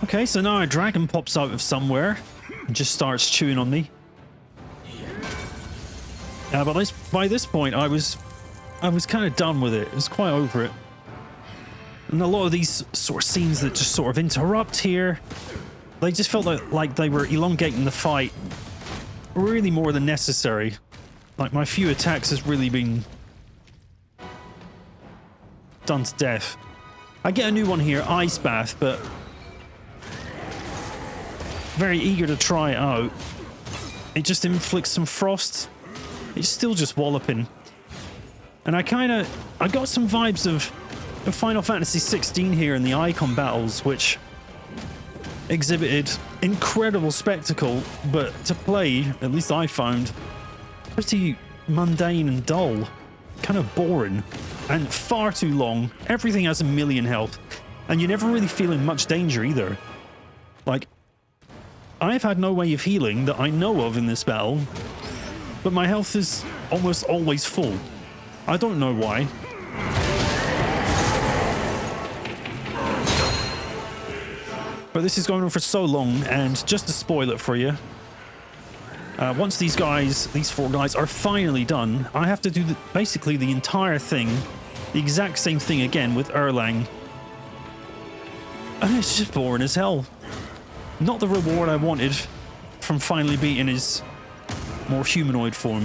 Okay, so now a dragon pops out of somewhere and just starts chewing on me. But by this point, I was kind of done with it. I was quite over it. And a lot of these sort of scenes that just sort of interrupt here, they just felt like they were elongating the fight really more than necessary. Like, my few attacks has really been done to death. I get a new one here, Ice Bath, but very eager to try it out. It just inflicts some frost. It's still just walloping. And I got some vibes of Final Fantasy 16 here in the icon battles, which exhibited incredible spectacle, but to play, at least I found, pretty mundane and dull. Kind of boring and far too long. Everything has a million health, and you're never really feeling much danger either. Like, I've had no way of healing that I know of in this battle, but my health is almost always full. I don't know why. But this is going on for so long, and just to spoil it for you, once these 4 guys are finally done, I have to do basically the entire thing, the exact same thing again with Erlang. And it's just boring as hell. Not the reward I wanted from finally beating his more humanoid form.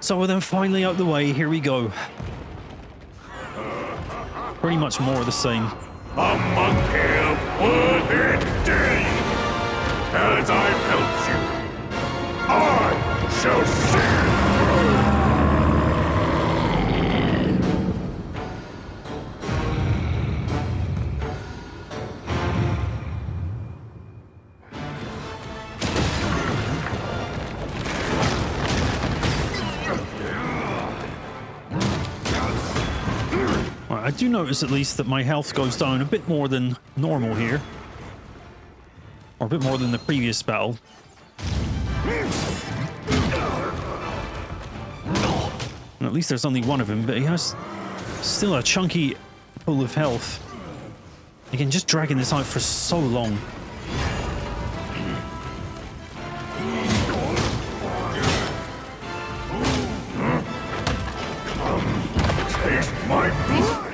So with them finally out the way, here we go. Pretty much more of the same. A monkey of worthy deed. As I've helped you, I shall see. I do notice at least that my health goes down a bit more than normal here. Or a bit more than the previous battle. And at least there's only one of him, but he has still a chunky pool of health. Again, just dragging this out for so long.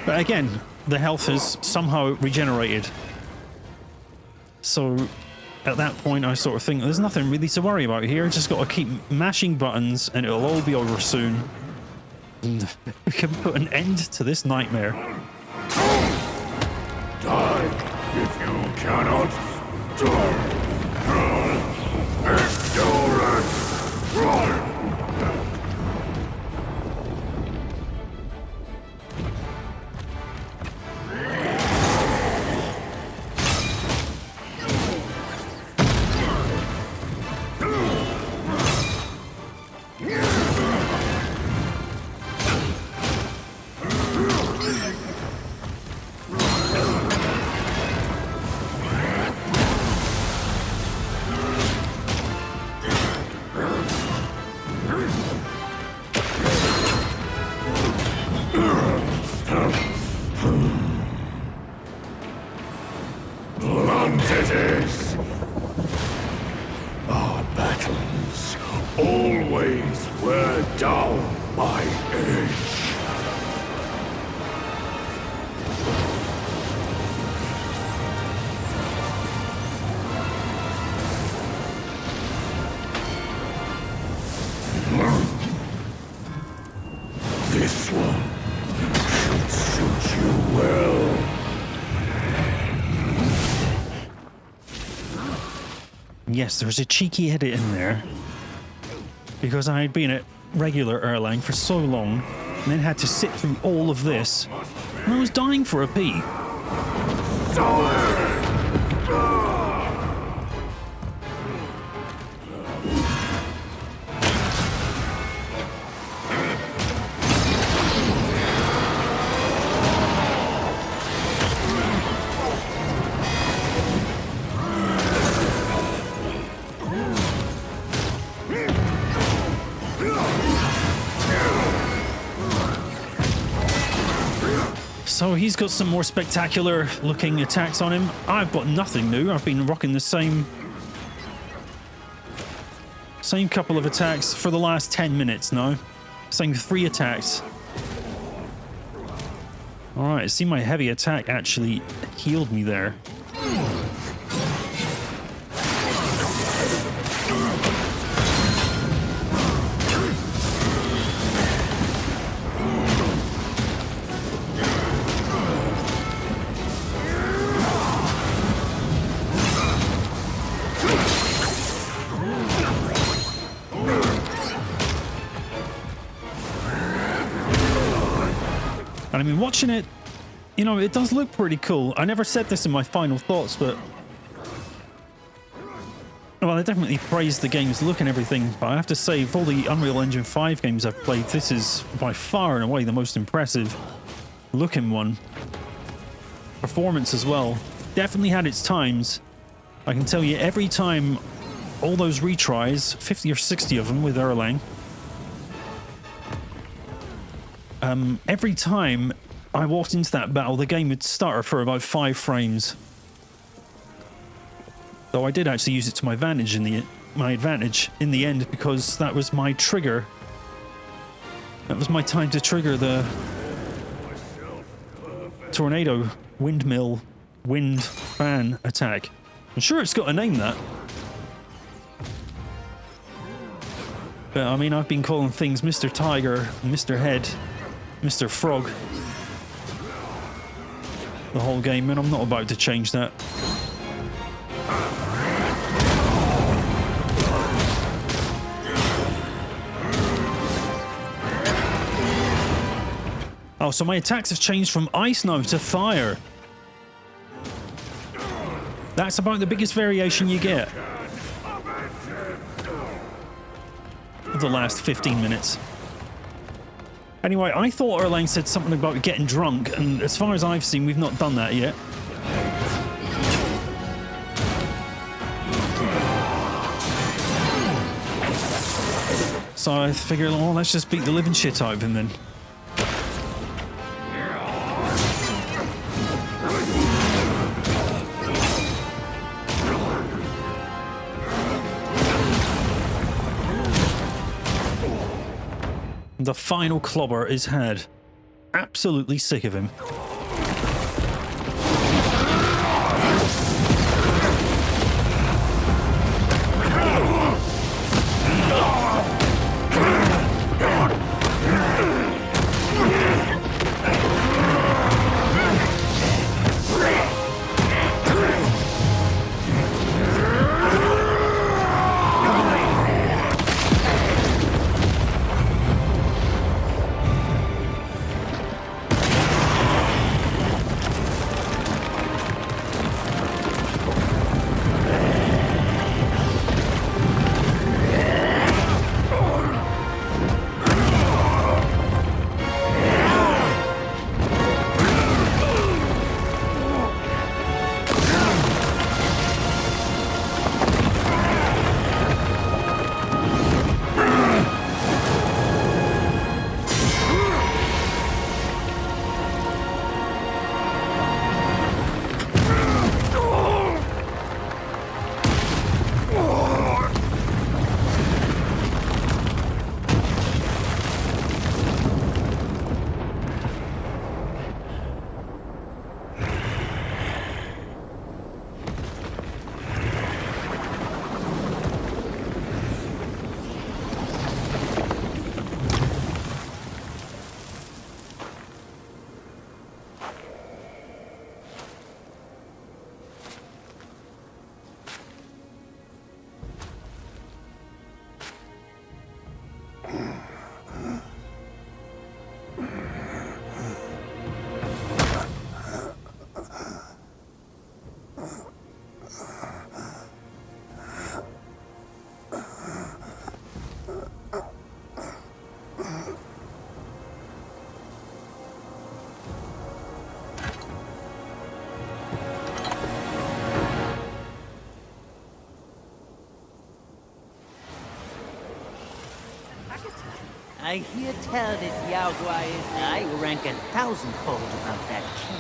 But again, the health is somehow regenerated. So at that point, I sort of think there's nothing really to worry about here. Just got to keep mashing buttons and it'll all be over soon. And we can put an end to this nightmare. Die if you cannot. Endurance. Run. Mantis! Our battles always were down my edge. This one should suit you well. Yes, there's a cheeky edit in there. Because I had been at regular Erlang for so long, and then had to sit through all of this, and I was dying for a pee. So he's got some more spectacular looking attacks on him. I've got nothing new. I've been rocking the same couple of attacks for the last 10 minutes now. Same 3 attacks. All right, see, my heavy attack actually healed me there. And I mean, watching it, you know, it does look pretty cool. I never said this in my final thoughts, but... Well, I definitely praised the game's look and everything, but I have to say, of all the Unreal Engine 5 games I've played, this is by far and away the most impressive looking one. Performance as well. Definitely had its times. I can tell you, every time, all those retries, 50 or 60 of them with Erlang, every time I walked into that battle, the game would stutter for about 5 frames. Though I did actually use it to my advantage in the end, because that was my trigger. That was my time to trigger the tornado, windmill, wind fan attack. I'm sure it's got a name, that. But I mean, I've been calling things Mr. Tiger, Mr. Head, Mr. Frog the whole game, and I'm not about to change that. Oh, so my attacks have changed from ice now to fire. That's about the biggest variation you get for the last 15 minutes. Anyway, I thought Erlang said something about getting drunk, and as far as I've seen, we've not done that yet. So I figured, well, let's just beat the living shit out of him then. The final clobber is had. Absolutely sick of him. I hear tell this Yao Guai is I rank 1,000-fold above that king.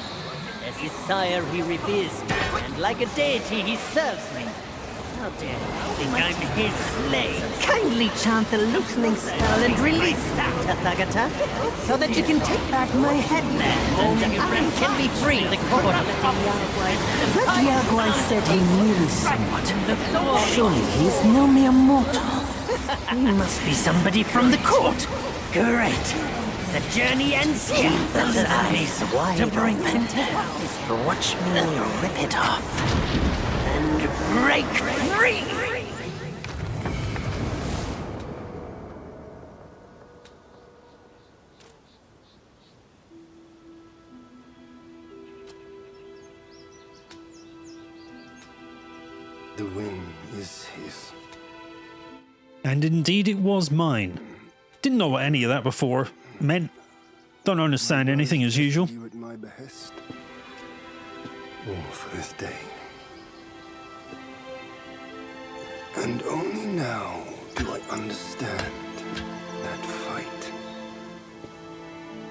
As his sire, he reveres me, and like a deity, he serves me. How dare you think I'm his slave? Kindly chant the loosening spell and release that, Tathagata, so that you can take back my headband, and I can be free. The court of That Yao Guai said he knew somewhat. Surely he's no mere mortal. He must be somebody from the court. Great. The journey ends here. Those eyes wide to bring them down. Watch me rip it off and break free. The win is his. And indeed it was mine. Didn't know what any of that before meant. Don't understand anything as usual. You at my behest. All for this day. And only now do I understand that fight.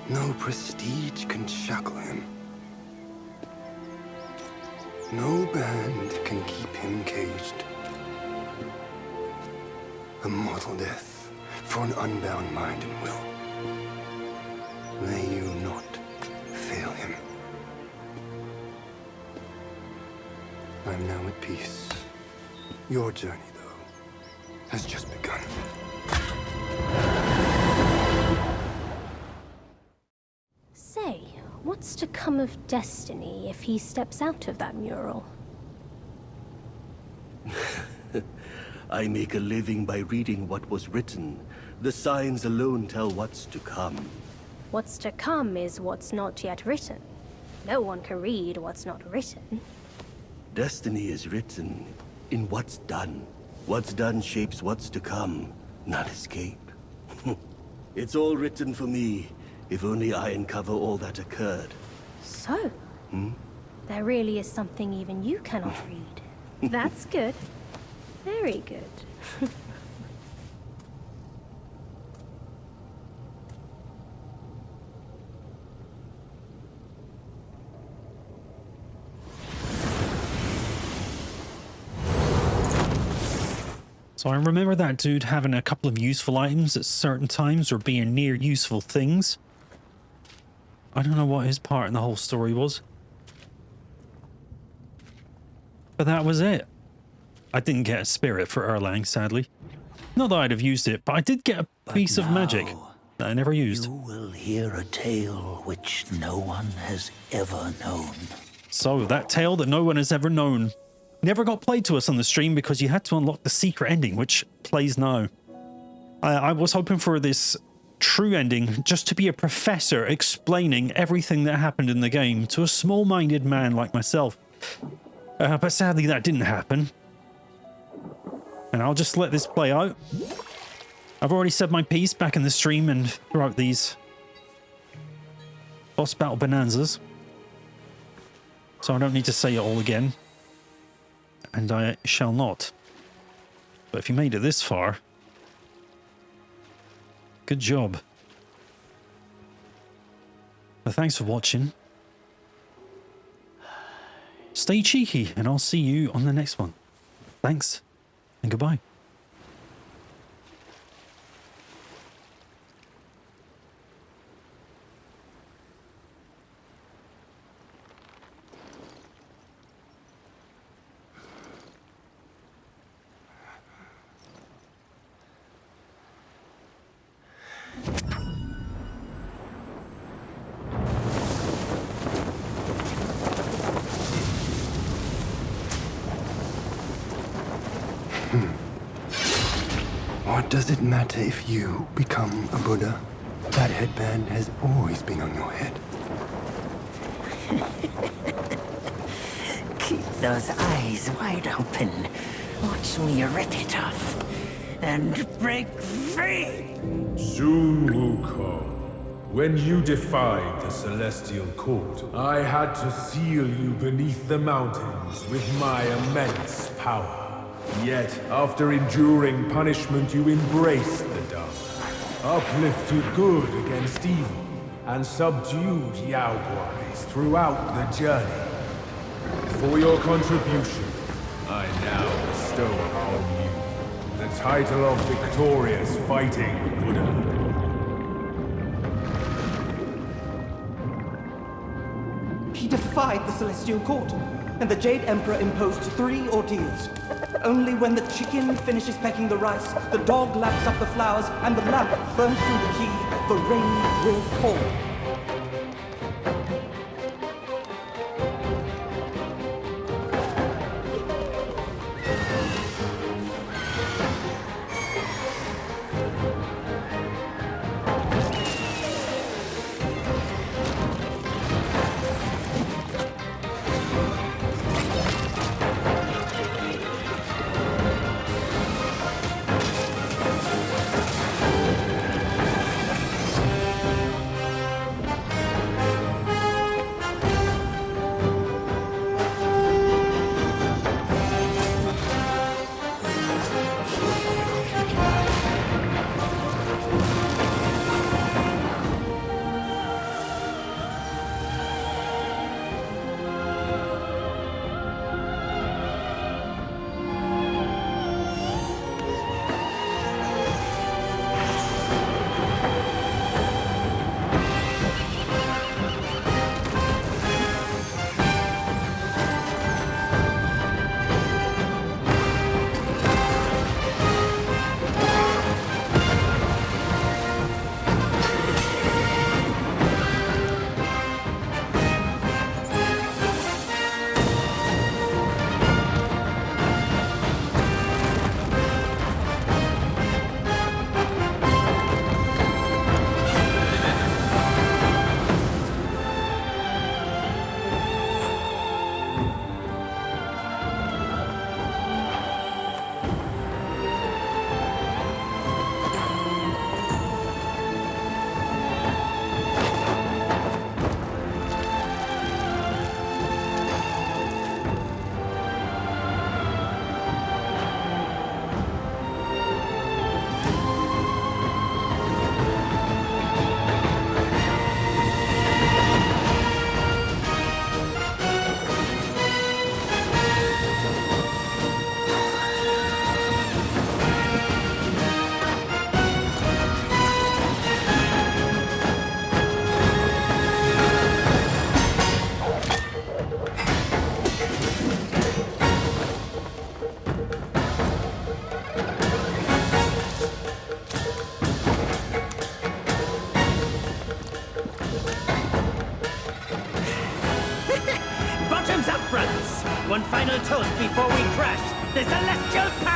No prestige can shackle him. No band can keep him caged. A mortal death for an unbound mind and will. May you not fail him. I'm now at peace. Your journey, though, has just begun. Say, what's to come of Destiny if he steps out of that mural? I make a living by reading what was written. The signs alone tell what's to come. What's to come is what's not yet written. No one can read what's not written. Destiny is written in what's done. What's done shapes what's to come, not escape. It's all written for me, if only I uncover all that occurred. So? There really is something even you cannot read. That's good. Very good. So I remember that dude having a couple of useful items at certain times or being near useful things. I don't know what his part in the whole story was. But that was it. I didn't get a spirit for Erlang, sadly. Not that I'd have used it, but I did get a piece of magic that I never used. You will hear a tale which no one has ever known. So, that tale that no one has ever known never got played to us on the stream because you had to unlock the secret ending, which plays now. I was hoping for this true ending just to be a professor explaining everything that happened in the game to a small-minded man like myself. But sadly that didn't happen. And I'll just let this play out. I've already said my piece back in the stream and throughout these boss battle bonanzas. So I don't need to say it all again. And I shall not. But if you made it this far, good job. But thanks for watching. Stay cheeky, and I'll see you on the next one. Thanks, and goodbye. What does it matter if you become a Buddha? That headband has always been on your head. Keep those eyes wide open. Watch me rip it off and break free. Soon, Wukong. When you defied the Celestial Court, I had to seal you beneath the mountains with my immense power. Yet, after enduring punishment, you embraced the dark. uplifted good against evil, and subdued Yao Guais throughout the journey. For your contribution, I now bestow upon you the title of Victorious Fighting Buddha. He defied the Celestial Court, and the Jade Emperor imposed 3 ordeals. Only when the chicken finishes pecking the rice, the dog laps up the flowers, and the lamp burns through the key, the rain will fall. Bottoms up, brothers! One final toast before we crash! The Celestial Power!